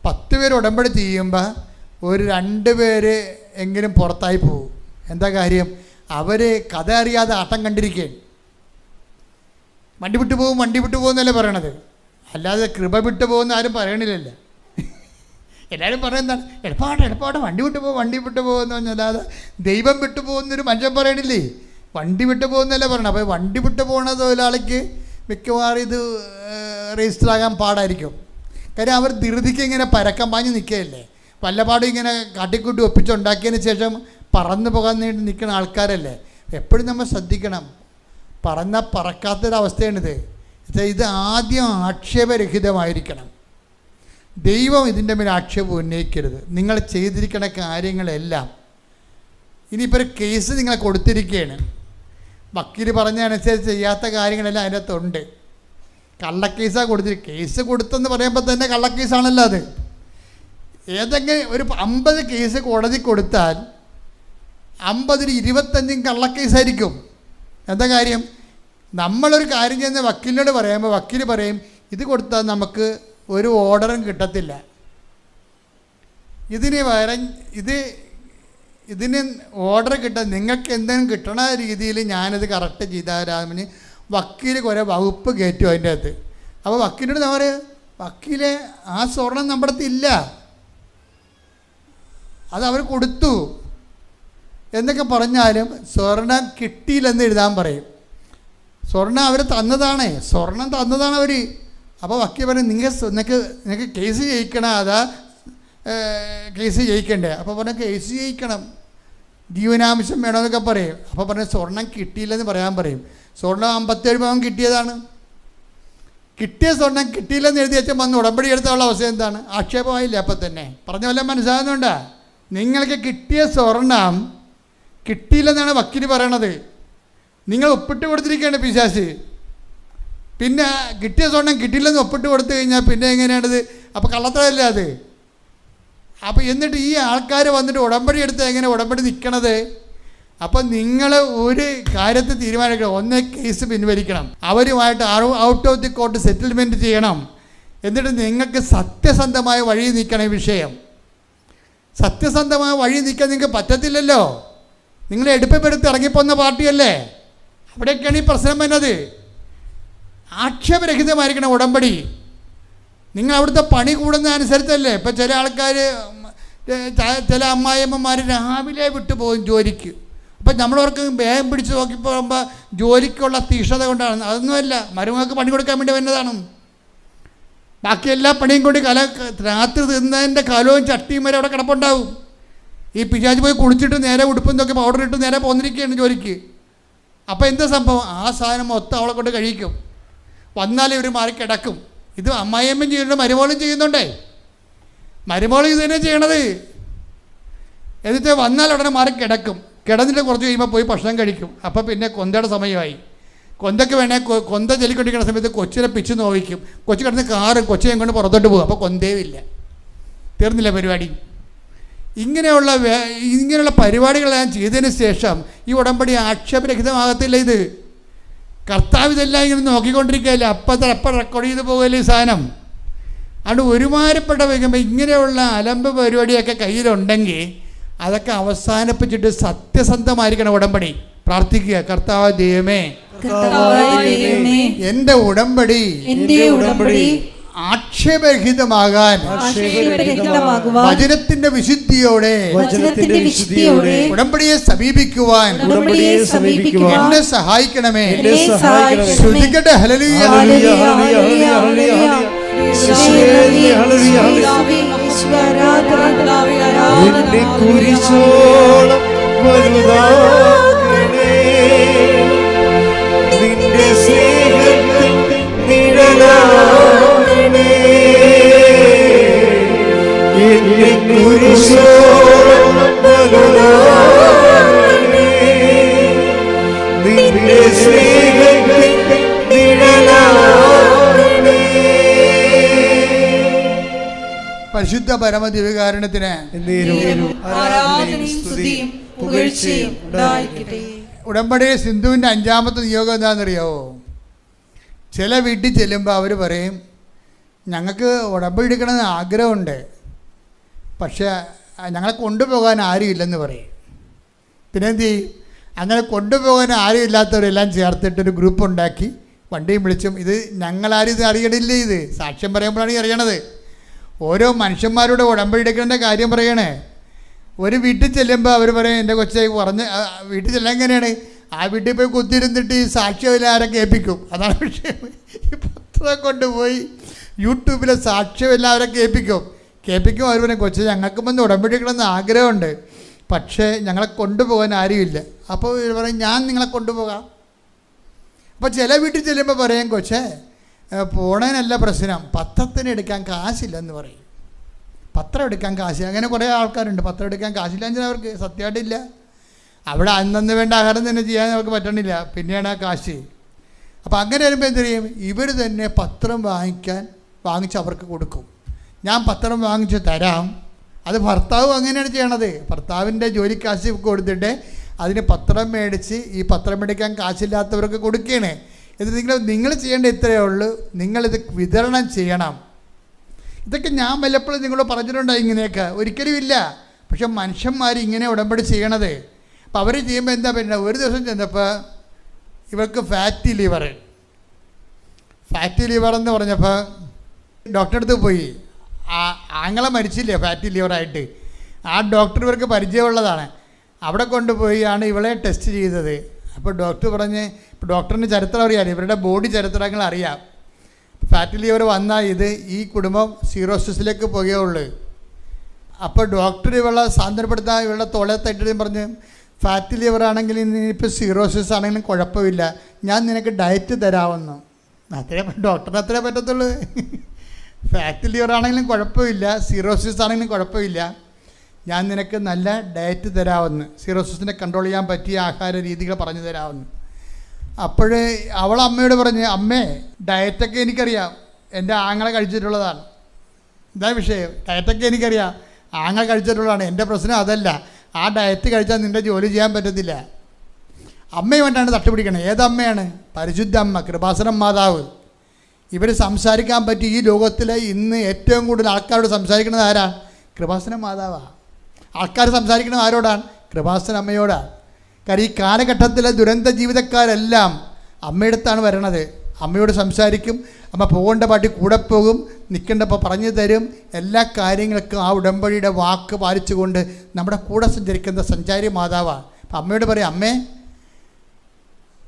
10 പേര് ഉടമ്പടി ചെയ്യുമ്പോൾ ഒരു 2 പേര് എങ്കിലും പുറത്തായി പോകും. എന്താ കാര്യം? അവർ കഥ അറിയാതെ ആട്ടം കണ്ടിരിക്കുകയാണ്. വണ്ടി വിട്ടു പോകുന്നല്ലേ പറയണത്, അല്ലാതെ കൃപ വിട്ടു പോകുന്ന ആരും പറയണില്ലല്ലോ. എല്ലാവരും പറയുന്നതാണ് എളുപ്പമാട്ടെ വണ്ടി വിട്ടു പോകുമെന്ന് പറഞ്ഞാൽ, അല്ലാതെ ദൈവം വിട്ടു പോകുന്നൊരു മനുഷ്യൻ പറയണില്ലേ. വണ്ടി വിട്ടു പോകുന്നല്ലേ പറയണം. അപ്പോൾ വണ്ടി വിട്ടു പോകുന്ന തൊഴിലാളിക്ക് മിക്കവാറും ഇത് രജിസ്റ്റർ ആകാൻ പാടായിരിക്കും. കാര്യം അവർ ധൃതിക്ക് ഇങ്ങനെ പരക്കം പാഞ്ഞ് നിൽക്കുകയല്ലേ. വല്ലപാടും ഇങ്ങനെ കാട്ടിക്കൂട്ടി ഒപ്പിച്ചുണ്ടാക്കിയതിന് ശേഷം പറന്നു പോകാൻ വേണ്ടി നിൽക്കുന്ന ആൾക്കാരല്ലേ. എപ്പോഴും നമ്മൾ ശ്രദ്ധിക്കണം. പറന്നാൽ പറക്കാത്തൊരവസ്ഥയാണിത്. ഇത് ആദ്യം ആക്ഷേപരഹിതമായിരിക്കണം. ദൈവം ഇതിൻ്റെ മേൽ ആക്ഷേപം ഉന്നയിക്കരുത്. നിങ്ങൾ ചെയ്തിരിക്കുന്ന കാര്യങ്ങളെല്ലാം. ഇനിയിപ്പോൾ ഒരു കേസ് നിങ്ങളെ കൊടുത്തിരിക്കുകയാണ്, വക്കീൽ പറഞ്ഞ അനുസരിച്ച് ചെയ്യാത്ത കാര്യങ്ങളെല്ലാം അതിനകത്തുണ്ട്. കള്ളക്കേസാണ് കൊടുത്തിരിക്കുക. കേസ് കൊടുത്തെന്ന് പറയുമ്പോൾ തന്നെ കള്ളക്കേസാണല്ലോ അത്. ഏതെങ്കിലും ഒരു 50 കേസ് കോടതി കൊടുത്താൽ 50-ൽ 25 കള്ളക്കേസായിരിക്കും. എന്താ കാര്യം? നമ്മളൊരു കാര്യം ചെയ്യുന്ന വക്കീലിനോട് പറയുമ്പോൾ വക്കീൽ പറയും ഇത് കൊടുത്താൽ നമുക്ക് ഒരു ഓർഡറും കിട്ടത്തില്ല, ഇതിന് ഓർഡർ കിട്ടാൻ നിങ്ങൾക്ക് എന്തെങ്കിലും കിട്ടണ രീതിയിൽ ഞാനത് കറക്റ്റ് ചെയ്താരാമിന് വക്കീൽ കുറേ വകുപ്പ് കയറ്റും അതിൻ്റെ അകത്ത്. അപ്പോൾ വക്കീലിനോട് ഞാൻ പറയും വക്കീലെ ആ സ്വർണം നമ്മുടെ അടുത്തില്ല, അത് അവർ കൊടുത്തു എന്നൊക്കെ പറഞ്ഞാലും സ്വർണം കിട്ടിയില്ലെന്ന് എഴുതാൻ പറയും. സ്വർണം അവർ തന്നതാണ്, സ്വർണം തന്നതാണ് അവർ. അപ്പോൾ വക്കീൽ പറയും നിങ്ങൾക്ക് കേസ് ജയിക്കണം, അതാ കേസ് ജയിക്കണ്ടേ? അപ്പോൾ പറഞ്ഞാൽ കേസ് ജയിക്കണം, ജീവനാംശം വേണമെന്നൊക്കെ പറയും. അപ്പോൾ പറഞ്ഞാൽ സ്വർണം കിട്ടിയില്ലെന്ന് പറയാൻ പറയും. സ്വർണം 57 പവൻ കിട്ടിയതാണ്. കിട്ടിയ സ്വർണം കിട്ടിയില്ലെന്ന് എഴുതി വെച്ചാൽ വന്ന് ഉടമ്പടി എടുത്തുള്ള അവസ്ഥ എന്താണ്? ആക്ഷേപമായില്ല. അപ്പം തന്നെ പറഞ്ഞ വല്ലതും മനസ്സിലാകുന്നുണ്ടോ? നിങ്ങൾക്ക് കിട്ടിയ സ്വർണം കിട്ടിയില്ലെന്നാണ് വക്കീൽ പറയണത്. നിങ്ങൾ ഒപ്പിട്ട് കൊടുത്തിരിക്കുകയാണ് പിശാച്. പിന്നെ കിട്ടിയ സ്വർണം കിട്ടിയില്ലെന്ന് ഒപ്പിട്ട് കൊടുത്തു കഴിഞ്ഞാൽ പിന്നെ എങ്ങനെയാണിത്? അപ്പോൾ കള്ളത്തരമല്ലേ അത്? അപ്പോൾ എന്നിട്ട് ഈ ആൾക്കാർ വന്നിട്ട് ഉടമ്പടി എടുത്ത് എങ്ങനെ ഉടമ്പടി നിൽക്കണത്? അപ്പം നിങ്ങൾ ഒരു കാര്യത്തിൽ തീരുമാനിക്കണം. ഒന്നേ കേസ് പിൻവലിക്കണം, അവരുമായിട്ട് out of the court settlement ചെയ്യണം. എന്നിട്ട് നിങ്ങൾക്ക് സത്യസന്ധമായ വഴി നിൽക്കണം. ഈ വിഷയം സത്യസന്ധമായ വഴി നിൽക്കാൻ നിങ്ങൾക്ക് പറ്റത്തില്ലല്ലോ. നിങ്ങൾ എടുപ്പെടുത്ത് ഇറങ്ങിപ്പോന്ന പാർട്ടിയല്ലേ. അവിടെയൊക്കെയാണ് ഈ പ്രശ്നം വരുന്നത്. ആക്ഷേപരഹിതമായിരിക്കണം ഉടമ്പടി. നിങ്ങൾ അവിടുത്തെ പണി കൂടുന്ന അനുസരിച്ചല്ലേ. ഇപ്പം ചില ആൾക്കാർ, ചില അമ്മായിയമ്മമാർ രാവിലെ വിട്ടു പോകും ജോലിക്ക്. അപ്പം നമ്മളവർക്ക് വേഗം പിടിച്ച് നോക്കി പോകുമ്പോൾ ജോലിക്കുള്ള തീക്ഷ്ണത കൊണ്ടാണ്. അതൊന്നുമല്ല, മരുമകൾക്ക് പണി കൊടുക്കാൻ വേണ്ടി വരുന്നതാണ്. ബാക്കി എല്ലാ പണിയും കൊണ്ട് രാത്രി തിന്നതിൻ്റെ കലവും ചട്ടിയും വരെ അവിടെ കിടപ്പുണ്ടാവും. ഈ പിശാച് പോയി കുളിച്ചിട്ട് നേരെ ഉടുപ്പും നോക്കി പൗഡർ ഇട്ട് നേരെ പോന്നിരിക്കുകയാണ് ജോലിക്ക്. അപ്പോൾ എന്താ സംഭവം? ആ സാധനം മൊത്തം അവളെ കൊണ്ട് കഴിക്കും. വന്നാലും ഇവർ മാറി കിടക്കും. ഇത് അമ്മായിയമ്മയും ചെയ്യുന്നുണ്ട്, മരുമോളും ചെയ്യുന്നുണ്ടേ. മരുമോൾ ഇത് തന്നെ ചെയ്യണത്. എന്നിട്ട് വന്നാൽ ഉടനെ മാറി കിടക്കും. കിടന്നിട്ട് കുറച്ച് കഴിയുമ്പോൾ പോയി ഭക്ഷണം കഴിക്കും. അപ്പോൾ പിന്നെ കൊന്തയുടെ സമയമായി. കൊന്തയ്ക്ക് വേണേൽ കൊന്ത ചെല്ലിക്കൊണ്ടിരിക്കുന്ന സമയത്ത് കൊച്ചിനെ പിച്ച് നോവിക്കും. കൊച്ചു കിടന്ന് കാറും കൊച്ചിനെയും കൊണ്ട് പുറത്തോട്ട് പോകും. അപ്പോൾ കൊന്തേവില്ല, തീർന്നില്ല പരിപാടി. ഇങ്ങനെയുള്ള പരിപാടികളെല്ലാം ചെയ്തതിന് ശേഷം ഈ ഉടമ്പടി ആക്ഷേപരഹിതമാകത്തില്ല. ഇത് കർത്താവ് ഇതെല്ലാം ഇങ്ങനെ നോക്കിക്കൊണ്ടിരിക്കുകയല്ലേ. അപ്പം റെക്കോർഡ് ചെയ്ത് പോകുമല്ലേ ഈ സാധനം. അതുകൊണ്ട് ഒരുമാരപ്പെട്ട വയ്ക്കുമ്പോൾ ഇങ്ങനെയുള്ള അലമ്പ് പരിപാടിയൊക്കെ കയ്യിലുണ്ടെങ്കിൽ അതൊക്കെ അവസാനിപ്പിച്ചിട്ട് സത്യസന്ധമായിരിക്കണം ഉടമ്പടി. പ്രാർത്ഥിക്കുക, കർത്താവ് ദൈവമേ, എൻ്റെ ഉടമ്പടി ആക്ഷേപരഹിതമാകാൻ വചനത്തിന്റെ വിശുദ്ധിയോടെ ഉടമ്പടിയെ സമീപിക്കുവാൻ എന്നെ സഹായിക്കണമേ. ശ്രദ്ധിക്കട്ടെ. ഹല്ലേലൂയ. കുരിശോളം വലുതാക്കണേ, നിന്റെ സ്നേഹത്തിൽ നിഴലാകണേ. എന്നെ കുരിശോളം വലുതാക്കണേ, നിന്റെ സ്നേഹത്തിൽ നിഴലാകണേ. പരിശുദ്ധ പരമദിവ്യകാരുണ്യത്തിന് ഉടമ്പടി സിന്ധുവിൻ്റെ 5ാമത്തെ നിയോഗം എന്താണെന്നറിയാവോ? ചില വീട്ടിൽ ചെല്ലുമ്പോൾ അവർ പറയും, ഞങ്ങൾക്ക് ഉടമ്പടി എടുക്കണമെന്ന് ആഗ്രഹമുണ്ട്, പക്ഷേ ഞങ്ങളെ കൊണ്ടുപോകാൻ ആരും ഇല്ലെന്ന് പറയും. പിന്നെ എന്ത് ചെയ്യും? അങ്ങനെ കൊണ്ടുപോകാൻ ആരും ഇല്ലാത്തവരെല്ലാം ചേർത്തിട്ടൊരു ഗ്രൂപ്പ് ഉണ്ടാക്കി വണ്ടിയും വിളിച്ചും. ഇത് ഞങ്ങളാരും ഇത് അറിയണില്ല. ഇത് സാക്ഷ്യം പറയുമ്പോഴാണ് ഈ അറിയണത്. ഓരോ മനുഷ്യന്മാരുടെ ഉടമ്പടി എടുക്കേണ്ട കാര്യം പറയണേ. ഒരു വീട്ടിൽ ചെല്ലുമ്പോൾ അവർ പറയും, എൻ്റെ കൊച്ചെ പറഞ്ഞ് വീട്ടിൽ ചെല്ലാൻ എങ്ങനെയാണ്? ആ വീട്ടിൽ പോയി കുത്തിയിരുന്നിട്ട് ഈ സാക്ഷ്യമില്ല ആരൊക്കെ ഏൽപ്പിക്കും. അതാണ് വിഷയം. ഈ പത്രം കൊണ്ടുപോയി യൂട്യൂബിലെ സാക്ഷ്യമില്ല അവരൊക്കെ കേൾപ്പിക്കും. അവർ പറയും, കൊച്ചെ ഞങ്ങൾക്കും വന്ന് ഉടമ്പടി എടുക്കണമെന്ന് ആഗ്രഹമുണ്ട്, പക്ഷേ ഞങ്ങളെ കൊണ്ടുപോകാൻ ആരുമില്ല. അപ്പോൾ ഇവർ പറയും, ഞാൻ നിങ്ങളെ കൊണ്ടുപോകാം. അപ്പോൾ ചില വീട്ടിൽ ചെല്ലുമ്പോൾ പറയും, കൊച്ചേ പോണേനല്ല പ്രശ്നം, പത്രത്തിന് എടുക്കാൻ കാശില്ലെന്ന് പറയും. പത്രം എടുക്കാൻ കാശില്ല. അങ്ങനെ കുറേ ആൾക്കാരുണ്ട്, പത്രം എടുക്കാൻ കാശില്ല എന്ന് അവർക്ക് സത്യമായിട്ടില്ല. അവിടെ അന്നന്ന് വേണ്ട ആഹാരം തന്നെ ചെയ്യാൻ അവർക്ക് പറ്റണില്ല, പിന്നെയാണ് ആ കാശ്. അപ്പോൾ അങ്ങനെ വരുമ്പോൾ എന്ത് ചെയ്യും? ഇവർ തന്നെ പത്രം വാങ്ങിച്ച് അവർക്ക് കൊടുക്കും. ഞാൻ പത്രം വാങ്ങിച്ച് തരാം. അത് ഭർത്താവ് അങ്ങനെയാണ് ചെയ്യണത്. ഭർത്താവിൻ്റെ ജോലിക്കാശ് കൊടുത്തിട്ട് അതിന് പത്രം മേടിച്ച് ഈ പത്രം മേടിക്കാൻ കാശില്ലാത്തവർക്ക് കൊടുക്കുകയാണ്. ഇത് നിങ്ങൾ ചെയ്യേണ്ട ഇത്രയേ ഉള്ളൂ, നിങ്ങളിത് വിതരണം ചെയ്യണം. ഇതൊക്കെ ഞാൻ വല്ലപ്പോഴും നിങ്ങളോട് പറഞ്ഞിട്ടുണ്ടോ? ഇങ്ങനെയൊക്കെ ഒരിക്കലും ഇല്ല. പക്ഷെ മനുഷ്യന്മാർ ഇങ്ങനെ ഉടമ്പടി ചെയ്യണത്. അപ്പം അവർ ചെയ്യുമ്പോൾ എന്താ പറ്റുന്നത്? ഒരു ദിവസം ചെന്നപ്പോൾ ഇവർക്ക് ഫാറ്റി ലിവർ എന്ന് പറഞ്ഞപ്പോൾ ഡോക്ടറെ അടുത്ത് പോയി. ആങ്ങളെ മരിച്ചില്ലേ ഫാറ്റി ലിവറായിട്ട്? ആ ഡോക്ടർ ഇവർക്ക് പരിചയമുള്ളതാണ്. അവിടെ കൊണ്ടുപോയാണ് ഇവളെ ടെസ്റ്റ് ചെയ്തത്. അപ്പോൾ ഡോക്ടർ പറഞ്ഞ്, ഇപ്പോൾ ഡോക്ടറിന് ചരിത്രം അറിയാം, ഇവരുടെ ബോഡി ചരിത്രങ്ങൾ അറിയാം. ഫാറ്റി ലിവർ വന്നാൽ ഈ കുടുംബം സീറോസിസിലേക്ക് പോകുകയുള്ളൂ. അപ്പോൾ ഡോക്ടർ ഇവളെ സാന്ത്വനപ്പെടുത്താൻ ഇവളുടെ തോളെ തട്ടിട്ട് പറഞ്ഞ്, ഫാറ്റി ലിവർ ആണെങ്കിൽ ഇനിയിപ്പോൾ സീറോസിസ് ആണെങ്കിലും കുഴപ്പമില്ല, ഞാൻ നിനക്ക് ഡയറ്റ് തരാമെന്ന്. ഡോക്ടറിന് അത്രേ പറ്റത്തുള്ളൂ. ഫാറ്റ് ലിവർ ആണെങ്കിലും കുഴപ്പമില്ല, സിറോസിസ് ആണെങ്കിലും കുഴപ്പമില്ല, ഞാൻ നിനക്ക് നല്ല ഡയറ്റ് തരാമെന്ന്, സിറോസിസിനെ കൺട്രോൾ ചെയ്യാൻ പറ്റിയ ആഹാര രീതികൾ പറഞ്ഞു തരാമെന്ന്. അപ്പോഴേ അവൾ അമ്മയോട് പറഞ്ഞ്, അമ്മേ ഡയറ്റൊക്കെ എനിക്കറിയാം, എൻ്റെ ആങ്ങളെ കഴിച്ചിട്ടുള്ളതാണ്. ഇതാ വിഷയം, ഡയറ്റൊക്കെ എനിക്കറിയാം, ആങ്ങളെ കഴിച്ചിട്ടുള്ളതാണ്. എൻ്റെ പ്രശ്നം അതല്ല, ആ ഡയറ്റ് കഴിച്ചാൽ നിൻ്റെ ജോലി ചെയ്യാൻ പറ്റത്തില്ല. അമ്മയുമായിട്ടാണ് തട്ടുപിടിക്കണത്. ഏതമ്മയാണ്? പരിശുദ്ധ അമ്മ, കൃപാസനം മാതാവ്. ഇവർ സംസാരിക്കാൻ പറ്റി ഈ ലോകത്തിലെ ഇന്ന് ഏറ്റവും കൂടുതൽ ആൾക്കാരോട് സംസാരിക്കുന്നത് ആരാ? കൃപാസനം മാതാവാണ്. ആൾക്കാർ സംസാരിക്കുന്നത് ആരോടാണ്? കൃപാസന അമ്മയോടാണ്. കാരണം ഈ കാലഘട്ടത്തിലെ ദുരന്ത ജീവിതക്കാരെല്ലാം അമ്മയടുത്താണ് വരണത്. അമ്മയോട് സംസാരിക്കും, അമ്മ പോകേണ്ട പാട്ടി കൂടെ പോകും, നിൽക്കേണ്ടപ്പോൾ പറഞ്ഞു തരും. എല്ലാ കാര്യങ്ങൾക്കും ആ ഉടമ്പടിയുടെ വാക്ക് പാലിച്ചുകൊണ്ട് നമ്മുടെ കൂടെ സഞ്ചരിക്കുന്ന സഞ്ചാരി മാതാവാണ്. അപ്പം അമ്മയോട് പറയും, അമ്മേ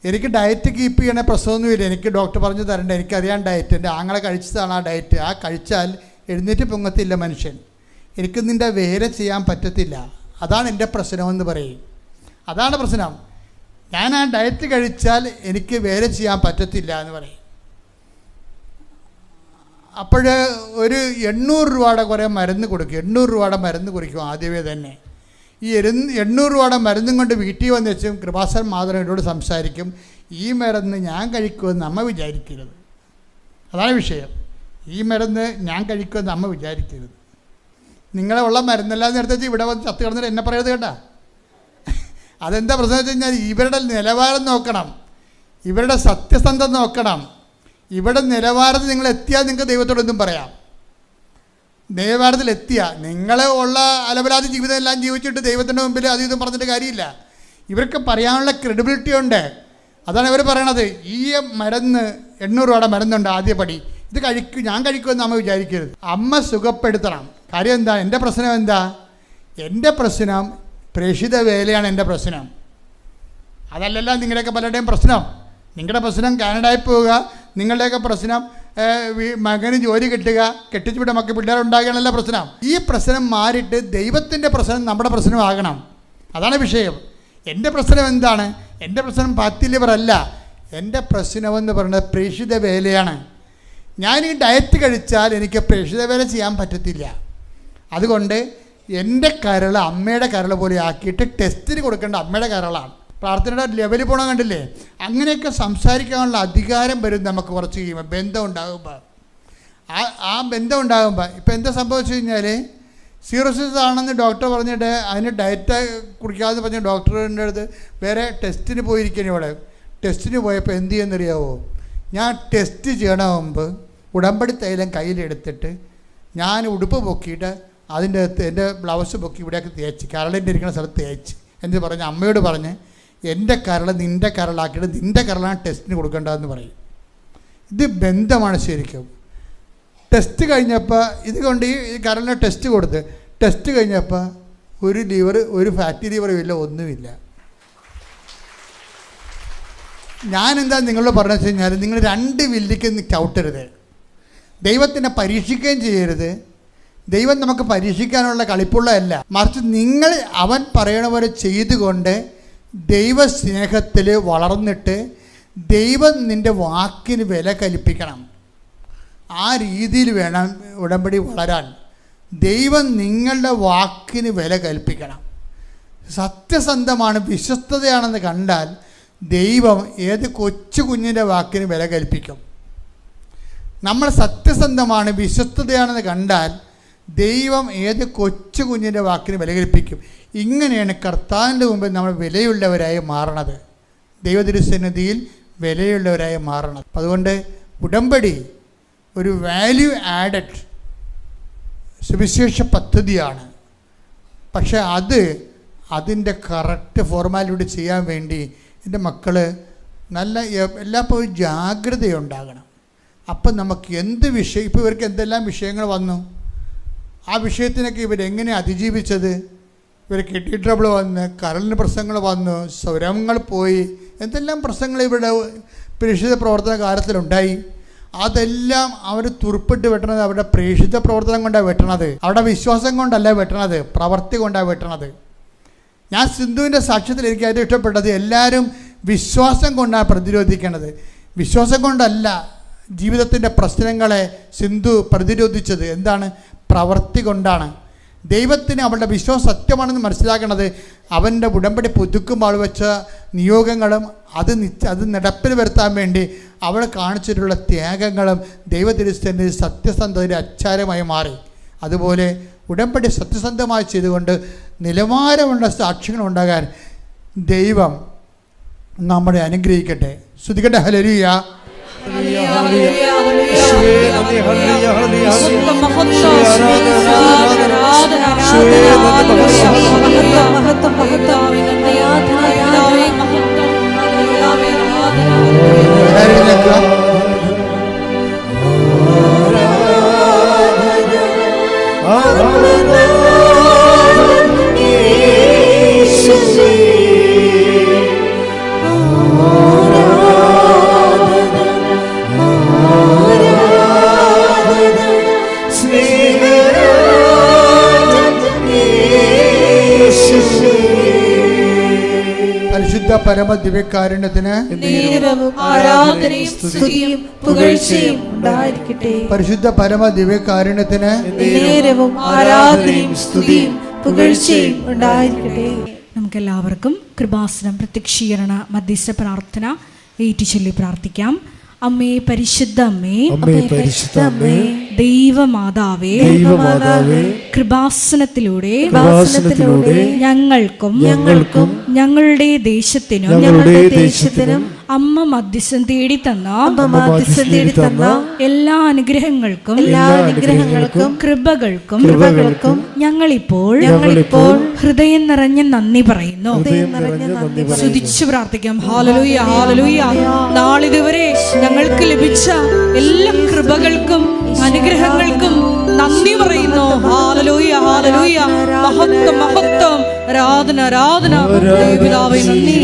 എനിക്ക് ഡയറ്റ് കീപ്പ് ചെയ്യണ പ്രശ്നമൊന്നുമില്ല, എനിക്ക് ഡോക്ടർ പറഞ്ഞു തരണ്ട, എനിക്കറിയാൻ ഡയറ്റ്, എൻ്റെ ആങ്ങളെ കഴിച്ചതാണ് ആ ഡയറ്റ്, ആ കഴിച്ചാൽ എഴുന്നേറ്റ് പൊങ്ങത്തില്ല മനുഷ്യൻ, എനിക്ക് നിൻ്റെ വേല ചെയ്യാൻ പറ്റത്തില്ല, അതാണ് എൻ്റെ പ്രശ്നമെന്ന് പറയും. അതാണ് പ്രശ്നം, ഞാൻ ആ ഡയറ്റ് കഴിച്ചാൽ എനിക്ക് വേല ചെയ്യാൻ പറ്റത്തില്ല എന്ന് പറയും. അപ്പോൾ ഒരു 800 രൂപയുടെ കുറേ മരുന്ന് കൊടുക്കും. 800 രൂപയുടെ മരുന്ന് കുറിക്കും ആദ്യമേ തന്നെ. ഈ 800 രൂപയുടെ മരുന്നും കൊണ്ട് വീട്ടിൽ വന്ന് വെച്ചും കൃപാസൻ മാതാവ് എന്നോട് സംസാരിക്കും, ഈ മരുന്ന് ഞാൻ കഴിക്കുമെന്ന് അമ്മ വിചാരിക്കരുത്. അതാണ് വിഷയം. ഈ മരുന്ന് ഞാൻ കഴിക്കുമെന്ന് അമ്മ വിചാരിക്കരുത്. നിങ്ങളെ ഉള്ള മരുന്നെല്ലാം നേരത്തെ ഇവിടെ വന്ന് ചത്ത് കിടന്നിട്ട് എന്നെ പറയരുത് കേട്ടാ. അതെന്താ പ്രശ്നം വെച്ച് കഴിഞ്ഞാൽ ഇവരുടെ നിലവാരം നോക്കണം, ഇവരുടെ സത്യസന്ധത നോക്കണം. ഇവിടെ നിലവാരത്തിൽ നിങ്ങൾ എത്തിയാൽ നിങ്ങൾക്ക് ദൈവത്തോടൊന്നും പറയാം. നിലവാരത്തിൽ എത്തിയാൽ നിങ്ങളെ ഉള്ള അലപരാധി ജീവിതം എല്ലാം ജീവിച്ചിട്ട് ദൈവത്തിൻ്റെ മുമ്പിൽ അത് ഇതും പറഞ്ഞിട്ട് കാര്യമില്ല. ഇവർക്ക് പറയാനുള്ള ക്രെഡിബിലിറ്റി ഉണ്ട്. അതാണ് ഇവർ പറയണത്, ഈ മരുന്ന് 800 രൂപയുടെ മരുന്നുണ്ട് ആദ്യപടി, ഇത് ഞാൻ കഴിക്കുമെന്ന് അമ്മ വിചാരിക്കരുത്. അമ്മ സുഖപ്പെടുത്തണം. കാര്യം എന്താ? എൻ്റെ പ്രശ്നം എന്താ? എൻ്റെ പ്രശ്നം പ്രേക്ഷിത വേലയാണ് എൻ്റെ പ്രശ്നം. അതല്ലല്ലോ നിങ്ങളുടെയൊക്കെ പലരുടെയും പ്രശ്നം. നിങ്ങളുടെ പ്രശ്നം കാനഡയിൽ പോവുക, നിങ്ങളുടെയൊക്കെ പ്രശ്നം മകന് ജോലി കിട്ടുക, കെട്ടിച്ചു വിട്ട മക്കൾ പിള്ളേരുണ്ടാകണമല്ല പ്രശ്നം. ഈ പ്രശ്നം മാറിയിട്ട് ദൈവത്തിൻ്റെ പ്രശ്നം നമ്മുടെ പ്രശ്നമാകണം. അതാണ് വിഷയം. എൻ്റെ പ്രശ്നം എന്താണ്? എൻ്റെ പ്രശ്നം ഫാറ്റ് ലിവർ അല്ല. എൻ്റെ പ്രശ്നമെന്ന് പറയുന്നത് പ്രേക്ഷിത വേലയാണ്. ഞാൻ ഈ ഡയറ്റ് കഴിച്ചാൽ എനിക്ക് പ്രേക്ഷിത വേല ചെയ്യാൻ പറ്റത്തില്ല. അതുകൊണ്ട് എൻ്റെ കരൾ അമ്മയുടെ കരൾ പോലെ ആക്കിയിട്ട് ടെസ്റ്റിന് കൊടുക്കേണ്ട അമ്മയുടെ കരളാണ്. പ്രാർത്ഥനയുടെ ലെവലിൽ പോകണം, കണ്ടില്ലേ? അങ്ങനെയൊക്കെ സംസാരിക്കാനുള്ള അധികാരം വരും നമുക്ക് കുറച്ച് കഴിയുമ്പോൾ, ബന്ധം ഉണ്ടാകുമ്പോൾ. ആ ബന്ധം ഉണ്ടാകുമ്പോൾ ഇപ്പം എന്താ സംഭവിച്ചു കഴിഞ്ഞാൽ, സിറോസിസ് ആണെന്ന് ഡോക്ടർ പറഞ്ഞിട്ട് അതിന് ഡയറ്റ് കുടിക്കാതെ പറഞ്ഞ ഡോക്ടറിൻ്റെ അടുത്ത് വേറെ ടെസ്റ്റിന് പോയിരിക്കണം. ഇവിടെ ടെസ്റ്റിന് പോയപ്പോൾ എന്ത് ചെയ്യുന്നറിയാവോ? ഞാൻ ടെസ്റ്റ് ചെയ്യണ മുമ്പ് ഉടമ്പടി തൈലം കയ്യിലെടുത്തിട്ട് ഞാൻ ഉടുപ്പ് പൊക്കിയിട്ട് അതിൻ്റെ അകത്ത് എൻ്റെ ബ്ലൗസ് പൊക്കി ഇവിടെയൊക്കെ തേച്ച്, കരളിൻ്റെ ഇരിക്കുന്ന സ്ഥലത്ത് തേച്ച് എന്ന് പറഞ്ഞ് അമ്മയോട് പറഞ്ഞ് എൻ്റെ കരൾ നിൻ്റെ കരളാക്കിയിട്ട് നിൻ്റെ കരളാണ് ടെസ്റ്റിന് കൊടുക്കേണ്ടതെന്ന് പറയും. ഇത് ബന്ധമാണ് ശരിക്കും. ടെസ്റ്റ് കഴിഞ്ഞപ്പോൾ ഇതുകൊണ്ട് ഈ കരളിന് ടെസ്റ്റ് കൊടുത്ത് ടെസ്റ്റ് കഴിഞ്ഞപ്പോൾ ഒരു ഫാറ്റി ലിവറും ഇല്ല, ഒന്നുമില്ല. ഞാനെന്താ നിങ്ങളോട് പറഞ്ഞു വെച്ച് കഴിഞ്ഞാൽ, നിങ്ങൾ 2 വില്ലിക്ക് ചവിട്ടരുത്. ദൈവത്തിനെ പരീക്ഷിക്കുകയും ചെയ്യരുത്. ദൈവം നമുക്ക് പരീക്ഷിക്കാനുള്ള കളിപ്പുള്ളതല്ല, മറിച്ച് നിങ്ങൾ അവൻ പറയണ പോലെ ചെയ്തുകൊണ്ട് ദൈവസ്നേഹത്തിൽ വളർന്നിട്ട് ദൈവം നിൻ്റെ വാക്കിന് വില കൽപ്പിക്കണം. ആ രീതിയിൽ വേണം ഉടമ്പടി വളരാൻ. ദൈവം നിങ്ങളുടെ വാക്കിന് വില കൽപ്പിക്കണം. സത്യസന്ധമാണ്, വിശ്വസ്തതയാണെന്ന് കണ്ടാൽ ദൈവം ഏത് കൊച്ചു കുഞ്ഞിൻ്റെ വാക്കിന് വില കൽപ്പിക്കും. നമ്മൾ സത്യസന്ധമാണ്, വിശ്വസ്തതയാണെന്ന് കണ്ടാൽ ദൈവം ഏത് കൊച്ചു കുഞ്ഞിൻ്റെ വാക്കിന് വില കൽപ്പിക്കും. ഇങ്ങനെയാണ് കർത്താവിൻ്റെ മുമ്പിൽ നമ്മൾ വിലയുള്ളവരായി മാറണത്, ദൈവതിരുസന്നിധിയിൽ വിലയുള്ളവരായി മാറണം. അതുകൊണ്ട് ഉടമ്പടി ഒരു വാല്യൂ ആഡഡ് സുവിശേഷ പദ്ധതിയാണ്. പക്ഷേ അതിൻ്റെ കറക്റ്റ് ഫോർമാലിറ്റി ചെയ്യാൻ വേണ്ടി എൻ്റെ മക്കൾ നല്ല എല്ലാപ്പോഴും ജാഗ്രതയുണ്ടാകണം. അപ്പം നമുക്ക് എന്ത് വിഷയം, ഇപ്പോൾ ഇവർക്ക് എന്തെല്ലാം വിഷയങ്ങൾ വന്നു, ആ വിഷയത്തിനൊക്കെ ഇവരെങ്ങനെ അതിജീവിച്ചത്? ഇവർ കിഡ്നി ട്രബിൾ വന്ന്, കരളിന് പ്രശ്നങ്ങൾ വന്നു, സ്വരങ്ങൾ പോയി, എന്തെല്ലാം പ്രശ്നങ്ങൾ ഇവരുടെ പ്രേക്ഷിത പ്രവർത്തന കാലത്തിലുണ്ടായി. അതെല്ലാം അവർ തുറുപ്പിട്ട് വെട്ടണത് അവരുടെ പ്രേക്ഷിത പ്രവർത്തനം കൊണ്ടാണ് വെട്ടണത്, അവരുടെ വിശ്വാസം കൊണ്ടല്ല വെട്ടണത്, പ്രവൃത്തി കൊണ്ടാണ് വെട്ടണത്. ഞാൻ സിന്ധുവിൻ്റെ സാക്ഷ്യത്തിൽ എനിക്ക് ഏറ്റവും ഇഷ്ടപ്പെട്ടത്, എല്ലാവരും വിശ്വാസം കൊണ്ടാണ് പ്രതിരോധിക്കേണ്ടത്, വിശ്വാസം കൊണ്ടല്ല ജീവിതത്തിൻ്റെ പ്രശ്നങ്ങളെ സിന്ധു പ്രതിരോധിച്ചത് എന്താണ്? പ്രവൃത്തി കൊണ്ടാണ്. ദൈവത്തിന് അവളുടെ വിശ്വാസം സത്യമാണെന്ന് മനസ്സിലാക്കണത് അവൻ്റെ ഉടമ്പടി പുതുക്കുമ്പോൾ വെച്ച നിയോഗങ്ങളും അത് നടപ്പിൽ വരുത്താൻ വേണ്ടി അവൾ കാണിച്ചിട്ടുള്ള ത്യാഗങ്ങളും ദൈവതിരുസ്ഥൻ്റെ സത്യസന്ധതയുടെ അച്ചാരമായി മാറി. അതുപോലെ ഉടമ്പടി സത്യസന്ധമായി ചെയ്തുകൊണ്ട് നിലവാരമുള്ള സാക്ഷ്യങ്ങൾ ഉണ്ടാകാൻ ദൈവം നമ്മളെ അനുഗ്രഹിക്കട്ടെ. ശ്രുതികട്ടെ ഹല്ലേലൂയ. പരിശുദ്ധ പരമ ദിവ്യകാരുണ്യത്തിന് ആരാധനയും സ്തുതിയും പുകഴ്ചയും ഉണ്ടായിരിക്കട്ടെ. പരിശുദ്ധ പരമ ദിവ്യകാരുണ്യത്തിന് ആരാധനയും സ്തുതിയും പുകഴ്ചയും ഉണ്ടായിരിക്കട്ടെ. നമുക്കെല്ലാവർക്കും കൃപാസനം പ്രത്യക്ഷീകരണ മധ്യസ്ഥ പ്രാർത്ഥന ഏറ്റുചൊല്ലി പ്രാർത്ഥിക്കാം. അമ്മേ പരിശുദ്ധ അമ്മേ, ദൈവമാതാവേ, കൃപാസനത്തിലൂടെ ഞങ്ങൾക്കും ഞങ്ങളുടെ ദേശത്തിനും അമ്മ മധ്യസ്ഥം തേടി തന്ന എല്ലാ അനുഗ്രഹങ്ങൾക്കും കൃപകൾക്കും ഞങ്ങളിപ്പോൾ ഹൃദയം നിറഞ്ഞ നന്ദി പറയുന്നു. സ്തുതിച്ചു പ്രാർത്ഥിക്കാം. ഹല്ലേലൂയ, ഹല്ലേലൂയ. നാളിതുവരെ ഞങ്ങൾക്ക് ലഭിച്ച എല്ലാ കൃപകൾക്കും അനുഗ്രഹങ്ങൾക്കും നന്ദി പറയുന്നു. ഹല്ലേലൂയ, ഹല്ലേലൂയ. മഹത്വം, മഹത്വം, ആരാധന, ആരാധന. ദൈവപിതാവേ നന്ദി,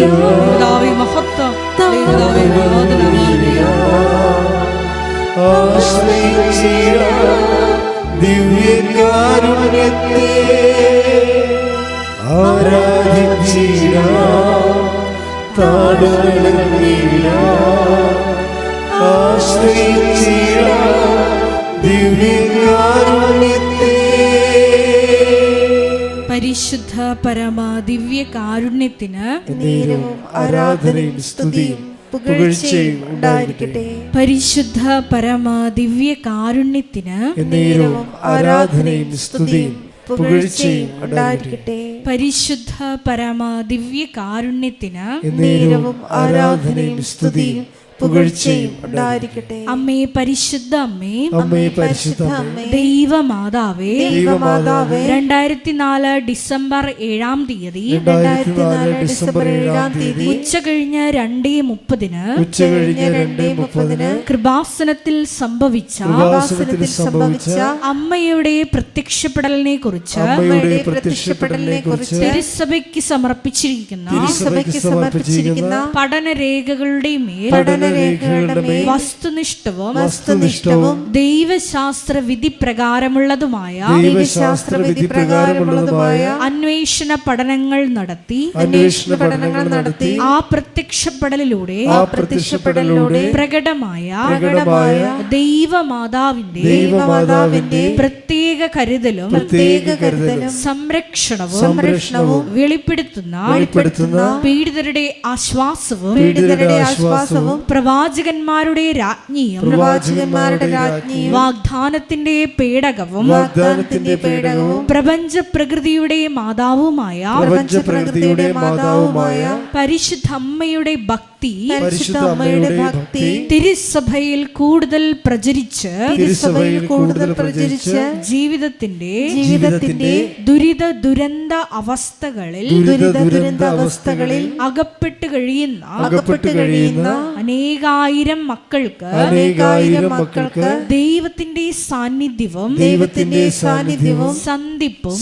പിതാവേ മഹത്വം, ദൈവപിതാവേ ആരാധന. ദിവ്യകാരുണ്യത്തെ പരിശുദ്ധ പരമ ദിവ്യ കാരുണ്യത്തിന് ആരാധനയും സ്തുതിയും പുകഴ്ചയും ഉണ്ടായിരിക്കട്ടെ. പരിശുദ്ധ പരമ ദിവ്യ കാരുണ്യത്തിന് ആരാധനയും സ്തുതിയും പുകഴ്ചയും ഉണ്ടായിരിക്കട്ടെ. പരിശുദ്ധ പരമ ദിവ്യ കാരുണ്യത്തിന് ആരാധനയും സ്തുതിയും പുകഴ്ചയും ഉണ്ടായിരിക്കട്ടെ. അമ്മേ പരിശുദ്ധ അമ്മേ, പരിശുദ്ധ ദൈവമാതാവേ, 2004 ഡിസംബർ 7-ാം തീയതി ഉച്ച കഴിഞ്ഞ് 2:30 കൃപാസനത്തിൽ സംഭവിച്ച അമ്മയുടെ പ്രത്യക്ഷപ്പെടലിനെ കുറിച്ച് തിരുസഭയ്ക്ക് സമർപ്പിച്ചിരിക്കുന്ന പഠനരേഖകളുടെ മേൽ വസ്തുനിഷ്ഠവും ദൈവശാസ്ത്ര വിധി പ്രകാരമുള്ളതുമായ അന്വേഷണ പഠനങ്ങൾ നടത്തി ആ പ്രത്യക്ഷപ്പെടലിലൂടെ പ്രകടമായ ദൈവമാതാവിന്റെ പ്രത്യേക കരുതലും സംരക്ഷണവും വെളിപ്പെടുത്തുന്ന പീഡിതരുടെ ആശ്വാസവും പ്രവാചകന്മാരുടെ രാജ്ഞിയും വാഗ്ദാനത്തിന്റെ പേടകവും പ്രപഞ്ച പ്രകൃതിയുടെ മാതാവുമായ പരിശുദ്ധമ്മയുടെ ഭക്തി തിരുസഭയിൽ കൂടുതൽ പ്രചരിച്ച് ജീവിതത്തിന്റെ ദുരിത ദുരന്ത അവസ്ഥകളിൽ അകപ്പെട്ട് കഴിയുന്ന അനേകായിരം മക്കൾക്ക് ദൈവത്തിന്റെ സാന്നിധ്യവും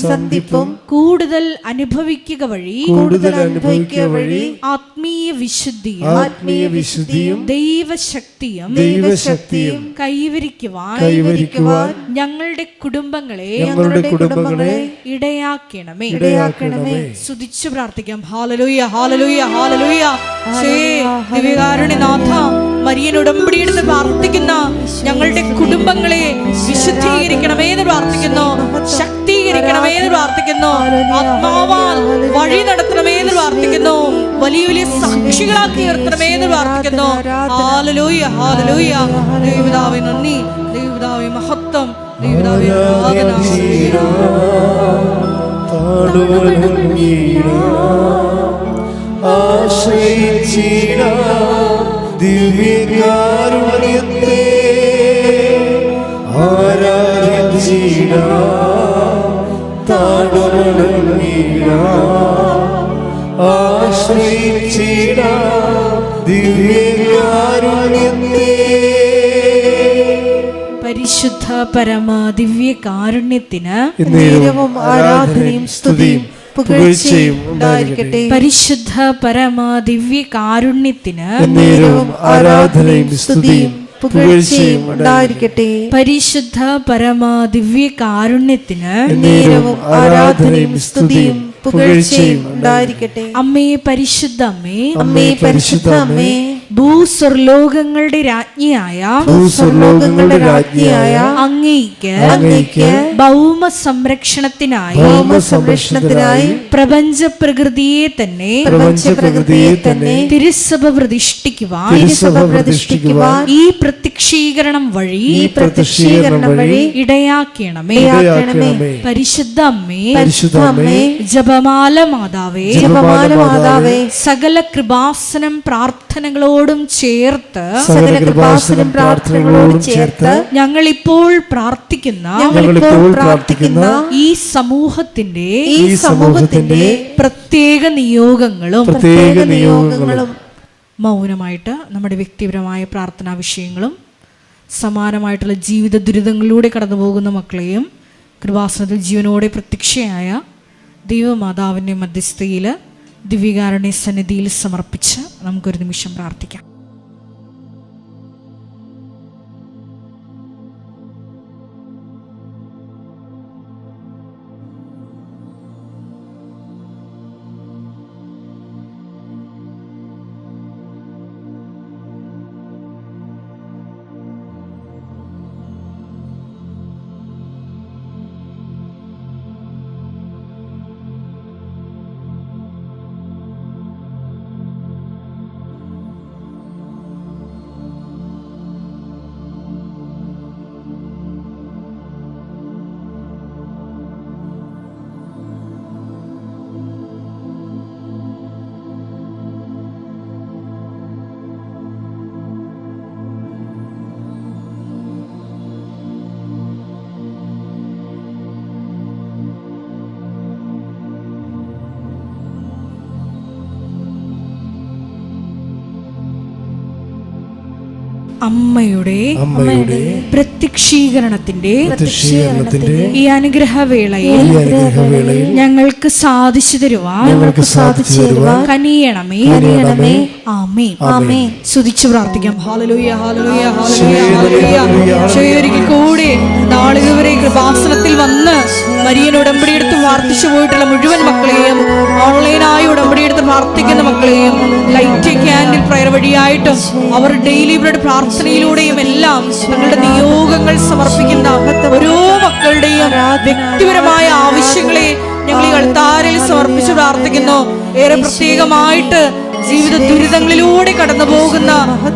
സന്ധിപ്പും കൂടുതൽ അനുഭവിക്കുക വഴി ആത്മീയ വിശുദ്ധിയും ദൈവശക്തിയും കൈവരിക്കുവാൻ ഞങ്ങളുടെ കുടുംബങ്ങളെ ഇടയാക്കണമേ. സ്തുതിച്ചു പ്രാർത്ഥിക്കാം. ഹല്ലേലൂയ, ഹല്ലേലൂയ, ഹല്ലേലൂയ. ദിവ്യകാരുണ്യനാഥ, മരിയൻ ഉടമ്പടിയെടുത്ത് പ്രാർത്ഥിക്കുന്ന ഞങ്ങളുടെ കുടുംബങ്ങളെ വിശുദ്ധീകരിക്കണമേ എന്ന് പ്രാർത്ഥിക്കുന്നു, ശക്തീകരിക്കണമേ എന്ന് പ്രാർത്ഥിക്കുന്നു, ആത്മാവാൽ വഴി നടത്തണമേ എന്ന് പ്രാർത്ഥിക്കുന്നു, വലിയ വലിയ സാക്ഷികളാക്കി ഉയർത്തണമേ എന്ന് പ്രാർത്ഥിക്കുന്നു. Hallelujah, hallelujah. ദൈവപിതാവേ നന്ദി, ദൈവപിതാവേ മഹത്വം, ദൈവപിതാവേ ആരാധന. ദിവ്യകാരുണ്യത്തെ പരിശുദ്ധ പരമ ദിവ്യകാരുണ്യത്തിന് ആരാധനയും സ്തുതിയും പുകഴ്ചയും ഉണ്ടായിരിക്കട്ടെ. പരിശുദ്ധ പരമ ദിവ്യകാരുണ്യത്തിന് ആരാധനയും സ്തുതിയും പുകഴ്ചയും ഉണ്ടായിരിക്കട്ടെ. പരിശുദ്ധ പരമ ദിവ്യകാരുണ്യത്തിന് ആരാധനയും സ്തുതിയും പുകഴ്ചയും ഉണ്ടായിരിക്കട്ടെ. അമ്മേ പരിശുദ്ധ അമ്മേ, അമ്മേ പരിശുദ്ധ അമ്മേ, ഭൂസ്വർലോകങ്ങളുടെ രാജ്ഞിയായ അങ്ങേയ്ക്ക് ഭൗമ സംരക്ഷണത്തിനായി പ്രപഞ്ച പ്രകൃതിയെ തന്നെ തിരുസഭ പ്രതിഷ്ഠിക്കുവാൻ ഈ പ്രത്യക്ഷീകരണം വഴി ഇടയാക്കണമേ. പരിശുദ്ധ അമ്മേ, ജപമാല മാതാവേ, സകല കൃപാസനം പ്രാർത്ഥനകളോടും ചേർത്ത് ഞങ്ങളിപ്പോൾ പ്രാർത്ഥിക്കുന്ന ഈ സമൂഹത്തിന്റെ പ്രത്യേക നിയോഗങ്ങളും മൗനമായിട്ട് നമ്മുടെ വ്യക്തിപരമായ പ്രാർത്ഥനാ വിഷയങ്ങളും സമാനമായിട്ടുള്ള ജീവിത ദുരിതങ്ങളിലൂടെ കടന്നു പോകുന്ന മക്കളെയും കൃപാസനത്തിൽ ജീവനോടെ പ്രത്യക്ഷയായ ദൈവമാതാവിൻ്റെ മധ്യസ്ഥയിൽ ദിവ്യകാരുണ്യ സന്നിധിയിൽ സമർപ്പിച്ച് നമുക്കൊരു നിമിഷം പ്രാർത്ഥിക്കാം. അമ്മയുടെ പ്രത്യക്ഷീകരണത്തിന്റെ ഈ അനുഗ്രഹവേളയിൽ ഞങ്ങൾക്ക് സാധിച്ചു തരുവാൻ കനിയണമേ. ആമേൻ. സ്തുതിച്ചു പ്രാർത്ഥിക്കാം. ഹല്ലേലൂയ, ഹല്ലേലൂയ, ഹല്ലേലൂയ. ഒരിക്കൽ കൂടി നാളിതുവരെ കൃപാസനത്തിൽ വന്ന് മരിയൻ ഉടമ്പടിയെടുത്ത് പ്രാർത്ഥിച്ചു പോയിട്ടുള്ള മുഴുവൻ മക്കളെയും, ഓൺലൈനായി ഉടമ്പടിയെടുത്ത് പ്രാർത്ഥിക്കുന്ന മക്കളെയും, ലൈറ്റ് ക്യാൻഡിൽ പ്രയർ വഴിയായിട്ടും അവർ ഡെയിലി ബ്രെഡ് പ്രാർത്ഥനയിലൂടെയും എല്ലാം തങ്ങളുടെ നിയോഗങ്ങൾ സമർപ്പിക്കുന്ന ഓരോ മക്കളുടെയും വ്യക്തിപരമായ ആവശ്യങ്ങളെ ഞങ്ങൾ ഈ അൾത്താരയിൽ സമർപ്പിച്ച് പ്രാർത്ഥിക്കുന്നു. ഏറെ പ്രത്യേകമായിട്ട് ജീവിത ദുരിതങ്ങളിലൂടെ കടന്നു പോകുന്ന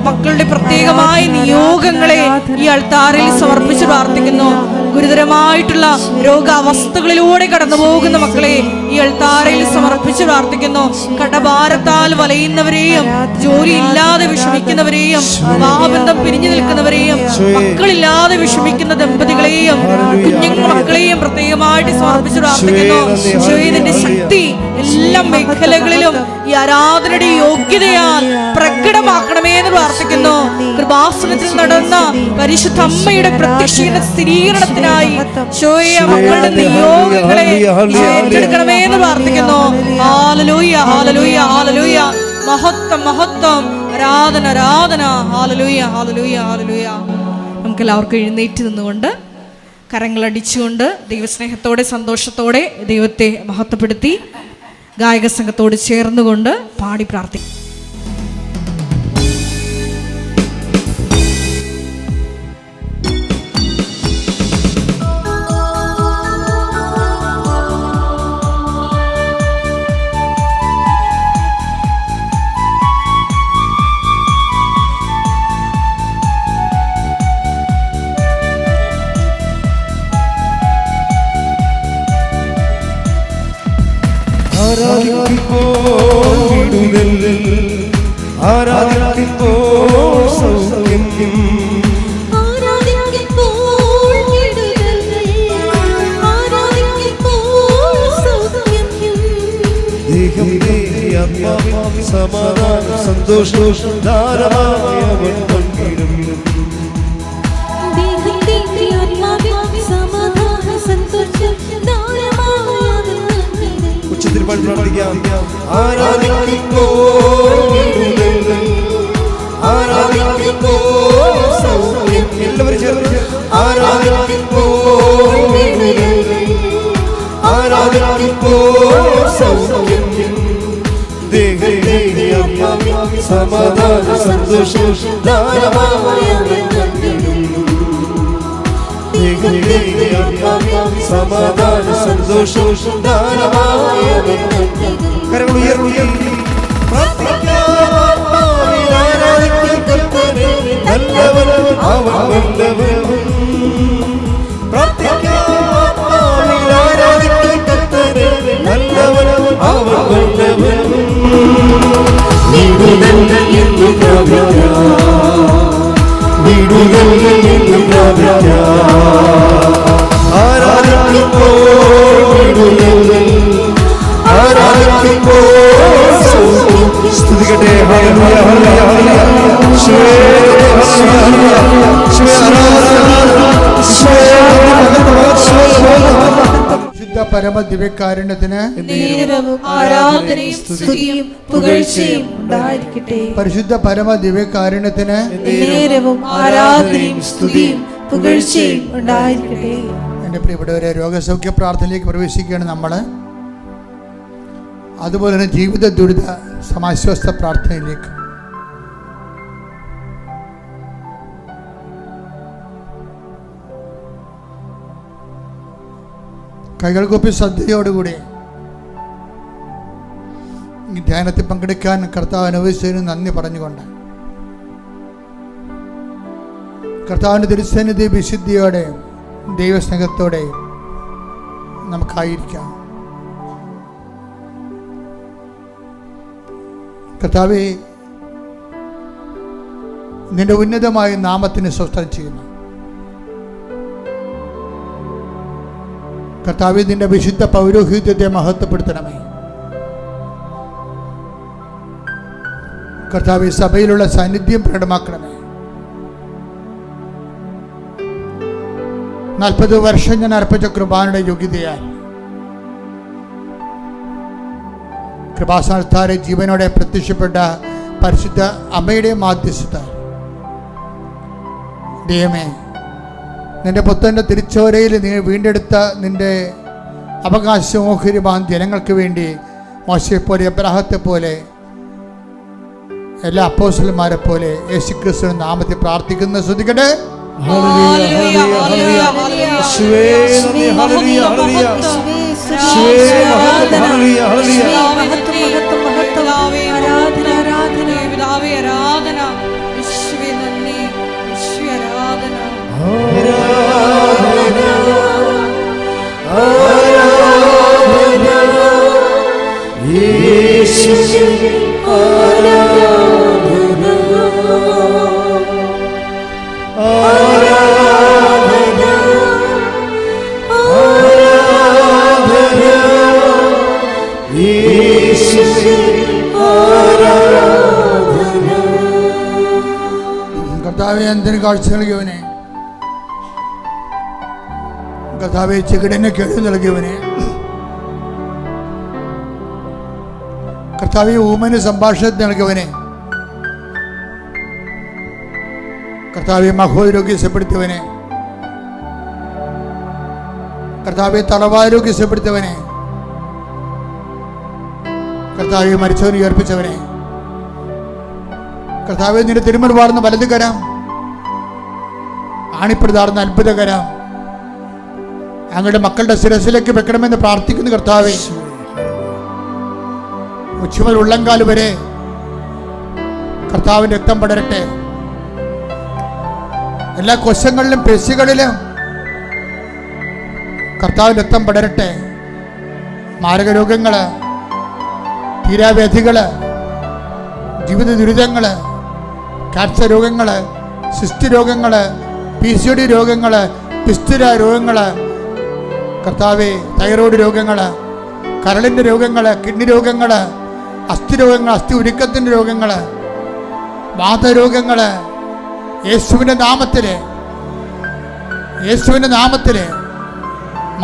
മക്കളുടെ പ്രത്യേകമായ നിയോഗങ്ങളെ ഈ അൾത്താരയിൽ സമർപ്പിച്ച് പ്രാർത്ഥിക്കുന്നു. ഗുരുതരമായിട്ടുള്ള രോഗാവസ്ഥകളിലൂടെ കടന്നു പോകുന്ന മക്കളെ ഈ അൾത്താരയിൽ സമർപ്പിച്ച് പ്രാർത്ഥിക്കുന്നു. കടഭാരത്താൽ വലയുന്നവരെയും, ജോലിയില്ലാതെ വിഷമിക്കുന്നവരെയും, വിവാഹബന്ധം പിരിഞ്ഞു നിൽക്കുന്നവരെയും, മക്കളില്ലാതെ വിഷമിക്കുന്ന ദമ്പതികളെയും കുഞ്ഞുങ്ങൾ മക്കളെയും പ്രത്യേകമായിട്ട് സമർപ്പിച്ച് പ്രാർത്ഥിക്കുന്നു. ഈശോയുടെ ശക്തി എല്ലാ മേഖലകളിലും ഈ ആരാധനയുടെ യോഗ്യതയാൽ പ്രകടമാക്കണമേ എന്ന് പ്രാർത്ഥിക്കുന്നു. കൃപാസനത്തിൽ നടന്ന പരിശുദ്ധ അമ്മയുടെ പ്രത്യക്ഷീകരണ സ്ഥിരീകരണത്തിനായി മക്കളുടെ നിയോഗങ്ങളെ ഏറ്റെടുക്കണമേ എന്ന് പ്രാർത്ഥിക്കുന്നു. ഹല്ലേലൂയ, ഹല്ലേലൂയ, ഹല്ലേലൂയ. മഹത്വം മഹത്വം. ആരാധന ആരാധന. ഹല്ലേലൂയ ഹല്ലേലൂയ ഹല്ലേലൂയ. നമുക്ക് എല്ലാവർക്കും എഴുന്നേറ്റ് നിന്നുകൊണ്ട് കരങ്ങളടിച്ചുകൊണ്ട് ദൈവസ്നേഹത്തോടെ സന്തോഷത്തോടെ ദൈവത്തെ മഹത്വപ്പെടുത്തി ഗായക സംഘത്തോട് ചേർന്നുകൊണ്ട് പാടി പ്രാർത്ഥിക്കും. ആരാധിക്കുമ്പോൾ വിടുതൽ, ആരാധിക്കുമ്പോൾ സൗഖ്യം, ആരാധിക്കുമ്പോൾ വിടുതൽ, ആരാധിക്കുമ്പോൾ സൗഖ്യം. ദേഹം ആത്മാവിൽ സമാധാനം സന്തോഷം ധാരാളമായി അവൻ പങ്കിടും. ദേഹത്തിന്റെ ആത്മാവിൽ സമാധാനം സന്തോഷം ധാരാളമായി അവൻ പങ്കിടും. ഉച്ചത്തിൽ പാടി പ്രാർത്ഥിക്കാം. ആരാധിക്കുമ്പോൾ വിടുതൽ, ആരാധിക്കുമ്പോൾ സൗഖ്യം. എല്ലാവരും ചേർന്ന് ആരാധിക്കുമ്പോൾ വിടുതൽ, ആരാധിക്കുമ്പോൾ സൗഖ്യം. ദേഹത്തെ ആത്മാവിൽ സമാധാനം സന്തോഷം ധാരാളമായി അവൻ പങ്കിടും. ദേഹത്തെ ആത്മാവിൽ സമാധാനം സന്തോഷം ധാരാളമായി അവൻ പങ്കിടും. കരങ്ങൾ ഉയർത്തി പ്രാർത്ഥിക്കാം. ആത്മാവിൽ ആരാധിക്കും കർത്താവേ, നല്ലവൻ അവൻ വല്ലവൻ. പ്രാർത്ഥിക്കാം. ആത്മാവിൽ ആരാധിക്കും കർത്താവേ, നല്ലവൻ അവൻ വല്ലവൻ. വിടുതൽ എന്ന് പ്രാപിക്കാം, വിടുതൽ എന്ന് പ്രാപിക്കാം. ആരാധിക്കുമ്പോൾ വിടുതൽ, ആരാധിക്കുമ്പോൾ സൗഖ്യം. സ്തുതിക്കട്ടെ. ഹല്ലേലൂയ ഹല്ലേലൂയ ഹല്ലേലൂയ. യേശുവേ ഹല്ലേലൂയ. യേശുവേ ആരാധന. ശുദ്ധ പരമ ദിവ്യകാരുണ്യത്തിന് നേരവും ആരാധനയും സ്തുതിയും പുകഴ്ചയും ഉണ്ടായിരിക്കട്ടെ. പരിശുദ്ധ പരമ ദിവ്യകാരുണ്യത്തിന് നേരവും ആരാധനയും സ്തുതിയും പുകഴ്ചയും ഉണ്ടായിരിക്കട്ടെ. എൻ്റെ പ്രിയപ്പെട്ടവരെ, രോഗസൗഖ്യ പ്രാർത്ഥനയിലേക്ക് പ്രവേശിക്കുകയാണ് നമ്മൾ. അതുപോലെ തന്നെ ജീവിത ദുരിത സമാശ്വാസ പ്രാർത്ഥനയിലേക്ക്. കൈകൾ കൂപ്പി ശ്രദ്ധയോടുകൂടി ഈ ധ്യാനത്തിൽ പങ്കെടുക്കാൻ കർത്താവ് അനുവദിച്ചതിന് നന്ദി പറഞ്ഞുകൊണ്ട് കർത്താവിൻ്റെ തിരുസന്നിധി വിശുദ്ധിയോടെ ദൈവസ്നേഹത്തോടെ നമുക്കായിരിക്കാം. കർത്താവേ, നിന്റെ ഉന്നതമായ നാമത്തിന് സ്വസ്ഥം ചെയ്യുന്നു. കർത്താവേ, നിന്റെ വിശുദ്ധ പൗരോഹിത്യത്തെ മഹത്വപ്പെടുത്തണമേ. കർത്താവേ, സഭയിലുള്ള സാന്നിധ്യം പ്രകടമാക്കണമേ. 40 വർഷം ഞാൻ അർപ്പിച്ച കൃപാനയുടെ യോഗ്യതയാൽ കൃപാസ്ഥാനത്താരെ ജീവനോടെ പ്രത്യക്ഷപ്പെട്ട പരിശുദ്ധ അമ്മയുടെ മാധ്യസ്ഥത ദൈവമേ, നിന്റെ പുത്രൻ്റെ തിരിച്ചോരയിൽ നീ വീണ്ടെടുത്ത നിന്റെ അവകാശമോഹരിമാൻ ജനങ്ങൾക്ക് വേണ്ടി മോശയെപ്പോലെ അബ്രാഹത്തെ പോലെ എല്ലാ അപ്പോസ്തലന്മാരെ പോലെ യേശുക്രിസ്തുവിന്റെ നാമത്തിൽ പ്രാർത്ഥിക്കുന്ന ശ്രദ്ധിക്കട്ടെ. ഹല്ലേലൂയ ഹല്ലേലൂയ ഹല്ലേലൂയ. യേശുവേ നന്ദി. ഹല്ലേലൂയ ഹല്ലേലൂയ. യേശുവേ മഹത്വം. Hallelujah hallelujah. ആരാധന ആരാധന പിതാവേ ആരാധന. യേശുവേ നന്ദി. യേശുവേ ആരാധന. കർത്താവെ, എന്തിന് കാഴ്ച നൽകിയവനെ, കർത്താവെ ചെകിടനെ കേൾവി നൽകിയവനെ, കർത്താവേ, ഊമന് സംഭാഷണത്തിന് നൽകിയവനെ, കർത്താവെ മഹോരോഗ്യം സുഖപ്പെടുത്തിയവനെ, കർത്താവെ തളവാരോഗ്യം സുഖപ്പെടുത്തിയവനെ, കർത്താവെ മരിച്ചവനെ ഉയർപ്പിച്ചവനെ, കർത്താവെ നിന്റെ തിരുമുറി വാർന്ന വലത് കരം, ആണിപ്പെടുതാർന്ന അത്ഭുത കരം ഞങ്ങളുടെ മക്കളുടെ ശിരസിലേക്ക് വെക്കണമെന്ന് പ്രാർത്ഥിക്കുന്നു. കർത്താവെ, ഉച്ചമുതൽ ഉള്ളങ്കാല് വരെ കർത്താവിന്റെ രക്തം പടരട്ടെ. എല്ലാ കോശങ്ങളിലും പേശികളിലും കർത്താവിന്റെ രക്തം പടരട്ടെ. മാരകരോഗങ്ങള്, തീരാവ്യാധികള്, ജീവിത ദുരിതങ്ങള്, ക്യാൻസർ രോഗങ്ങള്, സിസ്റ്റ് രോഗങ്ങള്, PCOD രോഗങ്ങള്, പിസ്തുല രോഗങ്ങള്, കർത്താവെ തൈറോയ്ഡ് രോഗങ്ങള്, കരളിൻ്റെ രോഗങ്ങള്, കിഡ്നി രോഗങ്ങള്, അസ്ഥി രോഗങ്ങൾ, അസ്ഥി ഉരുക്കത്തിൻ്റെ രോഗങ്ങള്, വാതരോഗങ്ങള്, യേശുവിൻ്റെ നാമത്തില്, യേശുവിൻ്റെ നാമത്തില്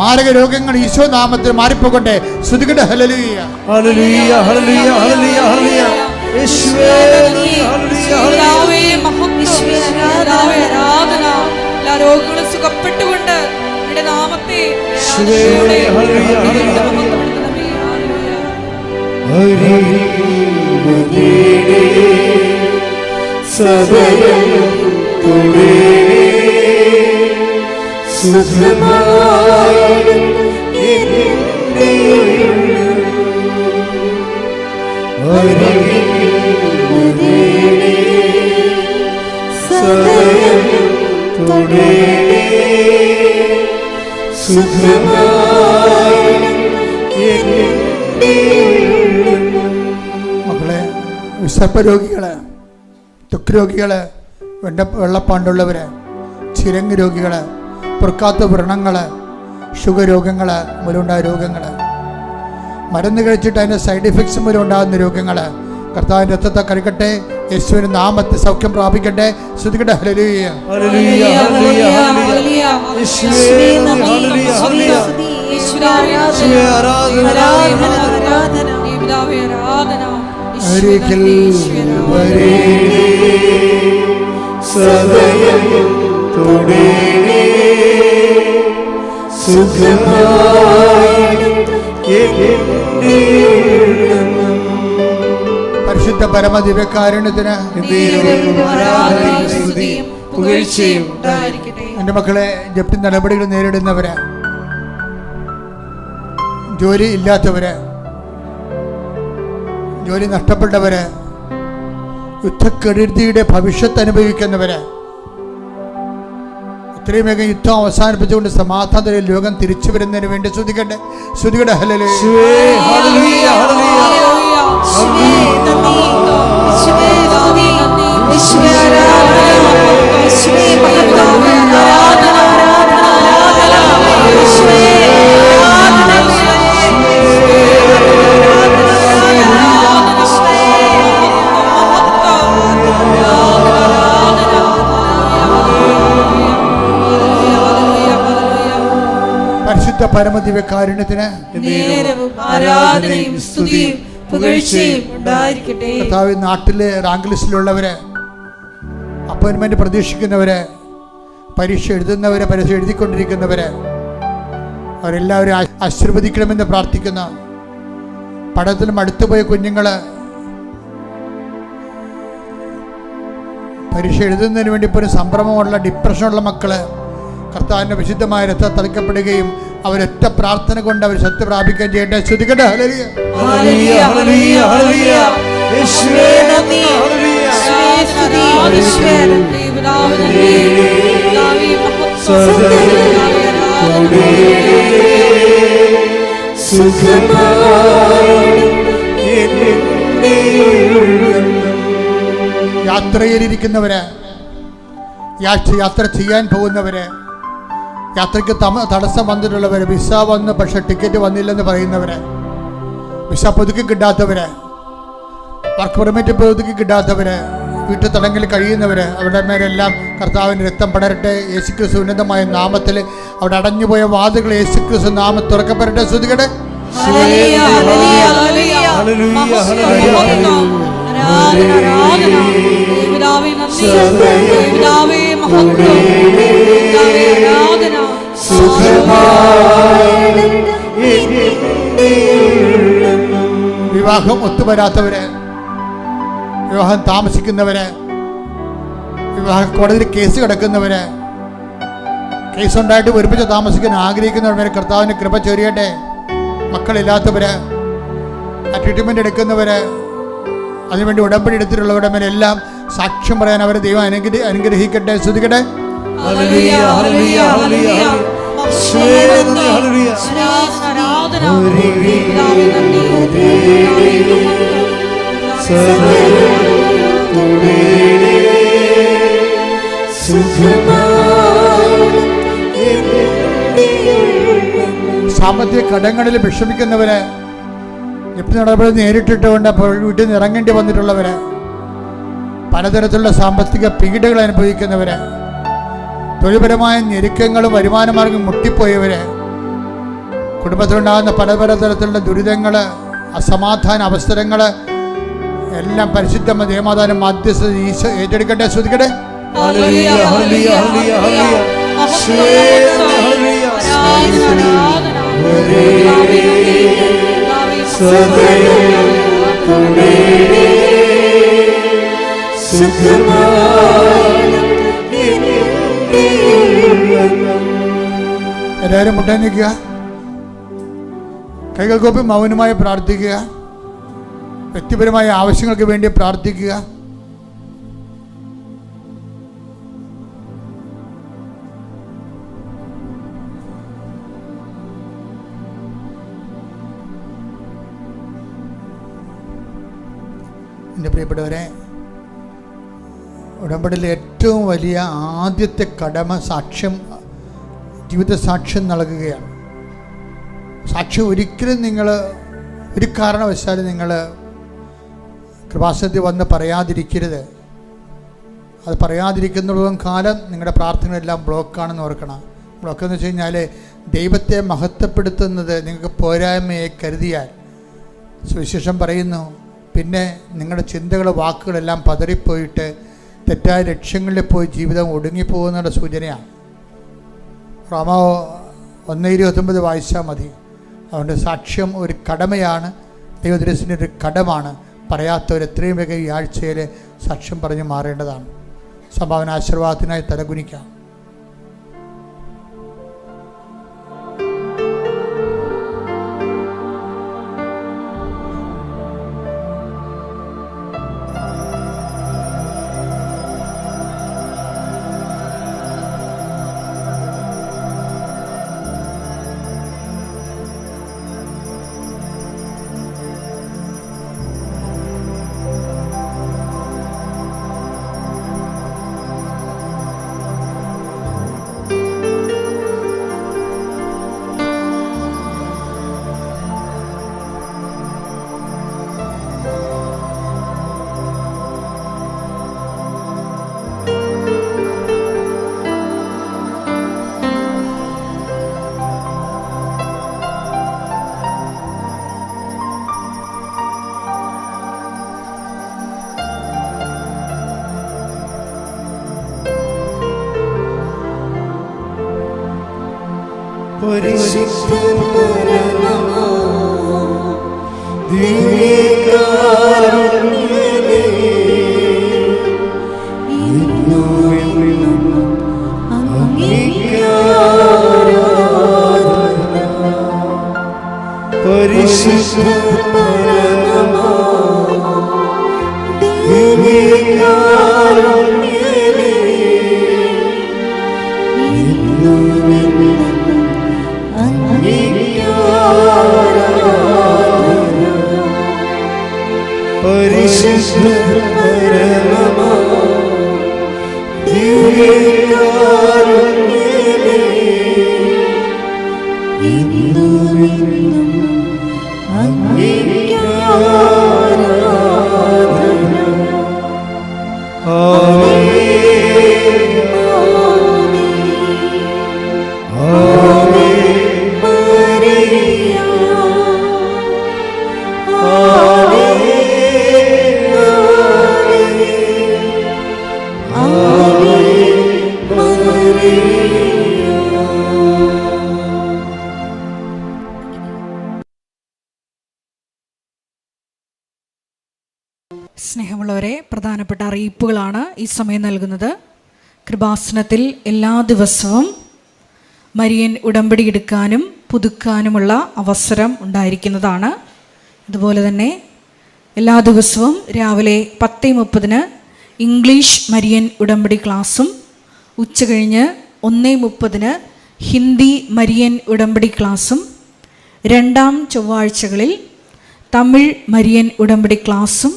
മാരക രോഗങ്ങൾ ഈശോ നാമത്തിൽ മാറിപ്പോകട്ടെ. ശ്രുതികട്ടെ. ഹല്ലേലൂയ, ഹല്ലേലൂയ, ഹല്ലേലൂയ, ഹല്ലേലൂയ, ഹല്ലേലൂയ. യേശുവേ നന്ദി, ഹല്ലേലൂയ, ഹല്ലേലൂയ. ആരാധന. എല്ലാ രോഗങ്ങളും സുഖപ്പെട്ടുകൊണ്ട് നിന്റെ നാമത്തെ മക്കളെ, വിശപ്പ് രോഗികള്, ത്വക്ക് രോഗികള്, വെള്ളപ്പാണ്ടുള്ളവര്, ചിരങ്ങ് രോഗികള്, പൊറുക്കാത്ത വ്രണങ്ങള്, ഷുഗർ രോഗങ്ങള്, മൂലമുണ്ടായ രോഗങ്ങള്, മരുന്ന് കഴിച്ചിട്ട് അതിൻ്റെ സൈഡ് എഫക്ട്സ് മൂലം ഉണ്ടാകുന്ന രോഗങ്ങള് കർത്താവിൻ്റെ രക്തത്തെ കഴുകട്ടെ. യേശുവിൻ്റെ നാമത്തെ സൗഖ്യം പ്രാപിക്കട്ടെ. ശ്രുതികട്ടെ. ഹല്ലേലൂയ, ഹല്ലേലൂയ, ഹല്ലേലൂയ, ഹല്ലേലൂയ. യേശുവേ നന്ദി, ഹല്ലേലൂയ, ഹല്ലേലൂയ. യേശുവേ ആരാധന, ആരാധന. ഒരിക്കൽ വരേ സദയം തുടരേ സുഖമായി പരിശുദ്ധ പരമദിവ്യകാരുണ്യത്തിന് എൻ്റെ മക്കളെ, ജപ്തി നടപടികൾ നേരിടുന്നവര്, ജോലി ഇല്ലാത്തവര്, ജോലി നഷ്ടപ്പെട്ടവര്, യുദ്ധക്കെടുതിയുടെ ഭവിഷ്യത്ത് അനുഭവിക്കുന്നവര്, ഇത്രയും വേഗം യുദ്ധം അവസാനിപ്പിച്ചുകൊണ്ട് സമാധാന ലോകം തിരിച്ചു വരുന്നതിന് വേണ്ടി ശ്രുതിക്കട്ടെ. ശ്രുതികട്ടെ. ഹല്ലേലൂയ, ഹല്ലേലൂയ, ഹല്ലേലൂയ. പരിശുദ്ധ പരമദിവ്യകാരുണ്യത്തിന് ആരാധനയും സ്തുതിയും പുകഴ്ചയും ഉണ്ടായിരിക്കട്ടെ. കർത്താവ്, നാട്ടിലെ റാങ്ക് ലിസ്റ്റിലുള്ളവര്, അപ്പോയിൻമെന്റ് പ്രതീക്ഷിക്കുന്നവര്, പരീക്ഷ എഴുതുന്നവര്, പരീക്ഷ എഴുതിക്കൊണ്ടിരിക്കുന്നവര്, അവരെല്ലാവരും ആശീർവദിക്കണമെന്ന് പ്രാർത്ഥിക്കുന്നു. പഠനത്തിലും അടുത്തുപോയ കുഞ്ഞുങ്ങള്, പരീക്ഷ എഴുതുന്നതിന് വേണ്ടി ഇപ്പോൾ ഒരു സംഭ്രമമുള്ള ഡിപ്രഷനുള്ള മക്കള്, കർത്താവിൻ്റെ വിശുദ്ധമായ രക്തം തളിക്കപ്പെടുകയും അവരൊറ്റ പ്രാർത്ഥന കൊണ്ട് അവർ ശക്തി പ്രാപിക്കുകയും ചെയ്യട്ടെ. ശ്രുതികട്ടെ. ഹല്ലേലൂയ, ഹല്ലേലൂയ, ഹല്ലേലൂയ, ഹല്ലേലൂയ. യേശുവേ നന്ദി, ഹല്ലേലൂയ. യാത്രയിലിരിക്കുന്നവര്, യാത്ര ചെയ്യാൻ പോകുന്നവര്, യാത്രയ്ക്ക് തടസ്സം വന്നിട്ടുള്ളവര്, വിസ വന്ന് പക്ഷെ ടിക്കറ്റ് വന്നില്ലെന്ന് പറയുന്നവര്, വിസ പുതുക്കി കിട്ടാത്തവര്, വർക്ക് പെർമിറ്റ് പുതുക്കി കിട്ടാത്തവര്, വീട്ടു തടങ്കിൽ കഴിയുന്നവര്, അവരുടെ മേലെല്ലാം കർത്താവിൻ്റെ രക്തം പടരട്ടെ. യേശുക്രിസ്തു ഉന്നതമായ നാമത്തിൽ അവിടെ അടഞ്ഞുപോയ വാതിലുകൾ യേശുക്രിസ്തു നാമം തുറക്കപ്പെടട്ടെ. ശ്രുതികട്ടെ. ഹല്ലേലൂയ ഹല്ലേലൂയ ഹല്ലേലൂയ മഹത്വം ആരാധന ആരാധന പിതാവേ നന്ദി പിതാവേ മഹത്വം പിതാവേ ആരാധന വിവാഹം ഒത്തുവരാത്തവര്, വിവാഹം താമസിക്കുന്നവര്, വിവാഹ കോടതിയിൽ കേസ് കിടക്കുന്നവര്, കേസുണ്ടായിട്ട് ഒരുമിച്ച് താമസിക്കാൻ ആഗ്രഹിക്കുന്നവരെ കർത്താവിന് കൃപ ചൊരിയട്ടെ. മക്കളില്ലാത്തവര്, ആ ട്രീറ്റ്മെൻറ്റ് എടുക്കുന്നവര്, അതിനുവേണ്ടി ഉടമ്പടി എടുത്തിട്ടുള്ളവരുടെ മേലെല്ലാം സാക്ഷ്യം പറയാൻ അവരെ ദൈവം അനുഗ്രഹിക്കട്ടെ. ശ്രദ്ധിക്കട്ടെ. ഹല്ലേലൂയ ഹല്ലേലൂയ ഹല്ലേലൂയ ആരാധന പിതാവേ നന്ദി പിതാവേ സാമ്പത്തിക കടങ്ങളിൽ വിഷമിക്കുന്നവര്, ജപ്തി നടപടി നേരിട്ടിട്ടുകൊണ്ട് അപ്പോൾ വീട്ടിൽ നിന്ന് ഇറങ്ങേണ്ടി വന്നിട്ടുള്ളവര്, പലതരത്തിലുള്ള സാമ്പത്തിക പീഡകൾ അനുഭവിക്കുന്നവര്, തൊഴിൽപരമായ ഞെരുക്കങ്ങളും വരുമാനമാർഗം മുട്ടിപ്പോയവര്, കുടുംബത്തിലുണ്ടാകുന്ന പലതരത്തിലുള്ള ദുരിതങ്ങൾ, അസമാധാന അവസരങ്ങൾ എല്ലാം പരിശുദ്ധ ദേവമാതാവിന്റെ മധ്യസ്ഥത ഈശോ ഏറ്റെടുക്കട്ടെ. ശ്രദ്ധിക്കട്ടെ. ഹല്ലേലൂയ ഹല്ലേലൂയ ഹല്ലേലൂയ എല്ലാവരും മുട്ടേ നിൽക്കുക, കൈകൾ കൂപ്പി മൗനമായി പ്രാർത്ഥിക്കുക, വ്യക്തിപരമായ ആവശ്യങ്ങൾക്ക് വേണ്ടി പ്രാർത്ഥിക്കുക. എൻ്റെ പ്രിയപ്പെട്ടവരെ, ഉടമ്പടിയിലെ ഏറ്റവും വലിയ ആദ്യത്തെ കടമ സാക്ഷ്യം, ജീവിത സാക്ഷ്യം നൽകുകയാണ്. സാക്ഷ്യം ഒരിക്കലും നിങ്ങൾ ഒരു കാരണവശാലും നിങ്ങൾ കൃപാസനത്തിൽ വന്ന് പറയാതിരിക്കരുത്. അത് പറയാതിരിക്കുന്നിടത്തോളം കാലം നിങ്ങളുടെ പ്രാർത്ഥനകളെല്ലാം ബ്ലോക്കാണെന്ന് ഓർക്കണം. ബ്ലോക്കെന്ന് വെച്ച് കഴിഞ്ഞാൽ ദൈവത്തെ മഹത്വപ്പെടുത്തുന്നത് നിങ്ങൾക്ക് പോരായ്മയെ കരുതിയാൽ, സുവിശേഷം പറയുന്നു, പിന്നെ നിങ്ങളുടെ ചിന്തകളും വാക്കുകളെല്ലാം പതറിപ്പോയിട്ട് തെറ്റായ ലക്ഷ്യങ്ങളിൽ പോയി ജീവിതം ഒടുങ്ങിപ്പോകുന്നതിൻ്റെ സൂചനയാണ്. റോമ 1:29 വായിച്ചാൽ മതി. അതുകൊണ്ട് സാക്ഷ്യം ഒരു കടമയാണ്, ദൈവദൃശ്യത്തിൻ്റെ ഒരു കടമാണ്. പറയാത്തവർ എത്രയും വേഗം ഈ ആഴ്ചയിൽ സാക്ഷ്യം പറഞ്ഞ് മാറേണ്ടതാണ്. സംഭാവന ആശീർവാദത്തിനായി തലകുനിക്കാം. സ്നേഹമുള്ളവരെ, പ്രധാനപ്പെട്ട അറിയിപ്പുകളാണ് ഈ സമയം നൽകുന്നത്. കൃപാസനത്തിൽ എല്ലാ ദിവസവും മരിയൻ ഉടമ്പടി എടുക്കാനും പുതുക്കാനുമുള്ള അവസരം ഉണ്ടായിരിക്കുന്നതാണ്. അതുപോലെ തന്നെ എല്ലാ ദിവസവും രാവിലെ 10:30 ഇംഗ്ലീഷ് മരിയൻ ഉടമ്പടി ക്ലാസ്സും ഉച്ചകഴിഞ്ഞ് 1:30 ഹിന്ദി മരിയൻ ഉടമ്പടി ക്ലാസ്സും രണ്ടാം ചൊവ്വാഴ്ചകളിൽ തമിഴ് മരിയൻ ഉടമ്പടി ക്ലാസ്സും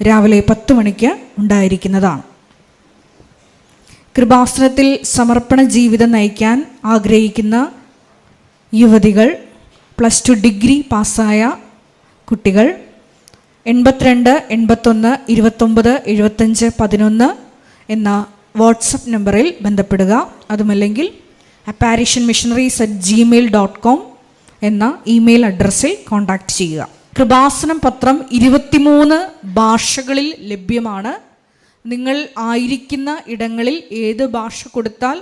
രാവിലെ 10 മണിക്ക് ഉണ്ടായിരിക്കുന്നതാണ്. കൃപാസനത്തിൽ സമർപ്പണ ജീവിതം നയിക്കാൻ ആഗ്രഹിക്കുന്ന യുവതികൾ, +2 ഡിഗ്രി പാസ്സായ കുട്ടികൾ 82 81 29 75 11 എന്ന വാട്സപ്പ് നമ്പറിൽ ബന്ധപ്പെടുക. അതുമല്ലെങ്കിൽ apparitionmissionaries@gmail.com എന്ന ഇമെയിൽ അഡ്രസ്സിൽ കോൺടാക്റ്റ് ചെയ്യുക. കൃപാസനം പത്രം 23 ഭാഷകളിൽ ലഭ്യമാണ്. നിങ്ങൾ ആയിരിക്കുന്ന ഇടങ്ങളിൽ ഏത് ഭാഷ കൊടുത്താൽ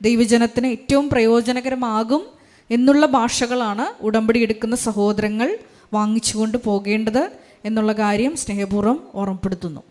ദൈവജനത്തിന് ഏറ്റവും പ്രയോജനകരമാകും എന്നുള്ള ഭാഷകളാണ് ഉടമ്പടി എടുക്കുന്ന സഹോദരങ്ങൾ വാങ്ങിച്ചുകൊണ്ട് പോകേണ്ടത് എന്നുള്ള കാര്യം സ്നേഹപൂർവ്വം ഓർമ്മപ്പെടുത്തുന്നു.